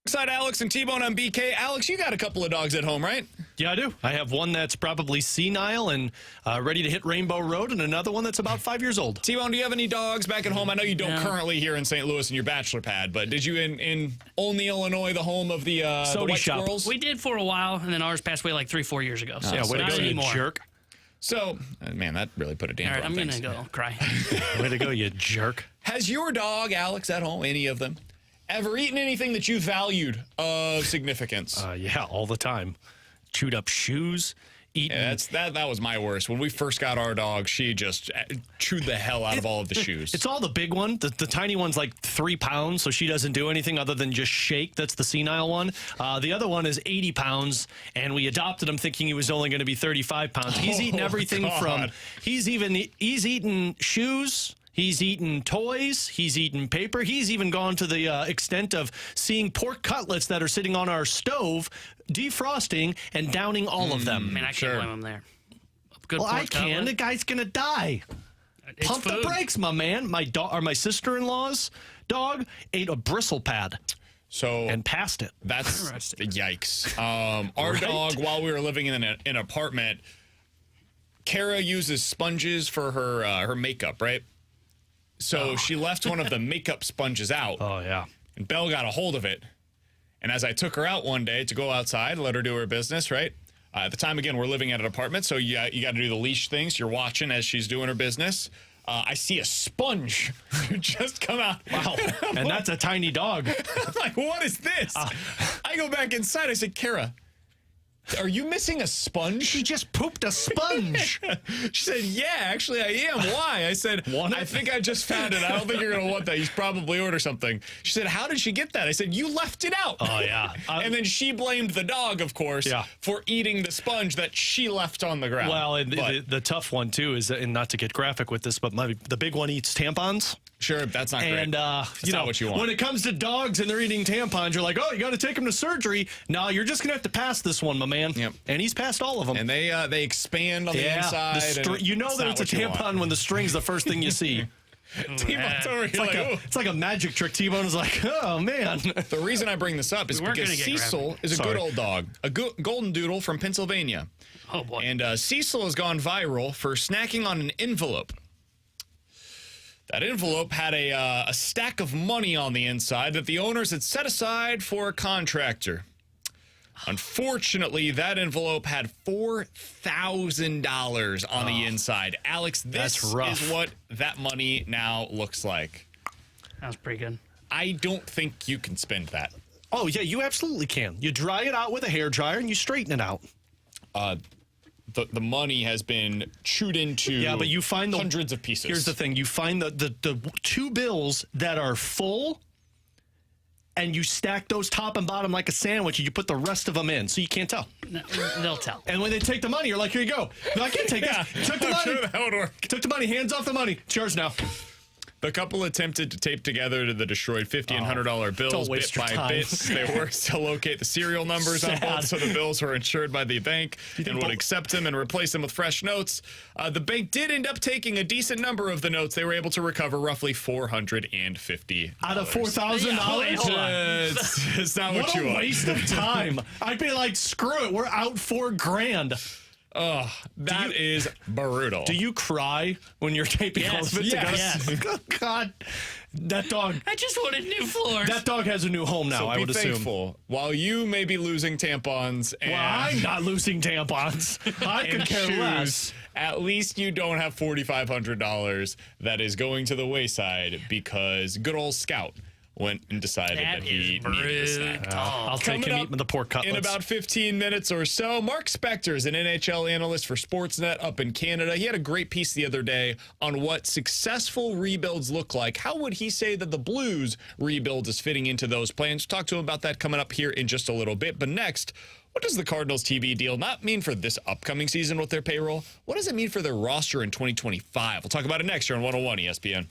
Alongside Alex and T-Bone on BK. Alex, you got a couple of dogs at home, right? Yeah, I do. I have one that's probably senile and ready to hit Rainbow Road, and another one that's about 5 years old. T-Bone, do you have any dogs back at home? I know you don't currently here in St. Louis in your bachelor pad, but did you in Olney, Illinois, the home of the White shop. Squirrels? We did for a while, and then ours passed away like 3-4 years ago. So Yeah, way to not go, you anymore. jerk. So, man, that really put a All damper right, on I'm going things. to go cry. Way to go, you jerk. Has your dog, Alex, at home, any of them, ever eaten anything that you valued of significance? Yeah, all the time. Chewed up shoes, eating. Yeah, that was my worst. When we first got our dog, she just chewed the hell out of all of the shoes. It's all the big one. The tiny one's like 3 pounds, so she doesn't do anything other than just shake. That's the senile one. The other one is 80 pounds, and we adopted him thinking he was only going to be 35 pounds. He's eaten everything from, he's eaten shoes. He's eaten toys. He's eaten paper. He's even gone to the extent of seeing pork cutlets that are sitting on our stove, defrosting, and downing all of them. I mean, I can't blame him there. Good Well, I pork can. cutlet. The guy's going to die. It's Pump the food. brakes, my man. My sister-in-law's dog ate a bristle pad and passed it. That's Interesting. yikes. Our dog, while we were living in an apartment, Kara uses sponges for her makeup, right? So she left one of the makeup sponges out. Oh, yeah. And Belle got a hold of it. And as I took her out one day to go outside, let her do her business, right? At the time, again, we're living at an apartment, so you got to do the leash things. You're watching as she's doing her business. I see a sponge just come out. Wow. And that's a tiny dog. I'm like, what is this? I go back inside. I said, Kara, are you missing a sponge? She just pooped a sponge. She said, yeah, actually I am. Why? I said, I think I just found it. I don't think you're going to want that. You should probably order something. She said, how did she get that? I said, you left it out. Oh, yeah. And then she blamed the dog, of course, for eating the sponge that she left on the ground. Well, and the tough one, too, is, and not to get graphic with this, but the big one eats tampons. Sure, that's not great. And, that's not what you want. When it comes to dogs and they're eating tampons, you're like, oh, you got to take them to surgery. No, you're just going to have to pass this one, my man. Yep. And he's passed all of them. And they expand on the inside. You know that it's a tampon when the string's the first thing you see. T-Bone's over here It's like a magic trick. T-Bone is like, oh, man. The reason I bring this up is because Cecil is a good old dog, a golden doodle from Pennsylvania. Oh, boy. And Cecil has gone viral for snacking on an envelope. That envelope had a stack of money on the inside that the owners had set aside for a contractor. Unfortunately, that envelope had $4,000 on the inside. Alex, this is what that money now looks like. That was pretty good. I don't think you can spend that. Oh, yeah, you absolutely can. You dry it out with a hairdryer and you straighten it out. The money has been chewed into but you find hundreds of pieces. Here's the thing. You find the two bills that are full, and you stack those top and bottom like a sandwich, and you put the rest of them in, so you can't tell. No, they'll tell. And when they take the money, you're like, here you go. No, I can't take this. Took the money. Sure that would work. Took the money. Hands off the money. It's yours now. The couple attempted to tape together the destroyed $50 and $100 bills bit by bit. They worked to locate the serial numbers on both, so the bills were insured by the bank and would accept them and replace them with fresh notes. The bank did end up taking a decent number of the notes. They were able to recover roughly $450 out of $4,000. It's not what you want. What a waste of time. I'd be like, screw it. We're out $4,000. Oh, that is brutal. Do you cry when you're taping all of it together? Yes. Oh, God. That dog. I just wanted new floors. That dog has a new home now, So I would assume. thankful. While you may be losing tampons and Well, I'm not losing tampons. I could care less. At least you don't have $4,500 that is going to the wayside because good old Scout went and decided that he needed a snack. I'll take him eating the pork cutlets. In about 15 minutes or so, Mark Spector is an NHL analyst for Sportsnet up in Canada. He had a great piece the other day on what successful rebuilds look like. How would he say that the Blues rebuild is fitting into those plans? Talk to him about that coming up here in just a little bit. But next, what does the Cardinals TV deal not mean for this upcoming season with their payroll? What does it mean for their roster in 2025? We'll talk about it next here on 101 ESPN.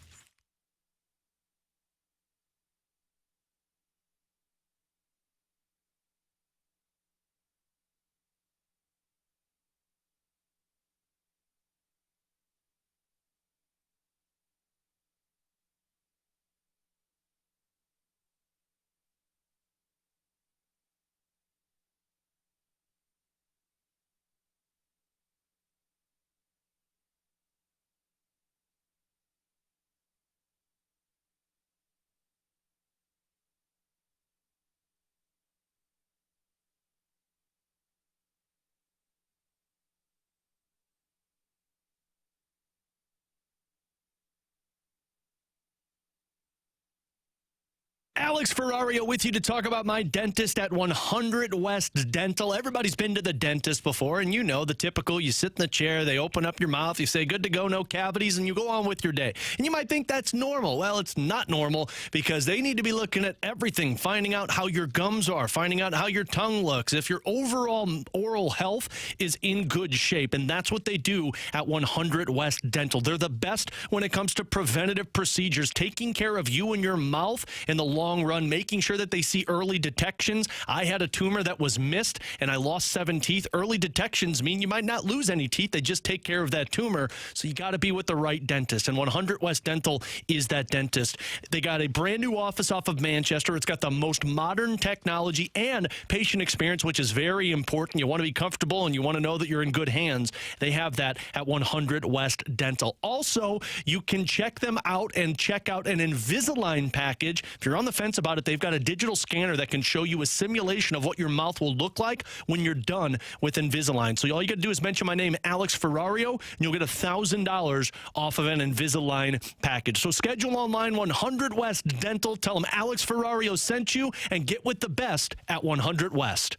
Alex Ferrario with you to talk about my dentist at 100 West Dental. Everybody's been to the dentist before, and you know the typical, you sit in the chair, they open up your mouth, you say, good to go, no cavities, and you go on with your day. And you might think that's normal. Well, it's not normal because they need to be looking at everything, finding out how your gums are, finding out how your tongue looks, if your overall oral health is in good shape. And that's what they do at 100 West Dental. They're the best when it comes to preventative procedures, taking care of you and your mouth in the long run, making sure that they see early detections. I had a tumor that was missed and I lost 7 teeth. Early detections mean you might not lose any teeth. They just take care of that tumor. So you got to be with the right dentist. And 100 West Dental is that dentist. They got a brand new office off of Manchester. It's got the most modern technology and patient experience, which is very important. You want to be comfortable and you want to know that you're in good hands. They have that at 100 West Dental. Also, you can check them out and check out an Invisalign package. If you're on the fence about it, they've got a digital scanner that can show you a simulation of what your mouth will look like when you're done with Invisalign. So all you got to do is mention my name, Alex Ferrario, and you'll get $1,000 off of an Invisalign package. So schedule online 100 West Dental. Tell them Alex Ferrario sent you and get with the best at 100 West.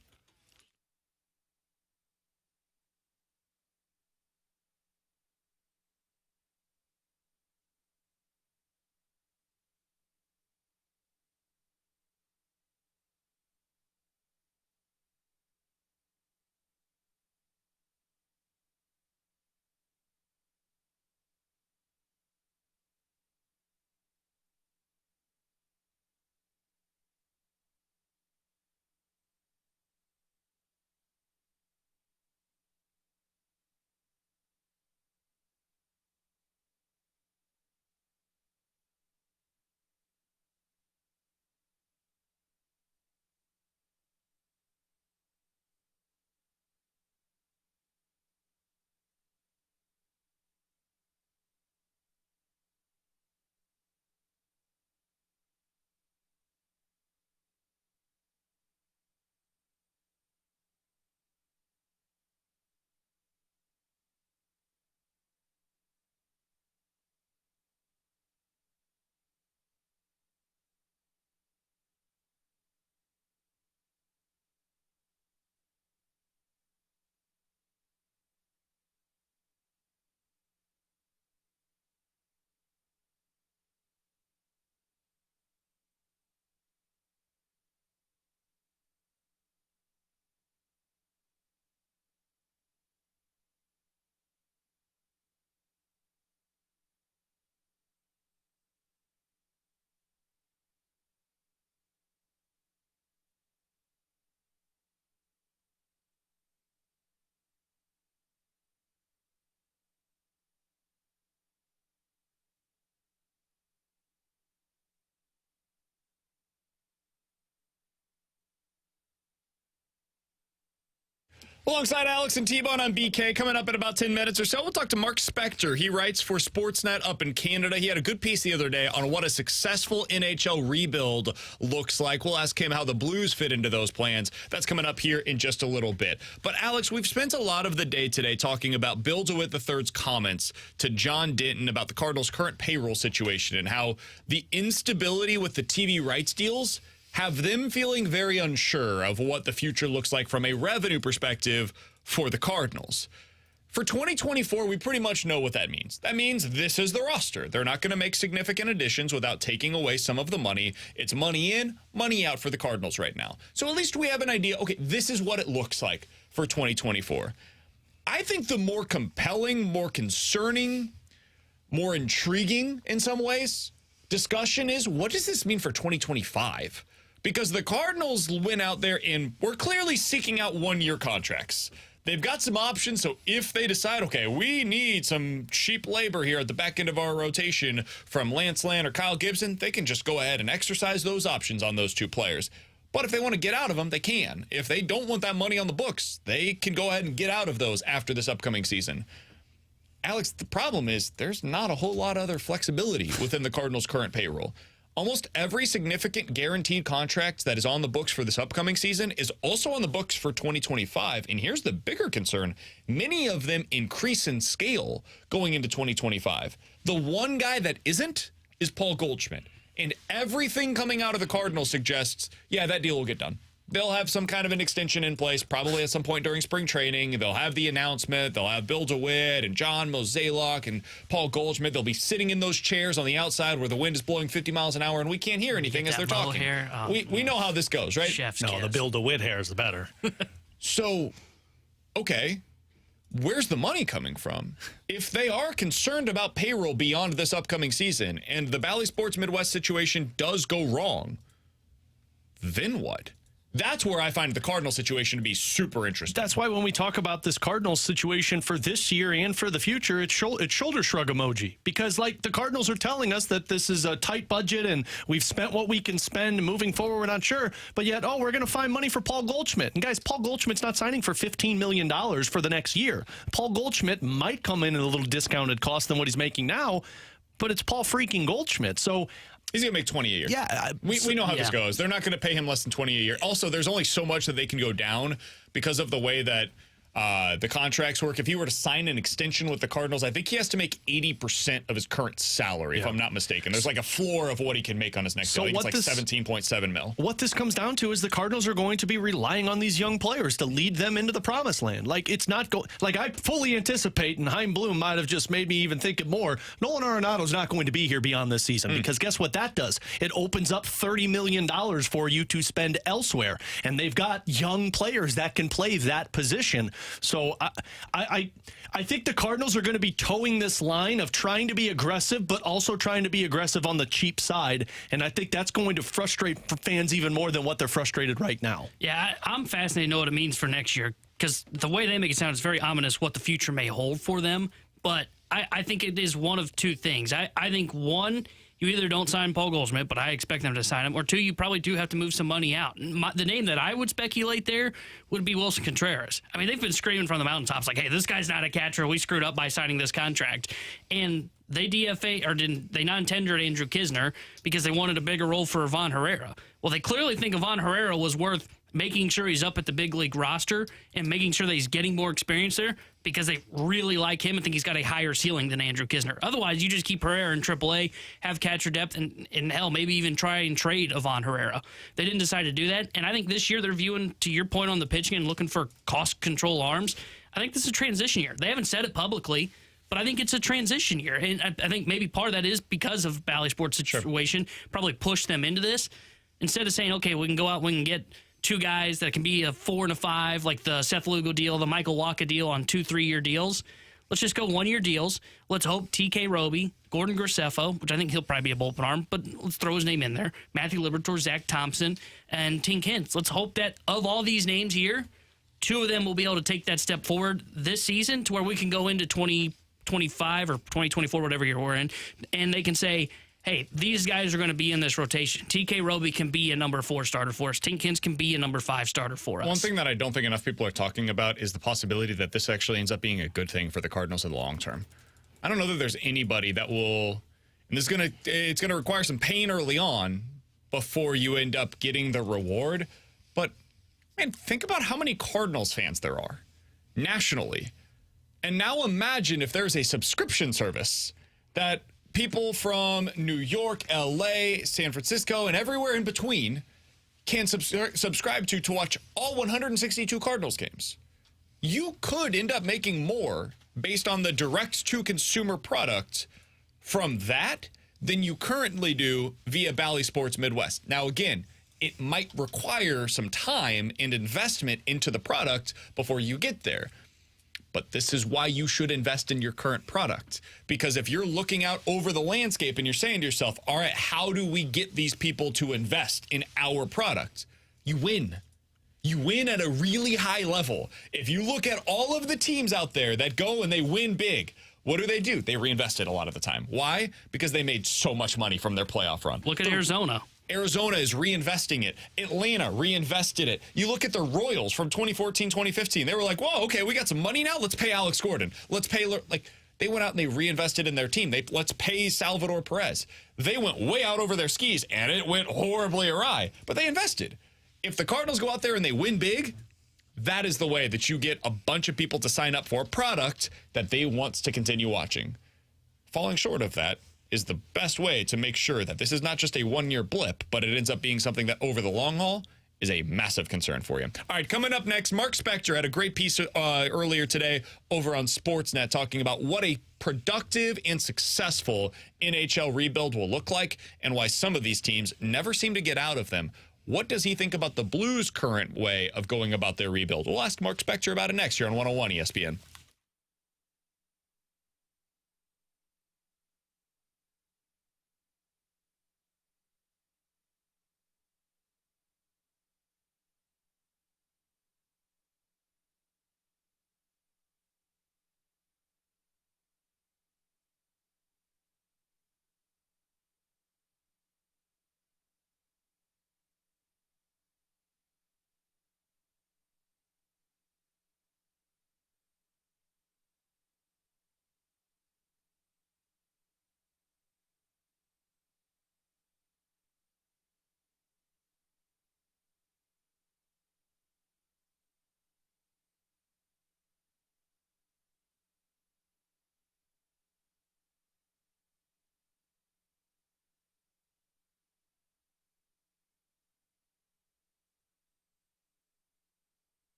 Alongside Alex and T-Bone on BK, coming up in about 10 minutes or so, we'll talk to Mark Spector. He writes for Sportsnet up in Canada. He had a good piece the other day on what a successful NHL rebuild looks like. We'll ask him how the Blues fit into those plans. That's coming up here in just a little bit. But Alex, we've spent a lot of the day today talking about Bill DeWitt III's comments to John Denton about the Cardinals' current payroll situation and how the instability with the TV rights deals have them feeling very unsure of what the future looks like from a revenue perspective for the Cardinals. For 2024, we pretty much know what that means. That means this is the roster. They're not going to make significant additions without taking away some of the money. It's money in, money out for the Cardinals right now. So at least we have an idea, okay, this is what it looks like for 2024. I think the more compelling, more concerning, more intriguing in some ways discussion is, what does this mean for 2025? Because the Cardinals went out there and were clearly seeking out one-year contracts. They've got some options, so if they decide, okay, we need some cheap labor here at the back end of our rotation from Lance Land or Kyle Gibson, they can just go ahead and exercise those options on those two players. But if they want to get out of them, they can. If they don't want that money on the books, they can go ahead and get out of those after this upcoming season. Alex, the problem is there's not a whole lot of other flexibility within the Cardinals' current payroll. Almost every significant guaranteed contract that is on the books for this upcoming season is also on the books for 2025. And here's the bigger concern. Many of them increase in scale going into 2025. The one guy that isn't is Paul Goldschmidt. And everything coming out of the Cardinals suggests, yeah, that deal will get done. They'll have some kind of an extension in place, probably at some point during spring training. They'll have the announcement. They'll have Bill DeWitt and John Mozeliak and Paul Goldschmidt. They'll be sitting in those chairs on the outside where the wind is blowing 50 miles an hour and we can't hear anything as they're talking. We know how this goes, right? Chef's No, kiss. the Bill DeWitt hair is the better. So, okay, where's the money coming from? If they are concerned about payroll beyond this upcoming season and the Bally Sports Midwest situation does go wrong, then what? That's where I find the Cardinal situation to be super interesting. That's why when we talk about this Cardinals situation for this year and for the future, it's shoulder shrug emoji. Because, like, the Cardinals are telling us that this is a tight budget and we've spent what we can spend and moving forward, we're not sure. But yet, we're going to find money for Paul Goldschmidt. And, guys, Paul Goldschmidt's not signing for $15 million for the next year. Paul Goldschmidt might come in at a little discounted cost than what he's making now, but it's Paul freaking Goldschmidt. So he's going to make 20 a year. Yeah. We know how this goes. They're not going to pay him less than 20 a year. Also, there's only so much that they can go down because of the way that the contracts work. If he were to sign an extension with the Cardinals, I think he has to make 80% of his current salary, if I'm not mistaken. There's like a floor of what he can make on his next deal. I think it's like 17.7 mil. What this comes down to is the Cardinals are going to be relying on these young players to lead them into the promised land. Like, it's not like I fully anticipate, and Chaim Bloom might have just made me even think it more. Nolan Arenado's not going to be here beyond this season because guess what that does? It opens up $30 million for you to spend elsewhere. And they've got young players that can play that position. So I think the Cardinals are going to be towing this line of trying to be aggressive, but also trying to be aggressive on the cheap side. And I think that's going to frustrate fans even more than what they're frustrated right now. Yeah, I'm fascinated to know what it means for next year because the way they make it sound is very ominous what the future may hold for them. But I think it is one of two things. I think, one, you either don't sign Paul Goldschmidt, but I expect them to sign him, or two, you probably do have to move some money out. The name that I would speculate there would be Wilson Contreras. I mean, they've been screaming from the mountaintops like, hey, this guy's not a catcher. We screwed up by signing this contract. And they DFA, or they non-tendered Andrew Kisner because they wanted a bigger role for Ivan Herrera. Well, they clearly think Ivan Herrera was worth making sure he's up at the big league roster and making sure that he's getting more experience there because they really like him and think he's got a higher ceiling than Andrew Kisner. Otherwise, you just keep Herrera in AAA, have catcher depth, and hell, maybe even try and trade Ivan Herrera. They didn't decide to do that, and I think this year they're viewing, to your point on the pitching and looking for cost control arms. I think this is a transition year. They haven't said it publicly, but I think it's a transition year, and I think maybe part of that is because of Bally Sports' situation, probably pushed them into this. Instead of saying, okay, we can go out, we can get two guys that can be a 4 and a 5, like the Seth Lugo deal, the Michael Wacha deal on 2-3-year deals. Let's just go 1-year deals. Let's hope TK Roby, Gordon Graceffo, which I think he'll probably be a bullpen arm, but let's throw his name in there, Matthew Liberatore, Zach Thompson, and Tink Hintz. Let's hope that of all these names here, two of them will be able to take that step forward this season to where we can go into 2025 or 2024, whatever year we're in, and they can say, hey, these guys are going to be in this rotation. TK Roby can be a number 4 starter for us. Tink Hintz can be a number 5 starter for us. One thing that I don't think enough people are talking about is the possibility that this actually ends up being a good thing for the Cardinals in the long term. I don't know that there's anybody that will, and it's going to require some pain early on before you end up getting the reward. But, man, think about how many Cardinals fans there are nationally. And now imagine if there's a subscription service that people from New York, LA, San Francisco, and everywhere in between can subscribe to watch all 162 Cardinals games. You could end up making more based on the direct-to-consumer product from that than you currently do via Bally Sports Midwest. Now, again, it might require some time and investment into the product before you get there. But this is why you should invest in your current product. Because if you're looking out over the landscape and you're saying to yourself, all right, how do we get these people to invest in our product? You win. You win at a really high level. If you look at all of the teams out there that go and they win big, what do? They reinvest it a lot of the time. Why? Because they made so much money from their playoff run. Look at Arizona. Arizona is reinvesting it. Atlanta reinvested it. You look at the Royals from 2014, 2015. They were like, whoa, okay, we got some money now. Let's pay Alex Gordon. Let's pay, like, they went out and they reinvested in their team. Let's pay Salvador Perez. They went way out over their skis, and it went horribly awry. But they invested. If the Cardinals go out there and they win big, that is the way that you get a bunch of people to sign up for a product that they want to continue watching. Falling short of that, is the best way to make sure that this is not just a one-year blip, but it ends up being something that over the long haul is a massive concern for you. All right, coming up next, Mark Spector had a great piece earlier today over on Sportsnet talking about what a productive and successful NHL rebuild will look like and why some of these teams never seem to get out of them. What does he think about the Blues' current way of going about their rebuild? We'll ask Mark Spector about it next year on 101 ESPN.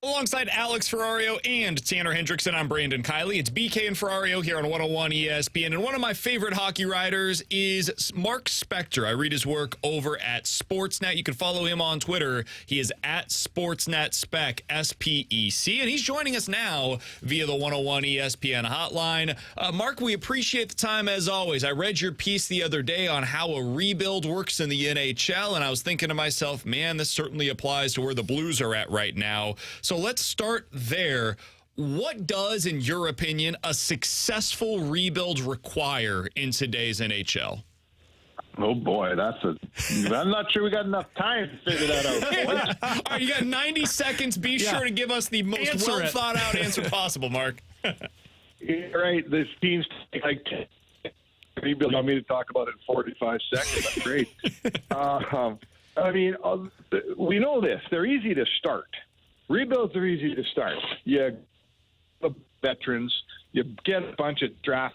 Alongside Alex Ferrario and Tanner Hendrickson, I'm Brandon Kiley. It's BK and Ferrario here on 101 ESPN. And one of my favorite hockey writers is Mark Spector. I read his work over at Sportsnet. You can follow him on Twitter. He is at Sportsnet Spec, S-P-E-C. And he's joining us now via the 101 ESPN hotline. Mark, we appreciate the time as always. I read your piece the other day on how a rebuild works in the NHL, and I was thinking to myself, man, this certainly applies to where the Blues are at right now. So let's start there. What does, in your opinion, a successful rebuild require in today's NHL? Oh, boy, I'm not sure we got enough time to figure that out. All right, you got 90 seconds. Be sure to give us the most well-thought-out answer possible, Mark. Right, this team's like rebuild. You want me to talk about it in 45 seconds? That's great. I mean, we know this. They're easy to start. Rebuilds are easy to start. You get veterans. You get a bunch of draft.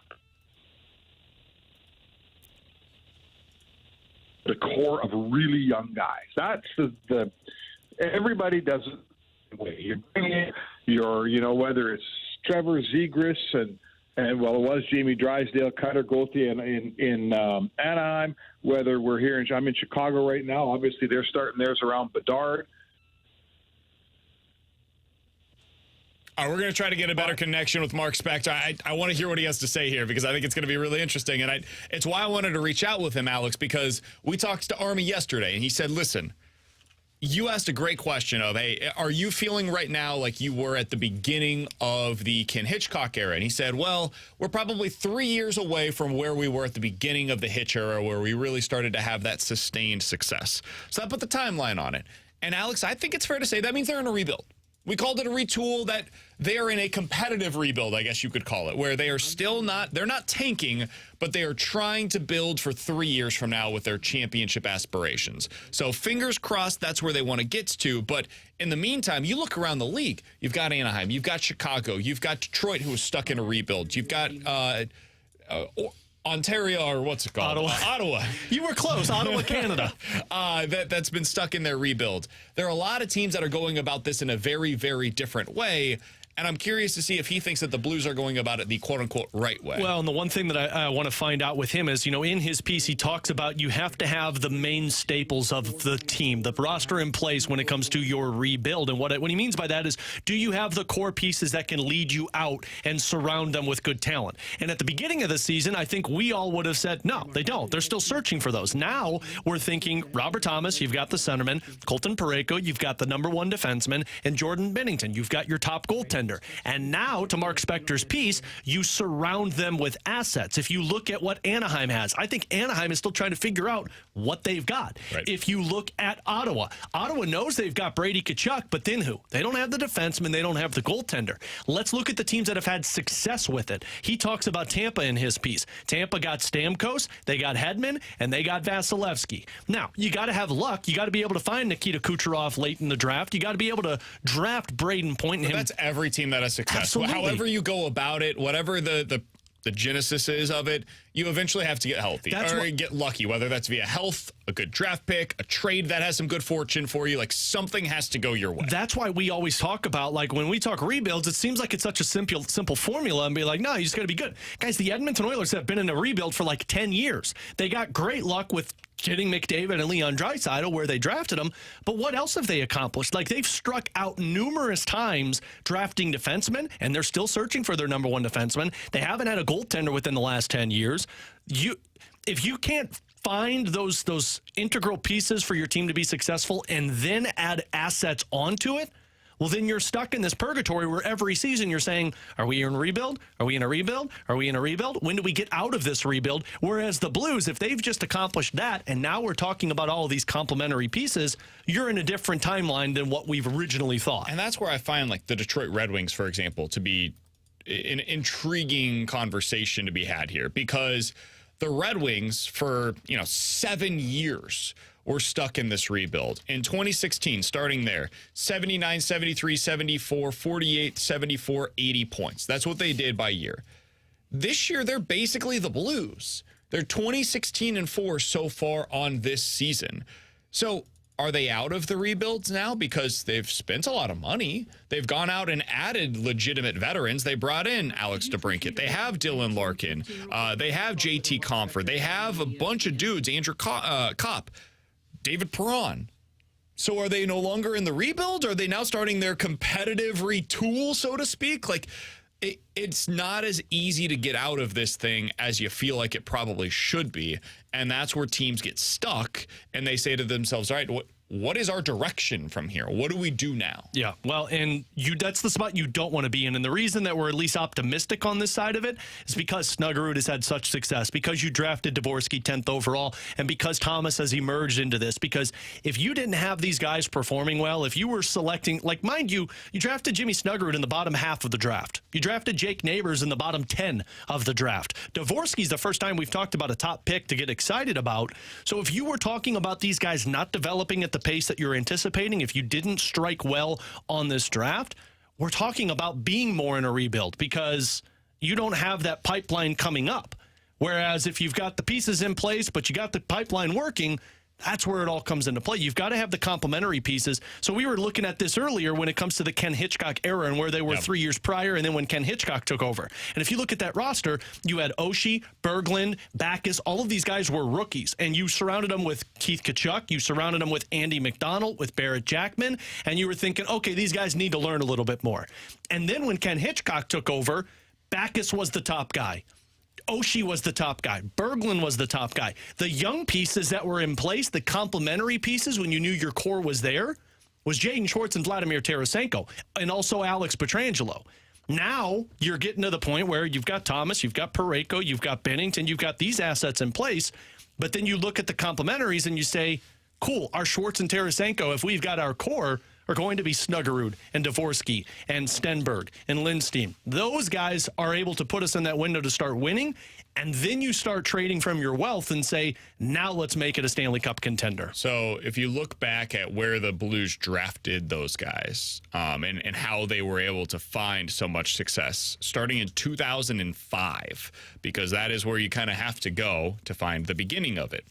The core of really young guys. That's the everybody does it. You bring in whether it's Trevor Zegras and well, it was Jamie Drysdale, Cutter Gauthier in Anaheim. Whether we're here I'm in Chicago right now. Obviously, they're starting theirs around Bedard. All right, we're going to try to get a better connection with Mark Spector. I want to hear what he has to say here because I think it's going to be really interesting. And it's why I wanted to reach out with him, Alex, because we talked to Army yesterday, and he said, listen, you asked a great question of, hey, are you feeling right now like you were at the beginning of the Ken Hitchcock era? And he said, well, we're probably 3 years away from where we were at the beginning of the Hitch era, where we really started to have that sustained success. So that put the timeline on it. And Alex, I think it's fair to say that means they're in a rebuild. We called it a retool, that they are in a competitive rebuild, I guess you could call it, where they are still not, they're not tanking, but they are trying to build for 3 years from now with their championship aspirations. So fingers crossed that's where they want to get to. But in the meantime, you look around the league, you've got Anaheim, you've got Chicago, you've got Detroit, who is stuck in a rebuild. You've got Ontario, or what's it called? Ottawa. You were close. Ottawa, Canada. That's been stuck in their rebuild. There are a lot of teams that are going about this in a very, very different way. And I'm curious to see if he thinks that the Blues are going about it the quote-unquote right way. Well, and the one thing that I want to find out with him is, in his piece, he talks about you have to have the main staples of the team, the roster in place when it comes to your rebuild. And what he means by that is, do you have the core pieces that can lead you out and surround them with good talent? And at the beginning of the season, I think we all would have said, no, they don't. They're still searching for those. Now we're thinking Robert Thomas, you've got the centerman, Colton Parayko, you've got the number one defenseman, and Jordan Binnington, you've got your top goaltender. And now, to Mark Spector's piece, you surround them with assets. If you look at what Anaheim has, I think Anaheim is still trying to figure out what they've got. Right. If you look at Ottawa knows they've got Brady Tkachuk, but then who? They don't have the defenseman. They don't have the goaltender. Let's look at the teams that have had success with it. He talks about Tampa in his piece. Tampa got Stamkos, they got Hedman, and they got Vasilevsky. Now, you got to have luck. You got to be able to find Nikita Kucherov late in the draft. You got to be able to draft Braden Point. That's every team that has success. Absolutely. However you go about it, whatever the genesis is of it, you eventually have to get healthy or get lucky, whether that's via health, a good draft pick, a trade that has some good fortune for you. Like, something has to go your way. That's why we always talk about, like, when we talk rebuilds, it seems like it's such a simple formula and be like, no, you just got to be good. Guys, the Edmonton Oilers have been in a rebuild for like 10 years. They got great luck with getting McDavid and Leon Draisaitl where they drafted them, but what else have they accomplished? Like, they've struck out numerous times drafting defensemen, and they're still searching for their number one defenseman. They haven't had a goaltender within the last 10 years. If you can't find those integral pieces for your team to be successful and then add assets onto it, well, then you're stuck in this purgatory where every season you're saying, are we in a rebuild? Are we in a rebuild? Are we in a rebuild? When do we get out of this rebuild? Whereas the Blues, if they've just accomplished that, and now we're talking about all of these complementary pieces, you're in a different timeline than what we've originally thought. And that's where I find, like, the Detroit Red Wings, for example, to be an intriguing conversation to be had here, because the Red Wings for 7 years were stuck in this rebuild. In 2016, starting there, 79, 73, 74, 48, 74, 80 points. That's what they did by year. This year, they're basically the Blues. They're 20-16-4 so far on this season. So are they out of the rebuilds now? Because they've spent a lot of money. They've gone out and added legitimate veterans. They brought in Alex DeBrincat. They have Dylan Larkin. They have JT Compher. They have a bunch of dudes, Andrew Kopp, David Perron. So are they no longer in the rebuild? Are they now starting their competitive retool, so to speak? Like, it's not as easy to get out of this thing as you feel like it probably should be. And that's where teams get stuck and they say to themselves, all right, what is our direction from here? What do we do now? Yeah, well, and that's the spot you don't want to be in. And the reason that we're at least optimistic on this side of it is because Snuggerud has had such success, because you drafted Dvorsky 10th overall, and because Thomas has emerged into this. Because if you didn't have these guys performing well, if you were selecting, like, mind you, you drafted Jimmy Snuggerud in the bottom half of the draft. You drafted Jake Neighbors in the bottom 10 of the draft. Dvorsky's the first time we've talked about a top pick to get excited about. So if you were talking about these guys not developing at the pace that you're anticipating, if you didn't strike well on this draft, we're talking about being more in a rebuild because you don't have that pipeline coming up. Whereas if you've got the pieces in place, but you got the pipeline working, That's where it all comes into play. You've got to have the complementary pieces. So we were looking at this earlier when it comes to the Ken Hitchcock era and where they were 3 years prior and then when Ken Hitchcock took over. And if you look at that roster, you had Oshie, Berglund, Backus. All of these guys were rookies. And you surrounded them with Keith Kachuk. You surrounded them with Andy McDonald, with Barrett Jackman. And you were thinking, okay, these guys need to learn a little bit more. And then when Ken Hitchcock took over, Backus was the top guy. Oshie was the top guy. Berglund was the top guy. The young pieces that were in place, the complementary pieces when you knew your core was there, was Jaden Schwartz and Vladimir Tarasenko, and also Alex Pietrangelo. Now you're getting to the point where you've got Thomas, you've got Parayko, you've got Bennington, you've got these assets in place, but then you look at the complementaries and you say, cool, our Schwartz and Tarasenko, if we've got our core, are going to be Snuggerud and Dvorsky and Stenberg and Lindstein. Those guys are able to put us in that window to start winning, and then you start trading from your wealth and say, now let's make it a Stanley Cup contender. So if you look back at where the Blues drafted those guys and how they were able to find so much success, starting in 2005, because that is where you kind of have to go to find the beginning of it.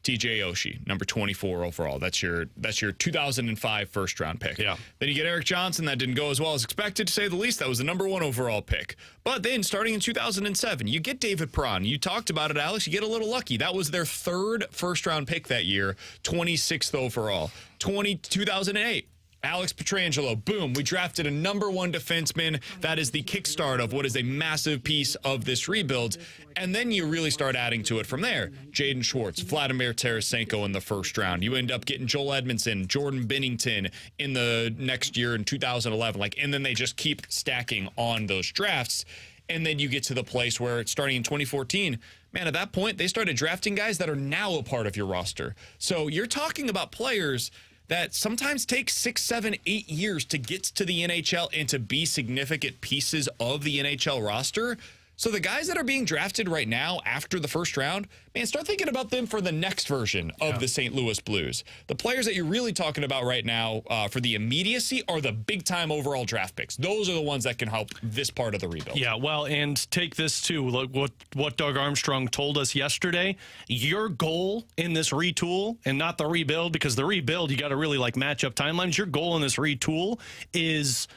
TJ Oshie, number 24 overall. That's your 2005 first round pick. Yeah. Then you get Eric Johnson. That didn't go as well as expected, to say the least. That was the number 1 overall pick. But then starting in 2007, you get David Perron. You talked about it, Alex. You get a little lucky. That was their 3rd first round pick that year, 26th overall. 2008. Alex Pietrangelo, boom, we drafted a number 1 defenseman. That is the kickstart of what is a massive piece of this rebuild. And then you really start adding to it from there. Jaden Schwartz, Vladimir Tarasenko in the first round. You end up getting Joel Edmondson, Jordan Binnington in the next year in 2011. And then they just keep stacking on those drafts. And then you get to the place where it's starting in 2014. Man, at that point, they started drafting guys that are now a part of your roster. So you're talking about players that sometimes take 6, 7, 8 years to get to the NHL and to be significant pieces of the NHL roster. So the guys that are being drafted right now after the first round, man, start thinking about them for the next version of the St. Louis Blues. The players that you're really talking about right now for the immediacy are the big-time overall draft picks. Those are the ones that can help this part of the rebuild. Yeah, well, and take this too. Look what Doug Armstrong told us yesterday. Your goal in this retool, and not the rebuild, because the rebuild, you got to really match up timelines. Your goal in this retool is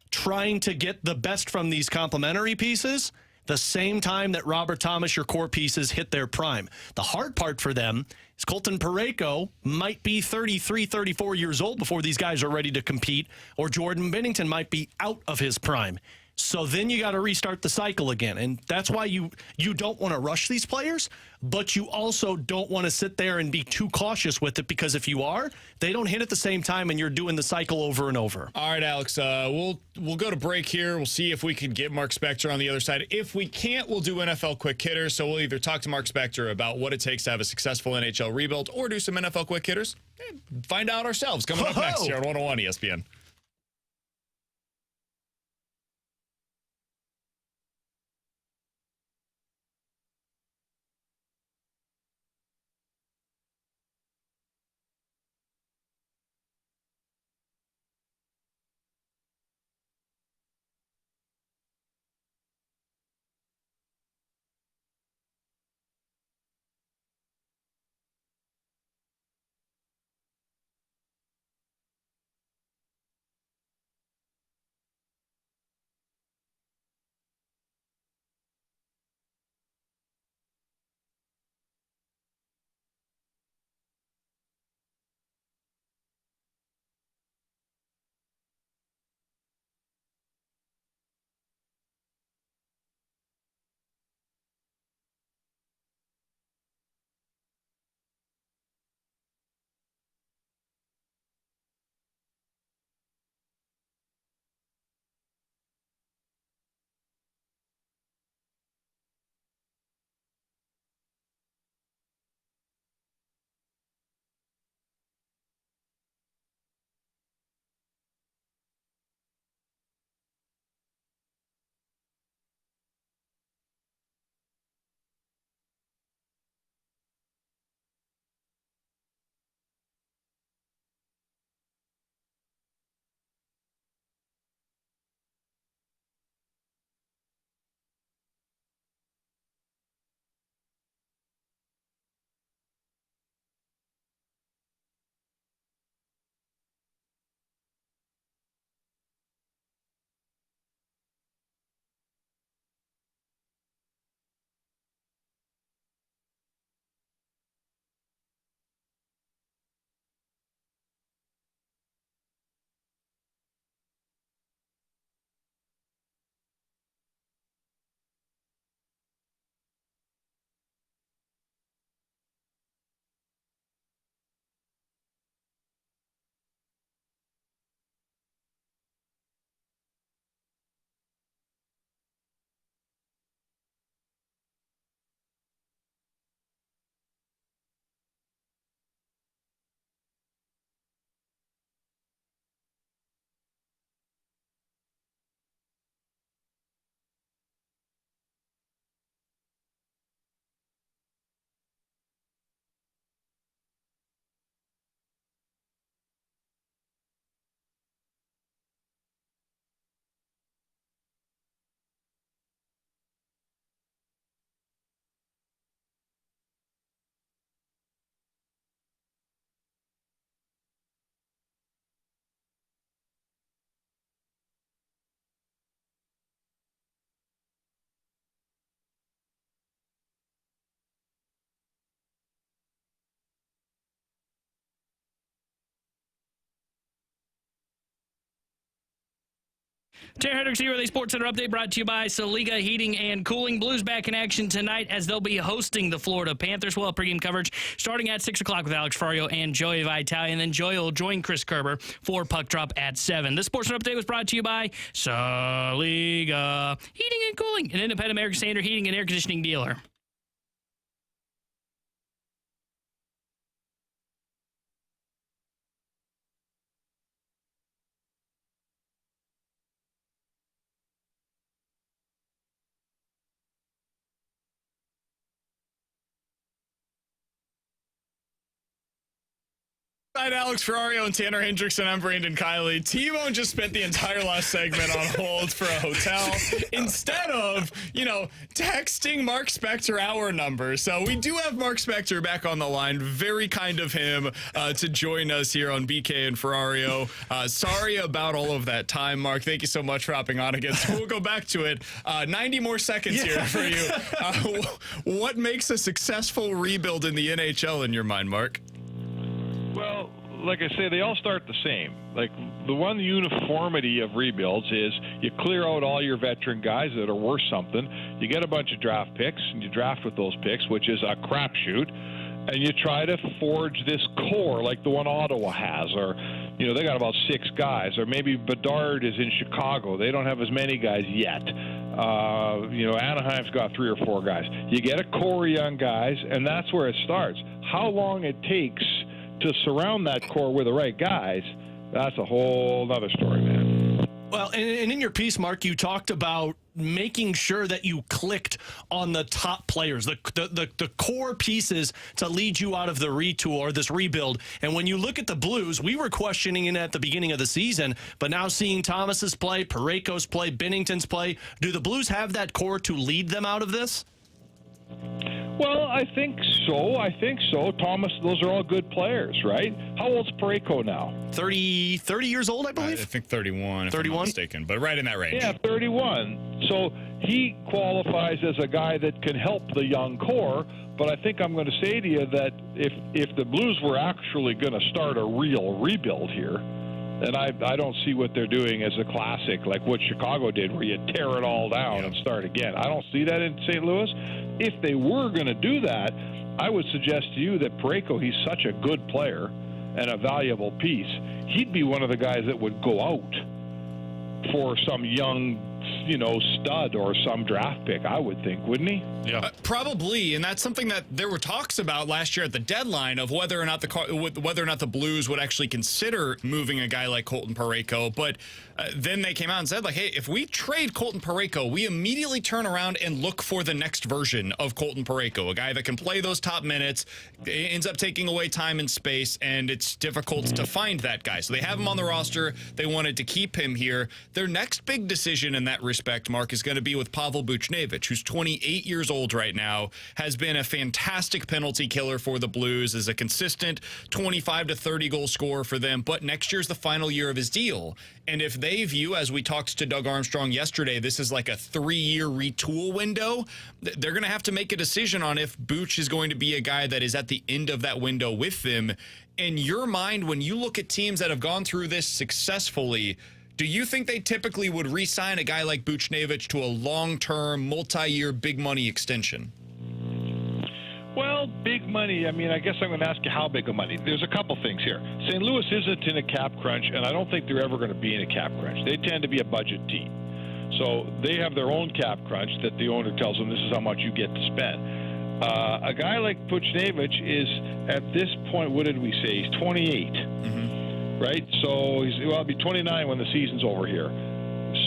trying to get the best from these complementary pieces the same time that Robert Thomas, your core pieces, hit their prime. The hard part for them is Colton Parayko might be 33, 34 years old before these guys are ready to compete, or Jordan Binnington might be out of his prime. So then you got to restart the cycle again. And that's why you don't want to rush these players, but you also don't want to sit there and be too cautious with it, because if you are, they don't hit at the same time and you're doing the cycle over and over. All right, Alex, we'll go to break here. We'll see if we can get Mark Spector on the other side. If we can't, we'll do NFL quick hitters. So we'll either talk to Mark Spector about what it takes to have a successful NHL rebuild or do some NFL quick hitters. Find out ourselves coming up next here on 101 ESPN. Tanner Hendricks here with a SportsCenter update brought to you by Saliga Heating and Cooling. Blues back in action tonight as they'll be hosting the Florida Panthers. We'll have pregame coverage starting at 6 o'clock with Alex Ferrario and Joey Vitale. And then Joey will join Chris Kerber for Puck Drop at 7. This SportsCenter update was brought to you by Saliga Heating and Cooling, an independent American Standard heating and air conditioning dealer. Alex Ferrario and Tanner Hendrickson. I'm Brandon Kiley. T-Bone just spent the entire last segment on hold for a hotel instead of, texting Mark Spector our number. So we do have Mark Spector back on the line. Very kind of him to join us here on BK and Ferrario. Sorry about all of that time, Mark. Thank you so much for hopping on again. So we'll go back to it. 90 more seconds here for you. What makes a successful rebuild in the NHL in your mind, Mark? Well, like I say, they all start the same. Like, the one uniformity of rebuilds is you clear out all your veteran guys that are worth something. You get a bunch of draft picks, and you draft with those picks, which is a crapshoot. And you try to forge this core like the one Ottawa has. Or, they got about 6 guys. Or maybe Bedard is in Chicago. They don't have as many guys yet. Anaheim's got 3 or 4 guys. You get a core of young guys, and that's where it starts. How long it takes to surround that core with the right guys, that's a whole other story, man. Well, and in your piece, Mark, you talked about making sure that you clicked on the top players, the core pieces to lead you out of the retool or this rebuild. And when you look at the Blues, we were questioning it at the beginning of the season, but now seeing Thomas's play, Parayko's play, Binnington's play, do the Blues have that core to lead them out of this? Well, I think so. Thomas, those are all good players, right? How old's Parayko now? 30 years old, I believe. I think 31, if I'm not mistaken, but right in that range. Yeah, 31. So he qualifies as a guy that can help the young core, but I think I'm going to say to you that if the Blues were actually going to start a real rebuild here, and I don't see what they're doing as a classic, like what Chicago did, where you tear it all down and start again. I don't see that in St. Louis. If they were going to do that, I would suggest to you that Parayko, he's such a good player and a valuable piece, he'd be one of the guys that would go out for some young, stud or some draft pick, I would think, wouldn't he? Yeah, probably, and that's something that there were talks about last year at the deadline of whether or not the Blues would actually consider moving a guy like Colton Parayko. But then they came out and said, like, hey, if we trade Colton Parayko, we immediately turn around and look for the next version of Colton Parayko, a guy that can play those top minutes, ends up taking away time and space, and it's difficult to find that guy. So they have him on the roster. They wanted to keep him here. Their next big decision in that respect, Mark, is going to be with Pavel Buchnevich, who's 28 years old right now, has been a fantastic penalty killer for the Blues, is a consistent 25 to 30 goal scorer for them, but next year's the final year of his deal. And if they view, as we talked to Doug Armstrong yesterday, this is like a 3-year retool window, they're going to have to make a decision on if Buch is going to be a guy that is at the end of that window with them. In your mind, when you look at teams that have gone through this successfully, do you think they typically would re-sign a guy like Buchnevich to a long-term, multi-year, big money extension? Well, big money. I mean, I guess I'm going to ask you how big of money. There's a couple things here. St. Louis isn't in a cap crunch, and I don't think they're ever going to be in a cap crunch. They tend to be a budget team. So they have their own cap crunch that the owner tells them this is how much you get to spend. A guy like Buchnevich is, at this point, what did we say? He's 28. Right? So he'll be 29 when the season's over here.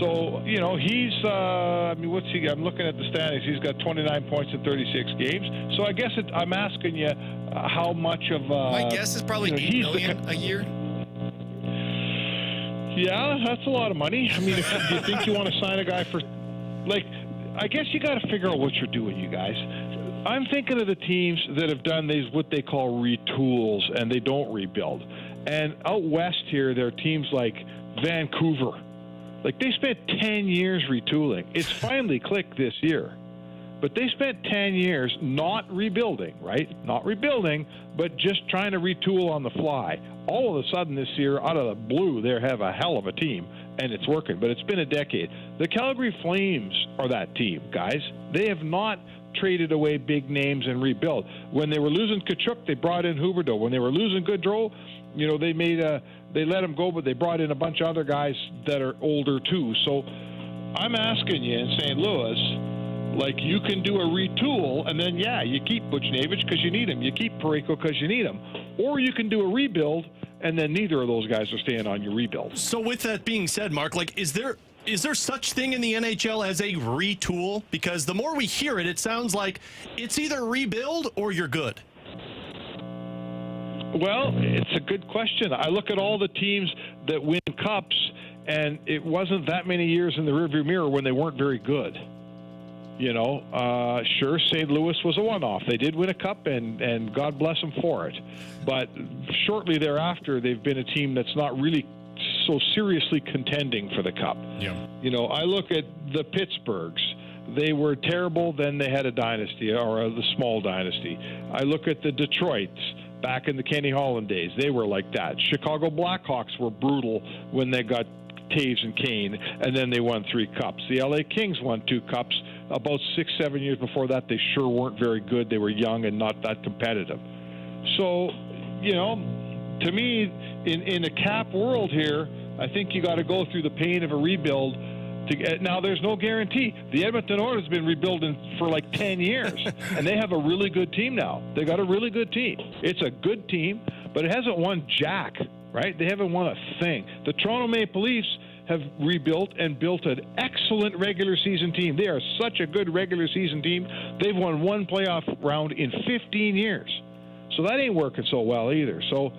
So, he's, what's he, I'm looking at the standings. He's got 29 points in 36 games. So I guess I'm asking you how much of... My guess is probably $8 million a year. Yeah, that's a lot of money. I mean, if you think you want to sign a guy for... I guess you got to figure out what you're doing, you guys. I'm thinking of the teams that have done these, what they call retools, and they don't rebuild. And out west here, there are teams like Vancouver. Like, they spent 10 years retooling. It's finally clicked this year. But they spent 10 years not rebuilding, right? Not rebuilding, but just trying to retool on the fly. All of a sudden this year, out of the blue, they have a hell of a team. and it's working, but it's been a decade. The Calgary Flames are that team, guys. They have not traded away big names and rebuilt. When they were losing Tkachuk, they brought in Huberdeau. When they were losing Gaudreau, they let him go, but they brought in a bunch of other guys that are older too. So I'm asking you in St. Louis, like, you can do a retool, and then, you keep Buchnevich because you need him. You keep Parayko because you need him. Or you can do a rebuild, and then neither of those guys are staying on your rebuild. So with that being said, Mark, like, is there such thing in the NHL as a retool? Because the more we hear it, it sounds like it's either rebuild or you're good. Well, it's a good question. I look at all the teams that win cups, and it wasn't that many years in the rearview mirror when they weren't very good. Sure, St. Louis was a one-off. They did win a cup, and God bless them for it. But shortly thereafter, they've been a team that's not really so seriously contending for the cup. Yeah. I look at the Pittsburghs. They were terrible, then they had a dynasty, or the small dynasty. I look at the Detroits back in the Kenny Holland days. They were like that. Chicago Blackhawks were brutal when they got Taves and Kane, and then they won 3 cups. The LA Kings won 2 cups. About 6-7 years before that, they sure weren't very good. They were young and not that competitive. So, to me, in a cap world here, I think you got to go through the pain of a rebuild. Now, there's no guarantee. The Edmonton Oilers have been rebuilding for like 10 years, and they have a really good team now. They got a really good team. It's a good team, but it hasn't won jack, right? They haven't won a thing. The Toronto Maple Leafs have rebuilt and built an excellent regular season team. They are such a good regular season team. They've won 1 playoff round in 15 years. So that ain't working so well either. So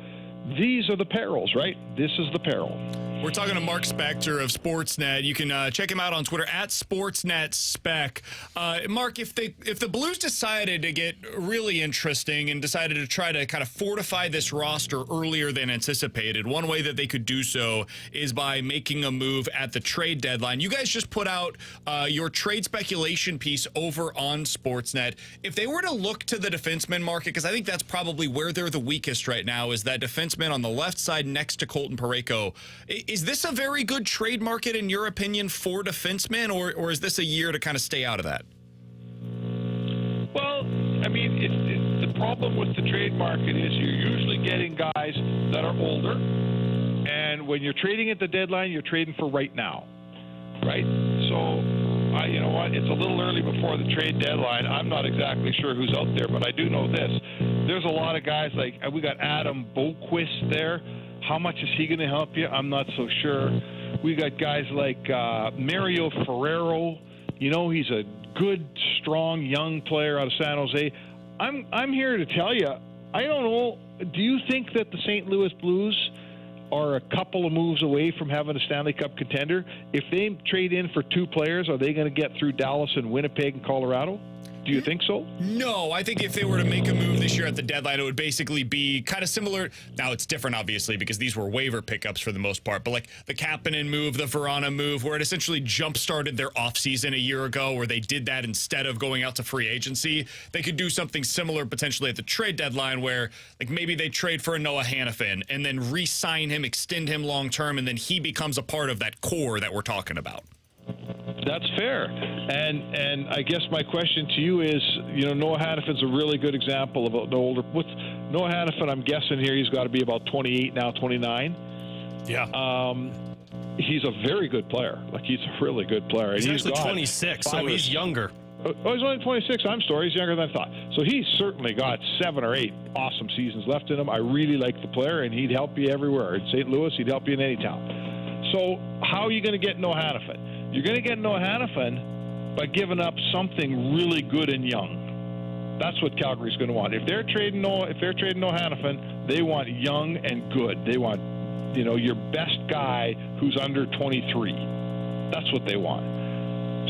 these are the perils, right? This is the peril. We're talking to Mark Spector of Sportsnet. You can check him out on Twitter at SportsNetSpec. Mark, if the Blues decided to get really interesting and decided to try to kind of fortify this roster earlier than anticipated, one way that they could do so is by making a move at the trade deadline. You guys just put out your trade speculation piece over on Sportsnet. If they were to look to the defenseman market, because I think that's probably where they're the weakest right now, is that defenseman on the left side next to Colton Parayko. Is this a very good trade market, in your opinion, for defensemen, or is this a year to kind of stay out of that? Well, I mean, it's the problem with the trade market is you're usually getting guys that are older, and when you're trading at the deadline, you're trading for right now, right? So, you know what? It's a little early before the trade deadline. I'm not exactly sure who's out there, but I do know this. There's a lot of guys like we got Adam Boquist there. How much is he going to help you? I'm not so sure. We got guys like Mario Ferraro. He's a good, strong, young player out of San Jose. I'm here to tell you, I don't know. Do you think that the St. Louis Blues are a couple of moves away from having a Stanley Cup contender? If they trade in for 2 players, are they going to get through Dallas and Winnipeg and Colorado? Do you think so? No, I think if they were to make a move this year at the deadline, it would basically be kind of similar. Now, it's different, obviously, because these were waiver pickups for the most part, but like the Kapanen move, the Verana move, where it essentially jump-started their offseason a year ago, where they did that instead of going out to free agency. They could do something similar potentially at the trade deadline, where like maybe they trade for a Noah Hannafin and then re-sign him, extend him long-term, and then he becomes a part of that core that we're talking about. That's fair. And I guess my question to you is, Noah Hannafin's a really good example of the older. What's Noah Hannafin? I'm guessing here he's got to be about 28 now, 29. Yeah. He's a very good player. Like, he's a really good player. And He's actually 26, so he's younger. Oh, he's only 26. I'm sorry. He's younger than I thought. So he's certainly got 7 or 8 awesome seasons left in him. I really like the player, and he'd help you everywhere. In St. Louis, he'd help you in any town. So how are you going to get Noah Hannafin? You're going to get Noah Hannafin by giving up something really good and young. That's what Calgary's going to want. If they're trading Noah Hannafin, they want young and good. They want, your best guy who's under 23. That's what they want.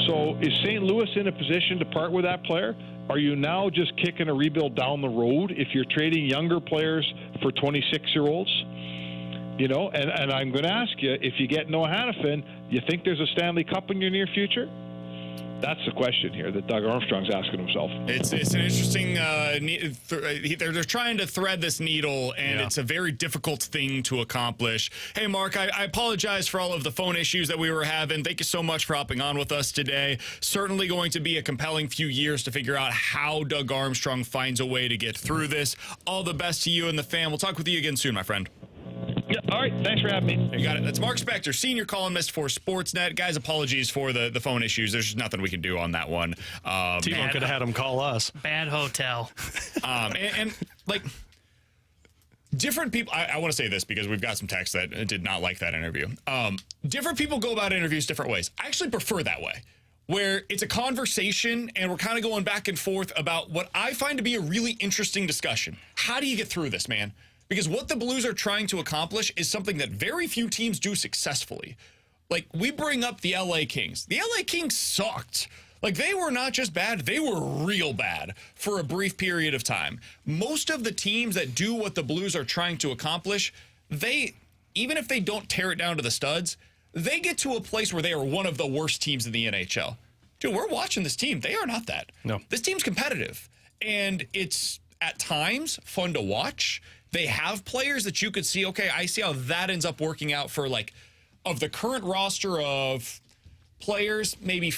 So is St. Louis in a position to part with that player? Are you now just kicking a rebuild down the road if you're trading younger players for 26-year-olds? And I'm going to ask you, if you get Noah Hannafin, you think there's a Stanley Cup in your near future? That's the question here that Doug Armstrong's asking himself. It's an interesting. They're trying to thread this needle, and it's a very difficult thing to accomplish. Hey, Mark, I apologize for all of the phone issues that we were having. Thank you so much for hopping on with us today. Certainly going to be a compelling few years to figure out how Doug Armstrong finds a way to get through this. All the best to you and the fam. We'll talk with you again soon, my friend. Yeah, all right. Thanks for having me. You got it. That's Mark Spector, senior columnist for Sportsnet. Guys, apologies for the phone issues. There's just nothing we can do on that one. T-Bone could have had him call us. Bad hotel. And like different people, I want to say this because we've got some texts that did not like that interview. Different people go about interviews different ways. I actually prefer that way, where it's a conversation and we're kind of going back and forth about what I find to be a really interesting discussion. How do you get through this, man? Because what the Blues are trying to accomplish is something that very few teams do successfully. Like, we bring up the LA Kings. The LA Kings sucked. Like, they were not just bad, they were real bad for a brief period of time. Most of the teams that do what the Blues are trying to accomplish, even if they don't tear it down to the studs, they get to a place where they are one of the worst teams in the NHL. Dude, we're watching this team. They are not that. No. This team's competitive. And it's, at times, fun to watch. They have players that you could see, okay, I see how that ends up working out for, like, of the current roster of players, maybe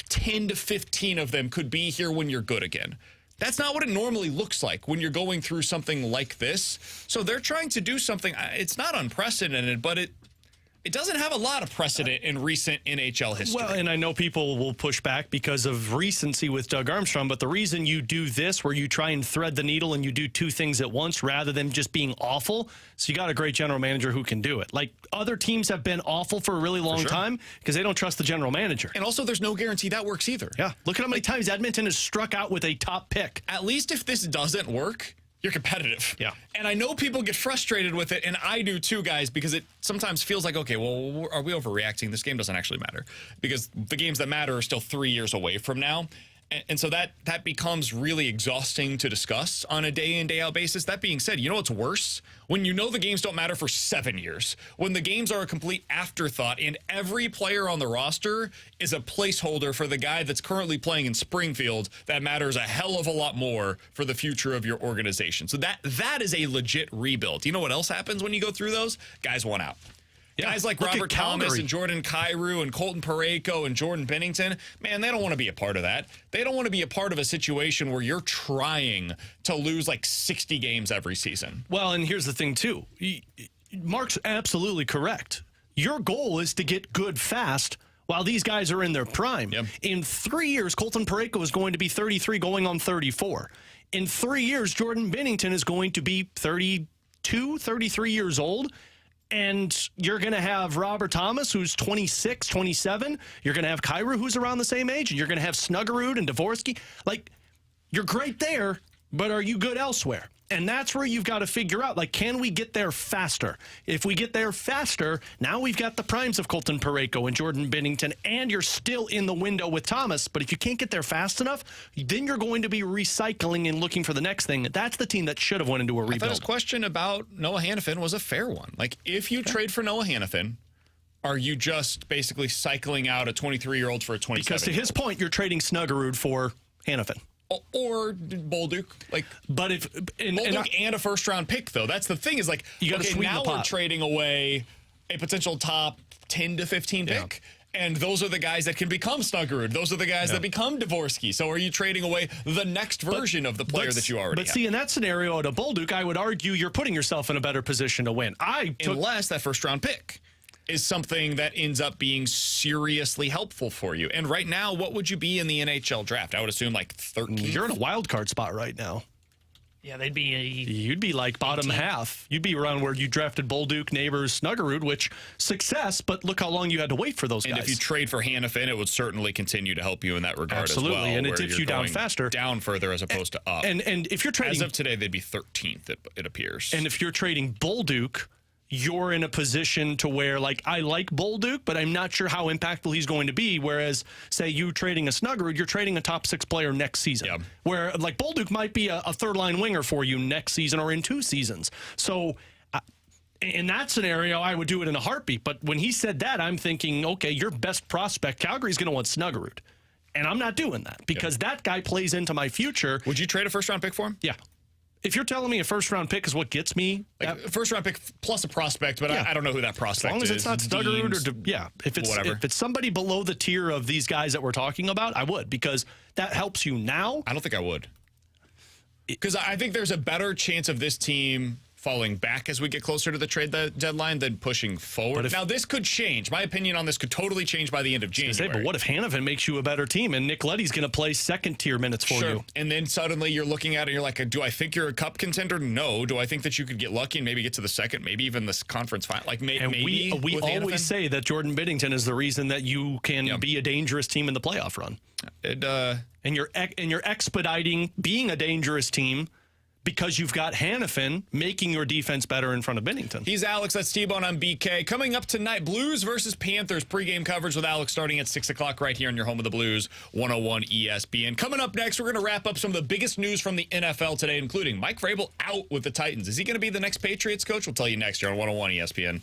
10 to 15 of them could be here when you're good again. That's not what it normally looks like when you're going through something like this. So they're trying to do something. It's not unprecedented, but it doesn't have a lot of precedent in recent NHL history. Well, and I know people will push back because of recency with Doug Armstrong, but the reason you do this, where you try and thread the needle and you do two things at once rather than just being awful, so you got a great general manager who can do it. Like, other teams have been awful for a really long time because they don't trust the general manager. And also, there's no guarantee that works either. Yeah. Look at how many times Edmonton has struck out with a top pick. At least if this doesn't work, you're competitive. Yeah. And I know people get frustrated with it, and I do too, guys, because it sometimes feels like, okay, well, are we overreacting? This game doesn't actually matter because the games that matter are still 3 years away from now. And so that becomes really exhausting to discuss on a day-in, day-out basis. That being said, you know what's worse? When you know the games don't matter for 7 years, when the games are a complete afterthought, and every player on the roster is a placeholder for the guy that's currently playing in Springfield that matters a hell of a lot more for the future of your organization. So that is a legit rebuild. You know what else happens when you go through those? Guys want out. Yeah, guys like Robert Thomas and Jordan Kyrou and Colton Parayko and Jordan Binnington, man, they don't want to be a part of that. They don't want to be a part of a situation where you're trying to lose like 60 games every season. Well, and here's the thing, too. Mark's absolutely correct. Your goal is to get good fast while these guys are in their prime. Yep. In 3 years, Colton Parayko is going to be 33 going on 34. In 3 years, Jordan Binnington is going to be 32, 33 years old. And you're going to have Robert Thomas, who's 26, 27. You're going to have Kyrou, who's around the same age. And you're going to have Snuggerud and Dvorsky. Like, you're great there, but are you good elsewhere? And that's where you've got to figure out, like, can we get there faster? If we get there faster, now we've got the primes of Colton Parayko and Jordan Binnington, and you're still in the window with Thomas. But if you can't get there fast enough, then you're going to be recycling and looking for the next thing. That's the team that should have went into a rebuild. I thought his question about Noah Hannafin was a fair one. Like, if you trade for Noah Hannafin, are you just basically cycling out a 23-year-old for a 27-year-old? Because to his point, you're trading Snuggerud for Hannafin. Or Bolduc, like, but if Bolduc and a first-round pick, though, that's the thing is like, you got to okay, now we're trading away a potential top 10 to 15 pick, and those are the guys that can become Snuggerud. Those are the guys that become Dvorsky. So are you trading away the next version of the player that you already have? But see, in that scenario, to Bolduc, I would argue you're putting yourself in a better position to win. Unless that first-round pick is something that ends up being seriously helpful for you. And right now, what would you be in the NHL draft? I would assume like 13th. You're in a wild card spot right now. Yeah, they'd be You'd be like bottom 18. half. You'd be around where you drafted Bolduc, Neighbors, Snuggerud, which success, but look how long you had to wait for those guys. And if you trade for Hannafin, it would certainly continue to help you in that regard Absolutely. as well. And it dips you down faster. Down further as opposed to up. And if you're trading... As of today, they'd be 13th, it appears. And if you're trading Bolduc, you're in a position to where, like, I like Bolduc, but I'm not sure how impactful he's going to be. Whereas, say, you trading a Snuggerud, you're trading a top 6 player next season. Yep. Where, like, Bolduc might be a third-line winger for you next season or in 2 seasons. So, in that scenario, I would do it in a heartbeat. But when he said that, I'm thinking, okay, your best prospect, Calgary's going to want Snuggerud. And I'm not doing that because that guy plays into my future. Would you trade a first-round pick for him? Yeah. If you're telling me a first-round pick is what gets me, like a first-round pick plus a prospect, but I don't know who that prospect is. As long as it's not Stuggerud or if it's somebody below the tier of these guys that we're talking about, I would, because that helps you now. I don't think I would, because I think there's a better chance of this team falling back as we get closer to the trade deadline than pushing forward. Now, this could change. My opinion on this could totally change by the end of January. But what if Hanifin makes you a better team and Nick Leddy's going to play second-tier minutes for you? And then suddenly you're looking at it and you're like, do I think you're a cup contender? No. Do I think that you could get lucky and maybe get to the second, maybe even this conference final? Like maybe we always say that Jordan Biddington is the reason that you can be a dangerous team in the playoff run. And you're expediting being a dangerous team because you've got Hanifin making your defense better in front of Binnington. He's Alex. That's T-Bone on BK. Coming up tonight, Blues versus Panthers. Pregame coverage with Alex starting at 6 o'clock right here on your home of the Blues, 101 ESPN. Coming up next, we're going to wrap up some of the biggest news from the NFL today, including Mike Vrabel out with the Titans. Is he going to be the next Patriots coach? We'll tell you next here on 101 ESPN.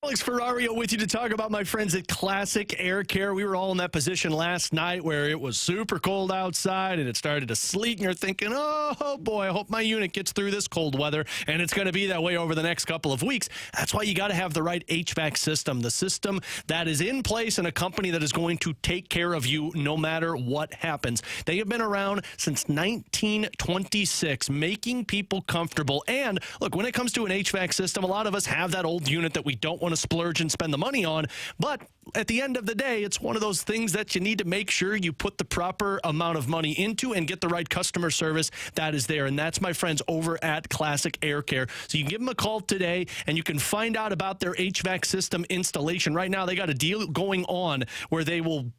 Alex Ferrario with you to talk about my friends at Classic Air Care. We were all in that position last night where it was super cold outside and it started to sleet, and you're thinking, oh boy, I hope my unit gets through this cold weather, and it's going to be that way over the next couple of weeks. That's why you got to have the right HVAC system, the system that is in place and a company that is going to take care of you no matter what happens. They have been around since 1926, making people comfortable. And look, when it comes to an HVAC system, a lot of us have that old unit that we don't want to splurge and spend the money on, but at the end of the day, it's one of those things that you need to make sure you put the proper amount of money into and get the right customer service that is there. And that's my friends over at Classic Air Care. So you can give them a call today and you can find out about their HVAC system installation. Right now, they got a deal going on where they will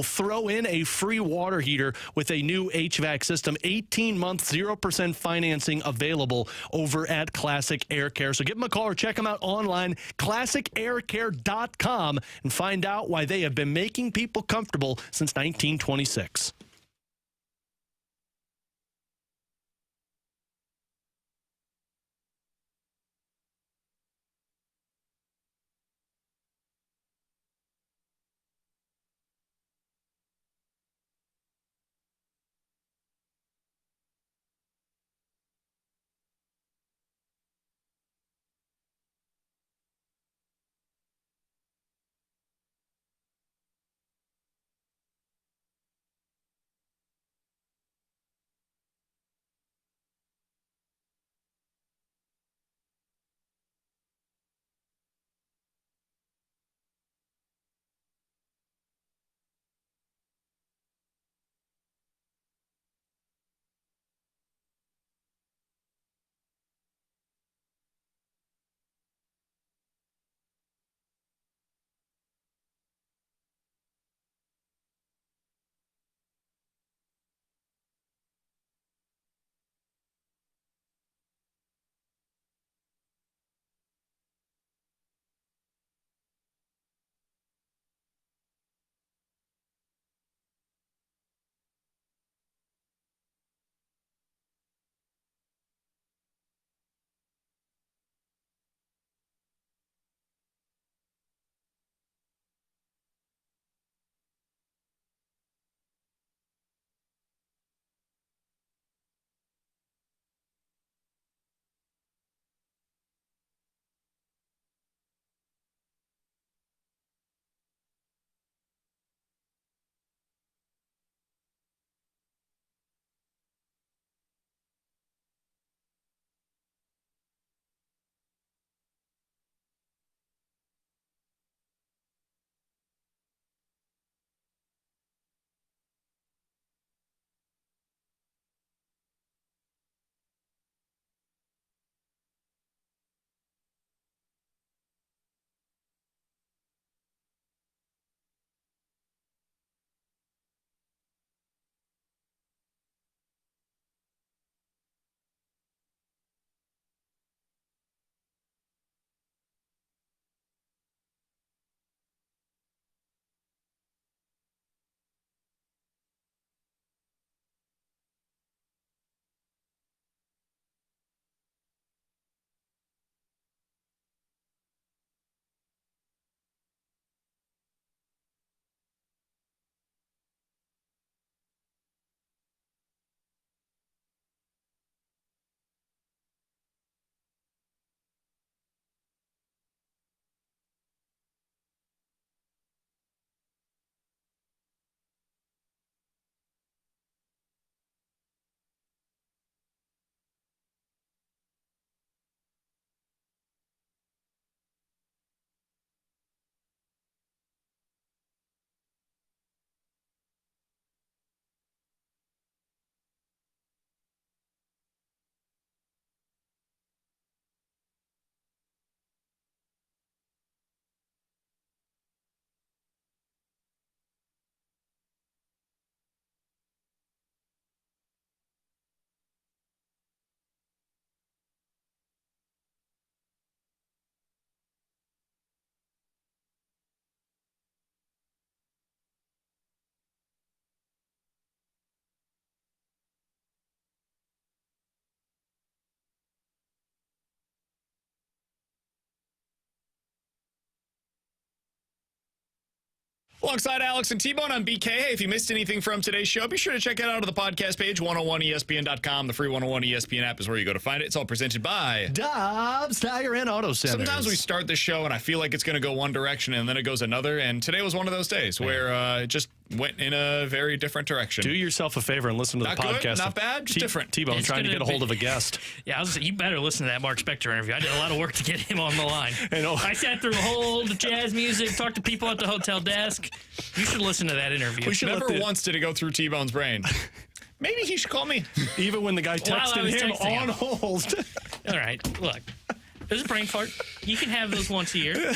throw in a free water heater with a new HVAC system, 18-month 0% financing available over at Classic Air Care. So give them a call or check them out online, classicaircare.com, and find out why they have been making people comfortable since 1926. Alongside Alex and T-Bone on BK. Hey, if you missed anything from today's show, be sure to check it out on the podcast page, 101ESPN.com. The free 101 ESPN app is where you go to find it. It's all presented by Dobbs Tire and Auto Centers. Sometimes we start the show and I feel like it's going to go one direction and then it goes another. And today was one of those days where it just went in a very different direction. Do yourself a favor and listen to Not the good, podcast. not bad, just different. T-Bone trying to get a hold of a guest. Yeah, I was gonna say, you better listen to that Mark Spector interview. I did a lot of work to get him on the line. I sat through the whole jazz music, talked to people at the hotel desk. You should listen to that interview. We should never once did it go through T-Bone's brain. Maybe he should call me. Even when the guy texted him on hold. All right, look. There's a brain fart. You can have those once a year.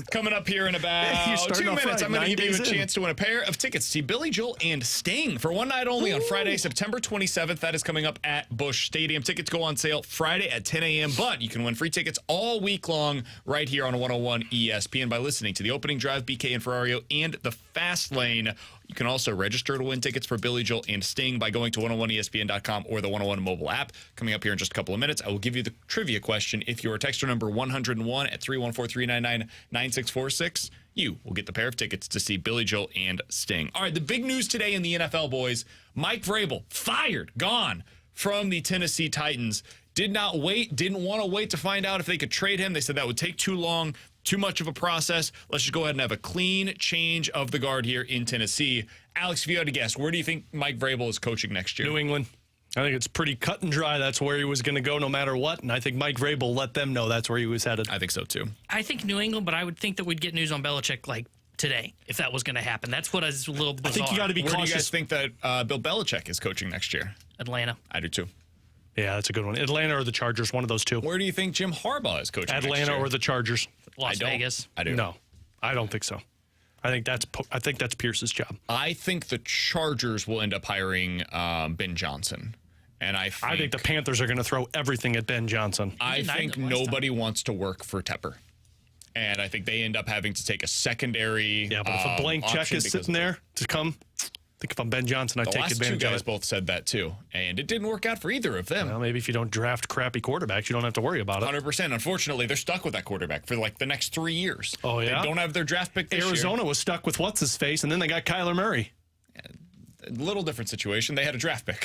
Coming up here in about 2 minutes, I'm going to give you a chance to win a pair of tickets to see Billy Joel and Sting for one night only on Friday, September 27th. That is coming up at Busch Stadium. Tickets go on sale Friday at 10 a.m., but you can win free tickets all week long right here on 101 ESPN by listening to the opening drive, BK and Ferrario, and the Fast Lane. You can also register to win tickets for Billy Joel and Sting by going to 101ESPN.com or the 101 mobile app. Coming up here in just a couple of minutes, I will give you the trivia question. If you're texter number 101 at 314-399-9646, you will get the pair of tickets to see Billy Joel and Sting. All right, the big news today in the NFL, boys. Mike Vrabel, fired, gone from the Tennessee Titans. Didn't want to wait to find out if they could trade him. They said that would take too long. Too much of a process. Let's just go ahead and have a clean change of the guard here in Tennessee. Alex, if you had to guess, where do you think Mike Vrabel is coaching next year? New England. I think it's pretty cut and dry. That's where he was going to go no matter what. And I think Mike Vrabel let them know that's where he was headed. I think so, too. I think New England, but I would think that we'd get news on Belichick like today if that was going to happen. That's what is a little bizarre. I think you got to be cautious. Where do you guys think that Bill Belichick is coaching next year? Atlanta. I do, too. Yeah, that's a good one. Atlanta or the Chargers, one of those two. Where do you think Jim Harbaugh is coaching next year? Atlanta or the Chargers. Las Vegas. I do. No, I don't think so. I think that's Pierce's job. I think the Chargers will end up hiring Ben Johnson. And I think the Panthers are going to throw everything at Ben Johnson. I think nobody wants to work for Tepper. And I think they end up having to take a secondary. Yeah, but if a blank check is sitting there to come, I think if I'm Ben Johnson, I'd take advantage of it. The last two guys both said that, too. And it didn't work out for either of them. Well, maybe if you don't draft crappy quarterbacks, you don't have to worry about it. 100%. Unfortunately, they're stuck with that quarterback for like the next 3 years. Oh, yeah? They don't have their draft pick this year. Arizona was stuck with what's-his-face, and then they got Kyler Murray. A little different situation. They had a draft pick.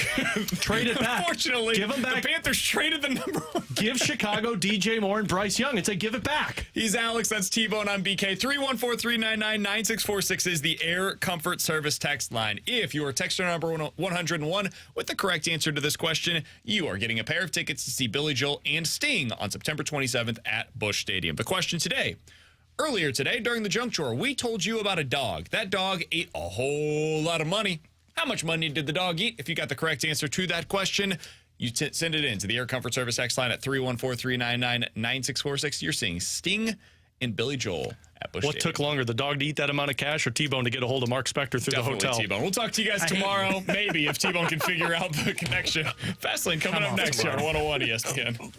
Trade it back. Unfortunately, give them back. The Panthers traded the number one. Give Chicago DJ Moore and Bryce Young and say, give it back. He's Alex. That's T-Bone on BK. 314-399-9646 is the Air Comfort Service text line. If you are texter number 101 with the correct answer to this question, you are getting a pair of tickets to see Billy Joel and Sting on September 27th at Busch Stadium. The question today. Earlier today, during the junk drawer, we told you about a dog. That dog ate a whole lot of money. How much money did the dog eat? If you got the correct answer to that question, you send it in to the Air Comfort Service X line at 314-399-9646. You're seeing Sting and Billy Joel at Busch Stadium. What took longer, the dog to eat that amount of cash or T-Bone to get a hold of Mark Spector through the hotel? T-Bone. We'll talk to you guys tomorrow, maybe, if T-Bone can figure out the connection. Fastlane coming up next here on 101 ESPN.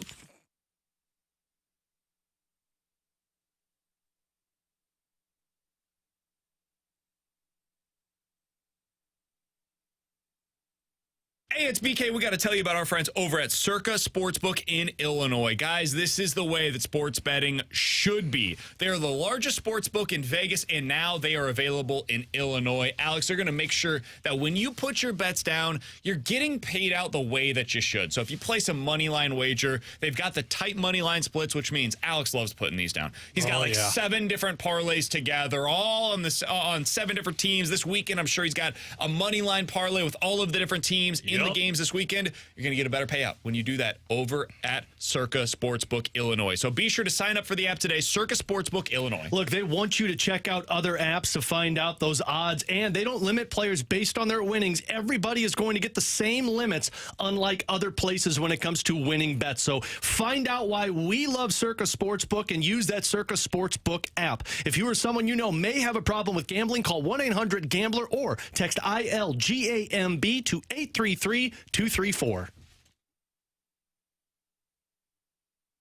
Hey, it's BK. We got to tell you about our friends over at Circa Sportsbook in Illinois. Guys, this is the way that sports betting should be. They are the largest sportsbook in Vegas, and now they are available in Illinois. Alex, they're going to make sure that when you put your bets down, you're getting paid out the way that you should. So if you place a money line wager, they've got the tight money line splits, which means Alex loves putting these down. He's got 7 different parlays together, all on 7 different teams. This weekend, I'm sure he's got a money line parlay with all of the different teams in the games this weekend. You're going to get a better payout when you do that over at Circa Sportsbook Illinois. So be sure to sign up for the app today, Circa Sportsbook Illinois. Look, they want you to check out other apps to find out those odds, and they don't limit players based on their winnings. Everybody is going to get the same limits, unlike other places when it comes to winning bets. So find out why we love Circa Sportsbook and use that Circa Sportsbook app. If you or someone you know may have a problem with gambling, call 1-800-GAMBLER or text ILGAMB to 833-234.